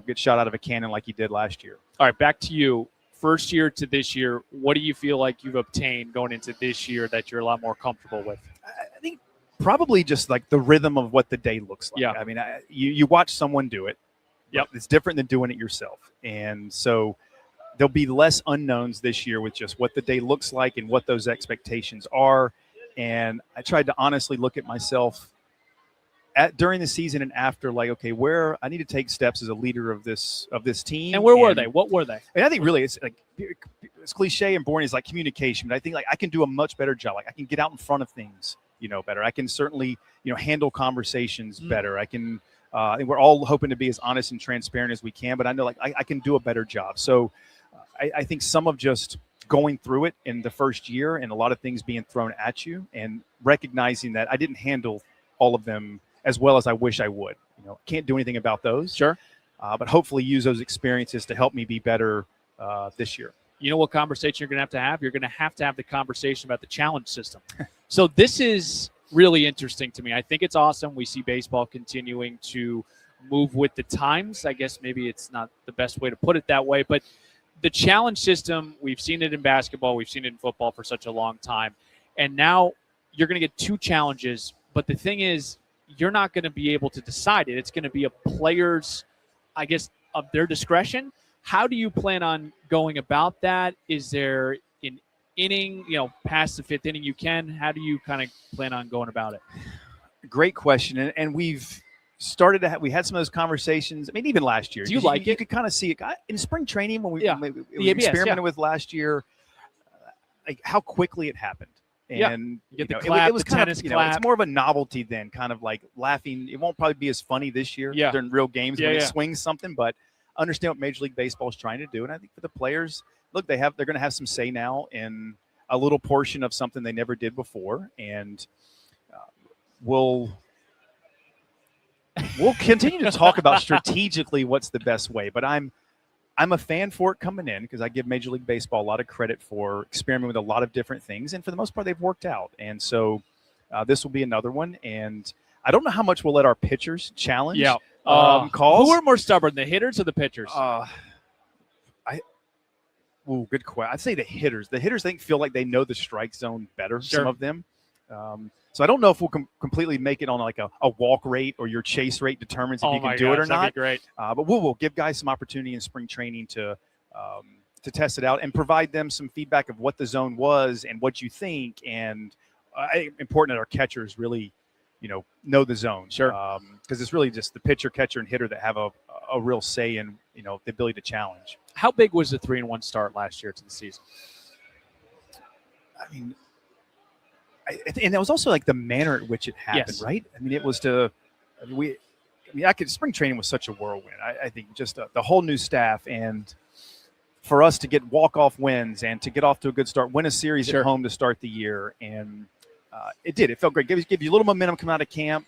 get shot out of a cannon like he did last year. All right, back to you. First year to this year, what do you feel like you've obtained going into this year that you're a lot more comfortable with? I think probably just like the rhythm of what the day looks like. Yeah. I mean, you watch someone do it. Yep. It's different than doing it yourself. And so there'll be less unknowns this year with just what the day looks like and what those expectations are. And I tried to honestly look at myself during the season and after, like, okay, where I need to take steps as a leader of this team. And where were they? What were they? And I think really it's like it's cliche and boring is like communication, but I think like I can do a much better job. Like I can get out in front of things, better. I can certainly, handle conversations better. I can, and we're all hoping to be as honest and transparent as we can, but I know like I can do a better job. So I think some of just going through it in the first year and a lot of things being thrown at you and recognizing that I didn't handle all of them as well as I wish I would. Can't do anything about those. Sure. But hopefully use those experiences to help me be better this year. You know what conversation you're going to have? You're going to have the conversation about the challenge system. So this is really interesting to me. I think it's awesome. We see baseball continuing to move with the times. I guess maybe it's not the best way to put it that way, but the challenge system, we've seen it in basketball. We've seen it in football for such a long time. And now you're going to get 2 challenges. But the thing is, you're not going to be able to decide it. It's going to be a player's, I guess, of their discretion. How do you plan on going about that? Is there an inning, past the 5th inning you can? How do you kind of plan on going about it? Great question. And we've started to we had some of those conversations. I mean, even last year. Do you like it? You could kind of see it in spring training when we ABS, experimented with last year, like how quickly it happened. And you get the clap, it was the kind tennis of, clap. it's more of a novelty then, kind of like laughing. It won't probably be as funny this year during real games when it swings something, but understand what Major League Baseball is trying to do. And I think for the players, look, they're going to have some say now in a little portion of something they never did before. And we'll continue to talk about strategically what's the best way, but I'm a fan for it coming in because I give Major League Baseball a lot of credit for experimenting with a lot of different things. And for the most part, they've worked out. And so this will be another one. And I don't know how much we'll let our pitchers challenge calls. Who are more stubborn, the hitters or the pitchers? Good question. I'd say the hitters. The hitters, I think, feel like they know the strike zone better, some of them. So I don't know if we'll completely make it on like a walk rate or your chase rate determines if you can do it or not. That'd be great. But we'll give guys some opportunity in spring training to test it out and provide them some feedback of what the zone was and what you think. And important that our catchers really, know the zone. Sure. Because it's really just the pitcher, catcher, and hitter that have a real say in, the ability to challenge. How big was the 3-1 start last year to the season? I mean, and that was also like the manner at which it happened, Yes. right? I mean, it was spring training was such a whirlwind. I think just the whole new staff, and for us to get walk-off wins and to get off to a good start, win a series Sure. at home to start the year. And it did. It felt great. Give you a little momentum coming out of camp.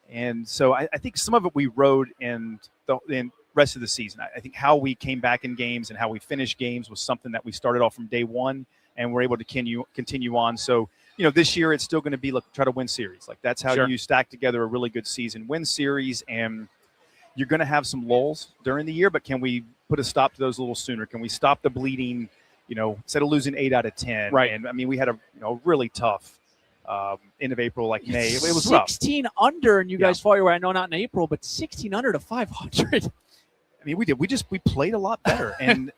And so I think some of it we rode in the rest of the season. I think how we came back in games and how we finished games was something that we started off from day one, and we're able to continue on. So, this year it's still going to be try to win series. Like that's how Sure. you stack together a really good season, win series, and you're going to have some lulls during the year, but can we put a stop to those a little sooner? Can we stop the bleeding, instead of losing 8 out of 10? Right. And I mean, we had a really tough end of April, like May. It was rough. 16 under, and you guys fought your way. I know not in April, but 16 under to 500. I mean, we did. We played a lot better. And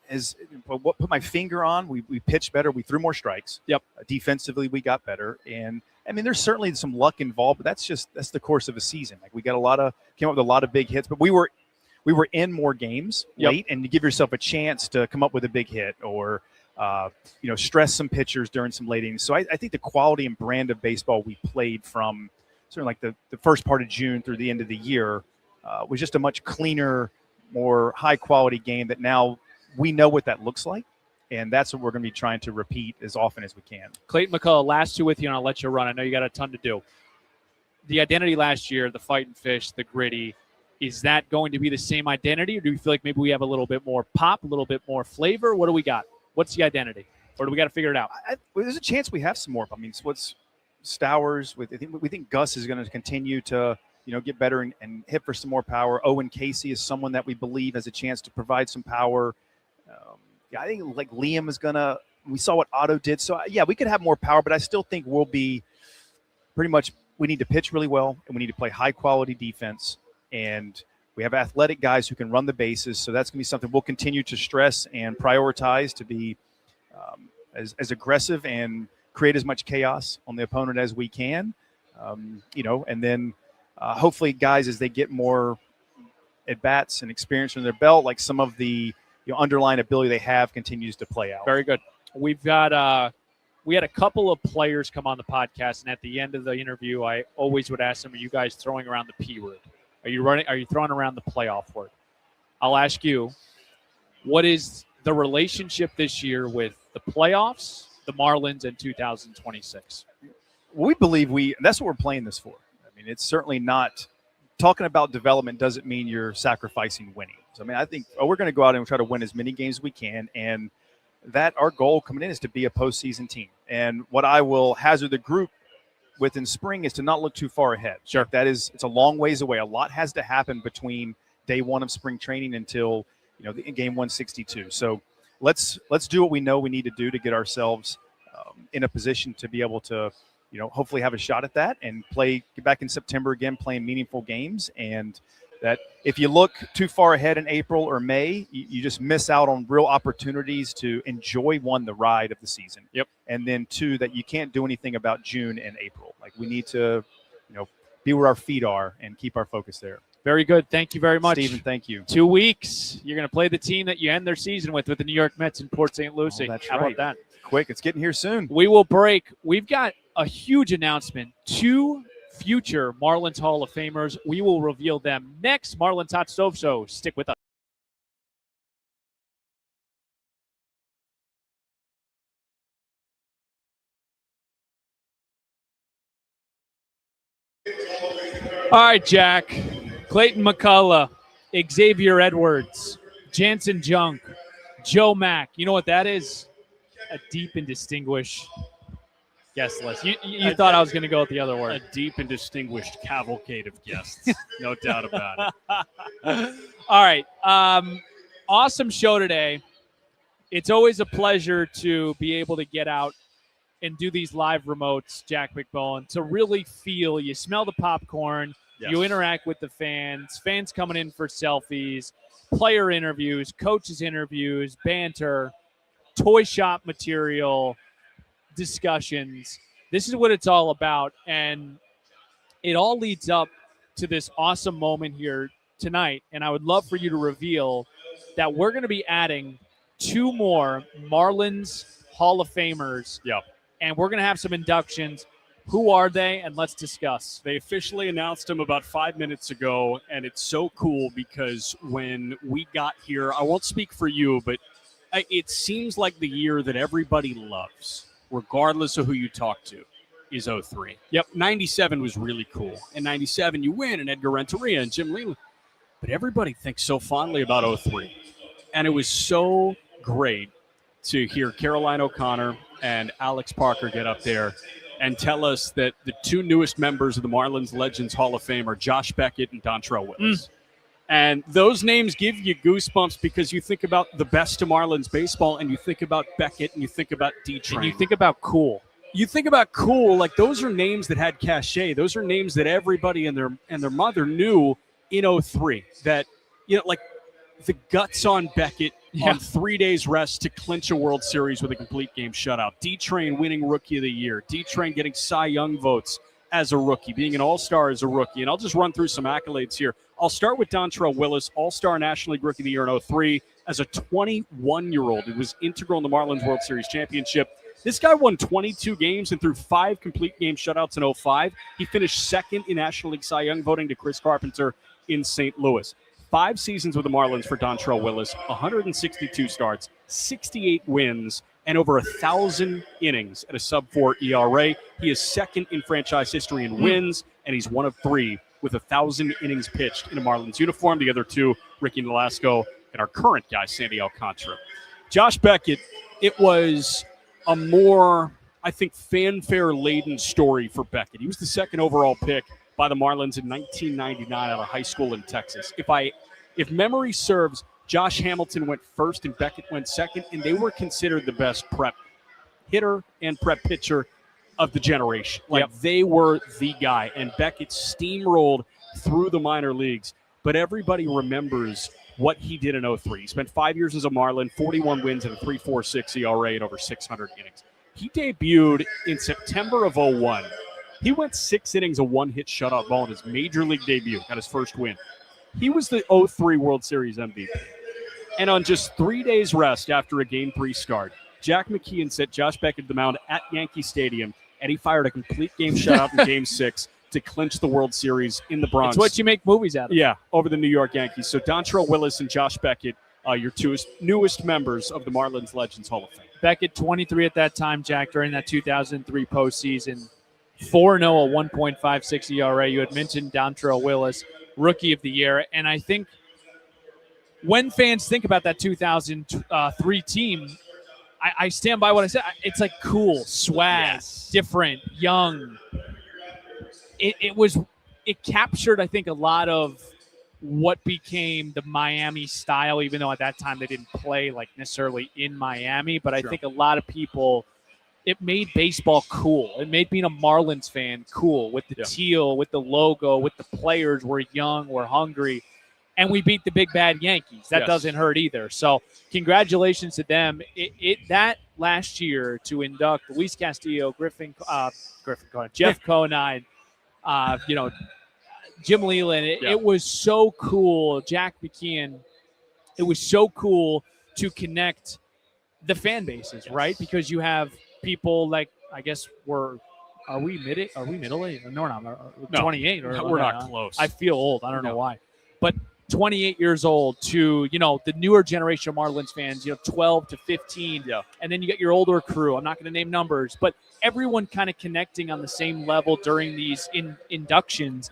what put my finger on, we pitched better. We threw more strikes. Yep. Defensively, we got better. And I mean, there's certainly some luck involved, but that's the course of a season. Like we got came up with a lot of big hits, but we were in more games late, and you give yourself a chance to come up with a big hit or stress some pitchers during some late innings. So I think the quality and brand of baseball we played from certainly like the first part of June through the end of the year was just a much cleaner, more high-quality game that now we know what that looks like, and that's what we're going to be trying to repeat as often as we can. Clayton McCulla, last two with you, and I'll let you run. I know you got a ton to do. The identity last year, the fight and fish, the gritty, is that going to be the same identity, or do you feel like maybe we have a little bit more pop, a little bit more flavor? What do we got? What's the identity? Or do we got to figure it out? There's a chance we have some more. I mean, what's Stowers? We think Gus is going to continue to get better and hit for some more power. Owen Casey is someone that we believe has a chance to provide some power. I think like Liam is we saw what Otto did. So we could have more power, but I still think we'll be pretty much, we need to pitch really well and we need to play high quality defense. And we have athletic guys who can run the bases. So that's going to be something we'll continue to stress and prioritize to be as aggressive and create as much chaos on the opponent as we can. And then hopefully guys, as they get more at-bats and experience in their belt, like some of the underlying ability they have continues to play out. Very good. We've got we had a couple of players come on the podcast, and at the end of the interview, I always would ask them, are you guys throwing around the P word? Are you throwing around the playoff word? I'll ask you, what is the relationship this year with the playoffs, the Marlins, and 2026? We believe that's what we're playing this for. I mean, it's certainly not talking about development doesn't mean you're sacrificing winning. So, I mean, I think we're going to go out and try to win as many games as we can. And that our goal coming in is to be a postseason team. And what I will hazard the group with in spring is to not look too far ahead. Sure. It's a long ways away. A lot has to happen between day one of spring training until, game 162. So let's do what we know we need to do to get ourselves in a position to be able to, hopefully have a shot at that and get back in September again, playing meaningful games. And that if you look too far ahead in April or May, you just miss out on real opportunities to enjoy, one, the ride of the season. Yep. And then two, that you can't do anything about June and April. Like we need to, be where our feet are and keep our focus there. Very good. Thank you very much. Stephen, thank you. 2 weeks. You're going to play the team that you end their season with the New York Mets in Port St. Lucie. Oh, that's How right. about that? Quick, it's getting here soon. We will break. We've got a huge announcement. 2 future Marlins Hall of Famers. We will reveal them next. Marlins Hot Stove Show. Stick with us. All right, Jack. Clayton McCulla, Xavier Edwards, Jansen Junk, Joe Mack. You know what that is? A deep and distinguished guest list. You thought I was going to go with the other word. A deep and distinguished cavalcade of guests. No doubt about it. All right. Awesome show today. It's always a pleasure to be able to get out and do these live remotes, Jack McMullen, to really feel, you smell the popcorn, Yes. You interact with the fans coming in for selfies, player interviews, coaches interviews, banter, toy shop material, discussions. This is what it's all about. And it all leads up to this awesome moment here tonight, and I would love for you to reveal that we're going to be adding 2 more Marlins Hall of Famers. Yeah. And we're going to have some inductions. Who are they? And let's discuss. They officially announced them about 5 minutes ago, and it's so cool because when we got here, I won't speak for you, but it seems like the year that everybody loves, regardless of who you talk to, is 03. Yep. 97 was really cool. In 97, you win, and Edgar Renteria and Jim Leland. But everybody thinks so fondly about 03. And it was so great to hear Caroline O'Connor and Alex Parker get up there and tell us that the 2 newest members of the Marlins Legends Hall of Fame are Josh Beckett and Dontrelle Willis. And those names give you goosebumps because you think about the best of Marlins baseball, and you think about Beckett, and you think about D-Train. And you think about cool. You think about cool, like those are names that had cachet. Those are names that everybody and their mother knew in 03. That, like the guts on Beckett on 3 days rest to clinch a World Series with a complete game shutout. D-Train winning Rookie of the Year. D-Train getting Cy Young votes as a rookie, being an all-star as a rookie. And I'll just run through some accolades here. I'll start with Dontrelle Willis, all-star National League Rookie of the Year in 03. As a 21-year-old, it was integral in the Marlins World Series championship. This guy won 22 games and threw 5 complete game shutouts in 05. He finished second in National League Cy Young voting to Chris Carpenter in St. Louis. 5 seasons with the Marlins for Dontrelle Willis, 162 starts, 68 wins, and over 1,000 innings at a sub-4 ERA. He is second in franchise history in wins, and he's one of 3 with 1,000 innings pitched in a Marlins uniform. The other 2, Ricky Nolasco and our current guy, Sandy Alcantara. Josh Beckett, it was a more, I think, fanfare-laden story for Beckett. He was the 2nd overall pick by the Marlins in 1999 out of high school in Texas. If memory serves, Josh Hamilton went first and Beckett went second, and they were considered the best prep hitter and prep pitcher of the generation. They were the guy, and Beckett steamrolled through the minor leagues. But everybody remembers what he did in 03. He spent 5 years as a Marlin, 41 wins and a 3.46 ERA and over 600 innings. He debuted in September of 01. He went 6 innings, a 1-hit shutout ball in his major league debut, got his first win. He was the 03 World Series MVP. And on just 3 days rest after a Game 3 start, Jack McKeon set Josh Beckett to the mound at Yankee Stadium, and he fired a complete game shutout in Game 6 to clinch the World Series in the Bronx. It's what you make movies out of. Yeah, over the New York Yankees. So Dontrelle Willis and Josh Beckett, your 2 newest members of the Marlins Legends Hall of Fame. Beckett, 23 at that time, Jack, during that 2003 postseason. 4-0, a 1.56 ERA. You had mentioned Dontrelle Willis, Rookie of the Year. And I think when fans think about that 2003 team, I stand by what I said. It's like cool, swag, different, young. It captured, I think, a lot of what became the Miami style, even though at that time they didn't play like necessarily in Miami. But I think a lot of people, it made baseball cool. It made being a Marlins fan cool with the teal, with the logo, with the players. We're young, we're hungry, and we beat the big bad Yankees. That doesn't hurt either. So congratulations to them. That last year to induct Luis Castillo, Jeff Conine, Jim Leland. It was so cool. Jack McKeon. It was so cool to connect the fan bases, right? Because you have people like, I guess are we middle age? No, we're not. 28. Or we're not close. I feel old. I don't know why. But 28 years old to, the newer generation of Marlins fans, 12 to 15. Yeah. And then you get your older crew. I'm not going to name numbers, but everyone kind of connecting on the same level during these inductions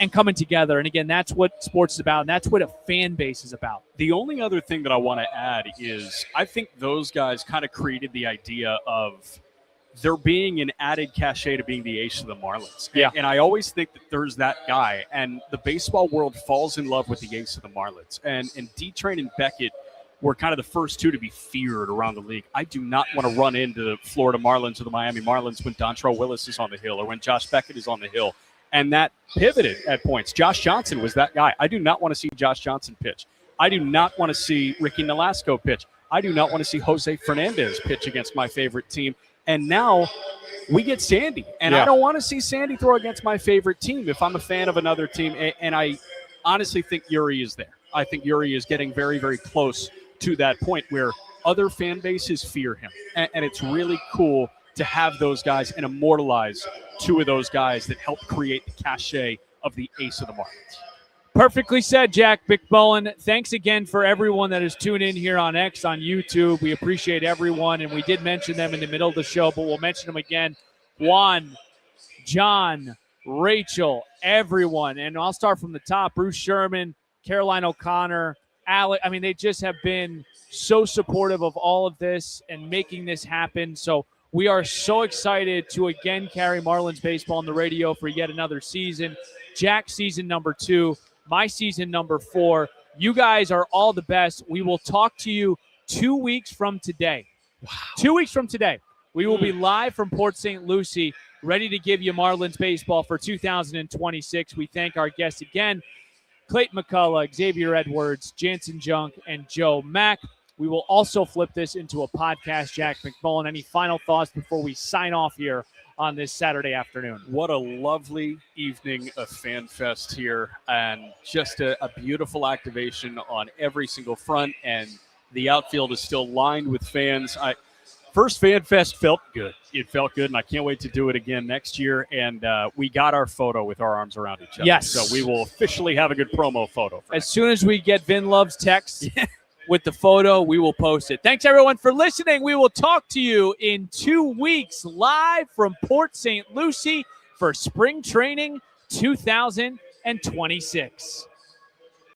and coming together. And again, that's what sports is about. And that's what a fan base is about. The only other thing that I want to add is I think those guys kind of created the idea of there being an added cachet to being the ace of the Marlins. And I always think that there's that guy, and the baseball world falls in love with the ace of the Marlins. And D-Train and Beckett were kind of the first 2 to be feared around the league. I do not want to run into the Florida Marlins or the Miami Marlins when Dontrelle Willis is on the hill or when Josh Beckett is on the hill. And that pivoted at points. Josh Janson was that guy. I do not want to see Josh Janson pitch. I do not want to see Ricky Nolasco pitch. I do not want to see Jose Fernandez pitch against my favorite team. And now we get Sandy. And I don't want to see Sandy throw against my favorite team if I'm a fan of another team. And I honestly think Yuri is there. I think Yuri is getting very, very close to that point where other fan bases fear him. And it's really cool to have those guys and immortalize two of those guys that help create the cachet of the ace of the Marlins. Perfectly said, Jack McMullen. Thanks again for everyone that has tuned in here on X, on YouTube. We appreciate everyone, and we did mention them in the middle of the show, but we'll mention them again. Juan, John, Rachel, everyone. And I'll start from the top. Bruce Sherman, Caroline O'Connor, Alec. I mean, they just have been so supportive of all of this and making this happen. So we are so excited to again carry Marlins baseball on the radio for yet another season. Jack's season number 2, my season number 4. You guys are all the best. We will talk to you 2 weeks from today. Wow. 2 weeks from today. We will be live from Port St. Lucie, ready to give you Marlins baseball for 2026. We thank our guests again, Clayton McCulla, Xavier Edwards, Jansen Junk, and Joe Mack. We will also flip this into a podcast. Jack McMullen, any final thoughts before we sign off here on this Saturday afternoon? What a lovely evening of FanFest here, and just a beautiful activation on every single front, and the outfield is still lined with fans. First FanFest felt good. It felt good, and I can't wait to do it again next year. And we got our photo with our arms around each other. Yes. So we will officially have a good promo photo. As soon as we get Vin Love's text with the photo, we will post it. Thanks, everyone, for listening. We will talk to you in 2 weeks live from Port St. Lucie for spring training 2026.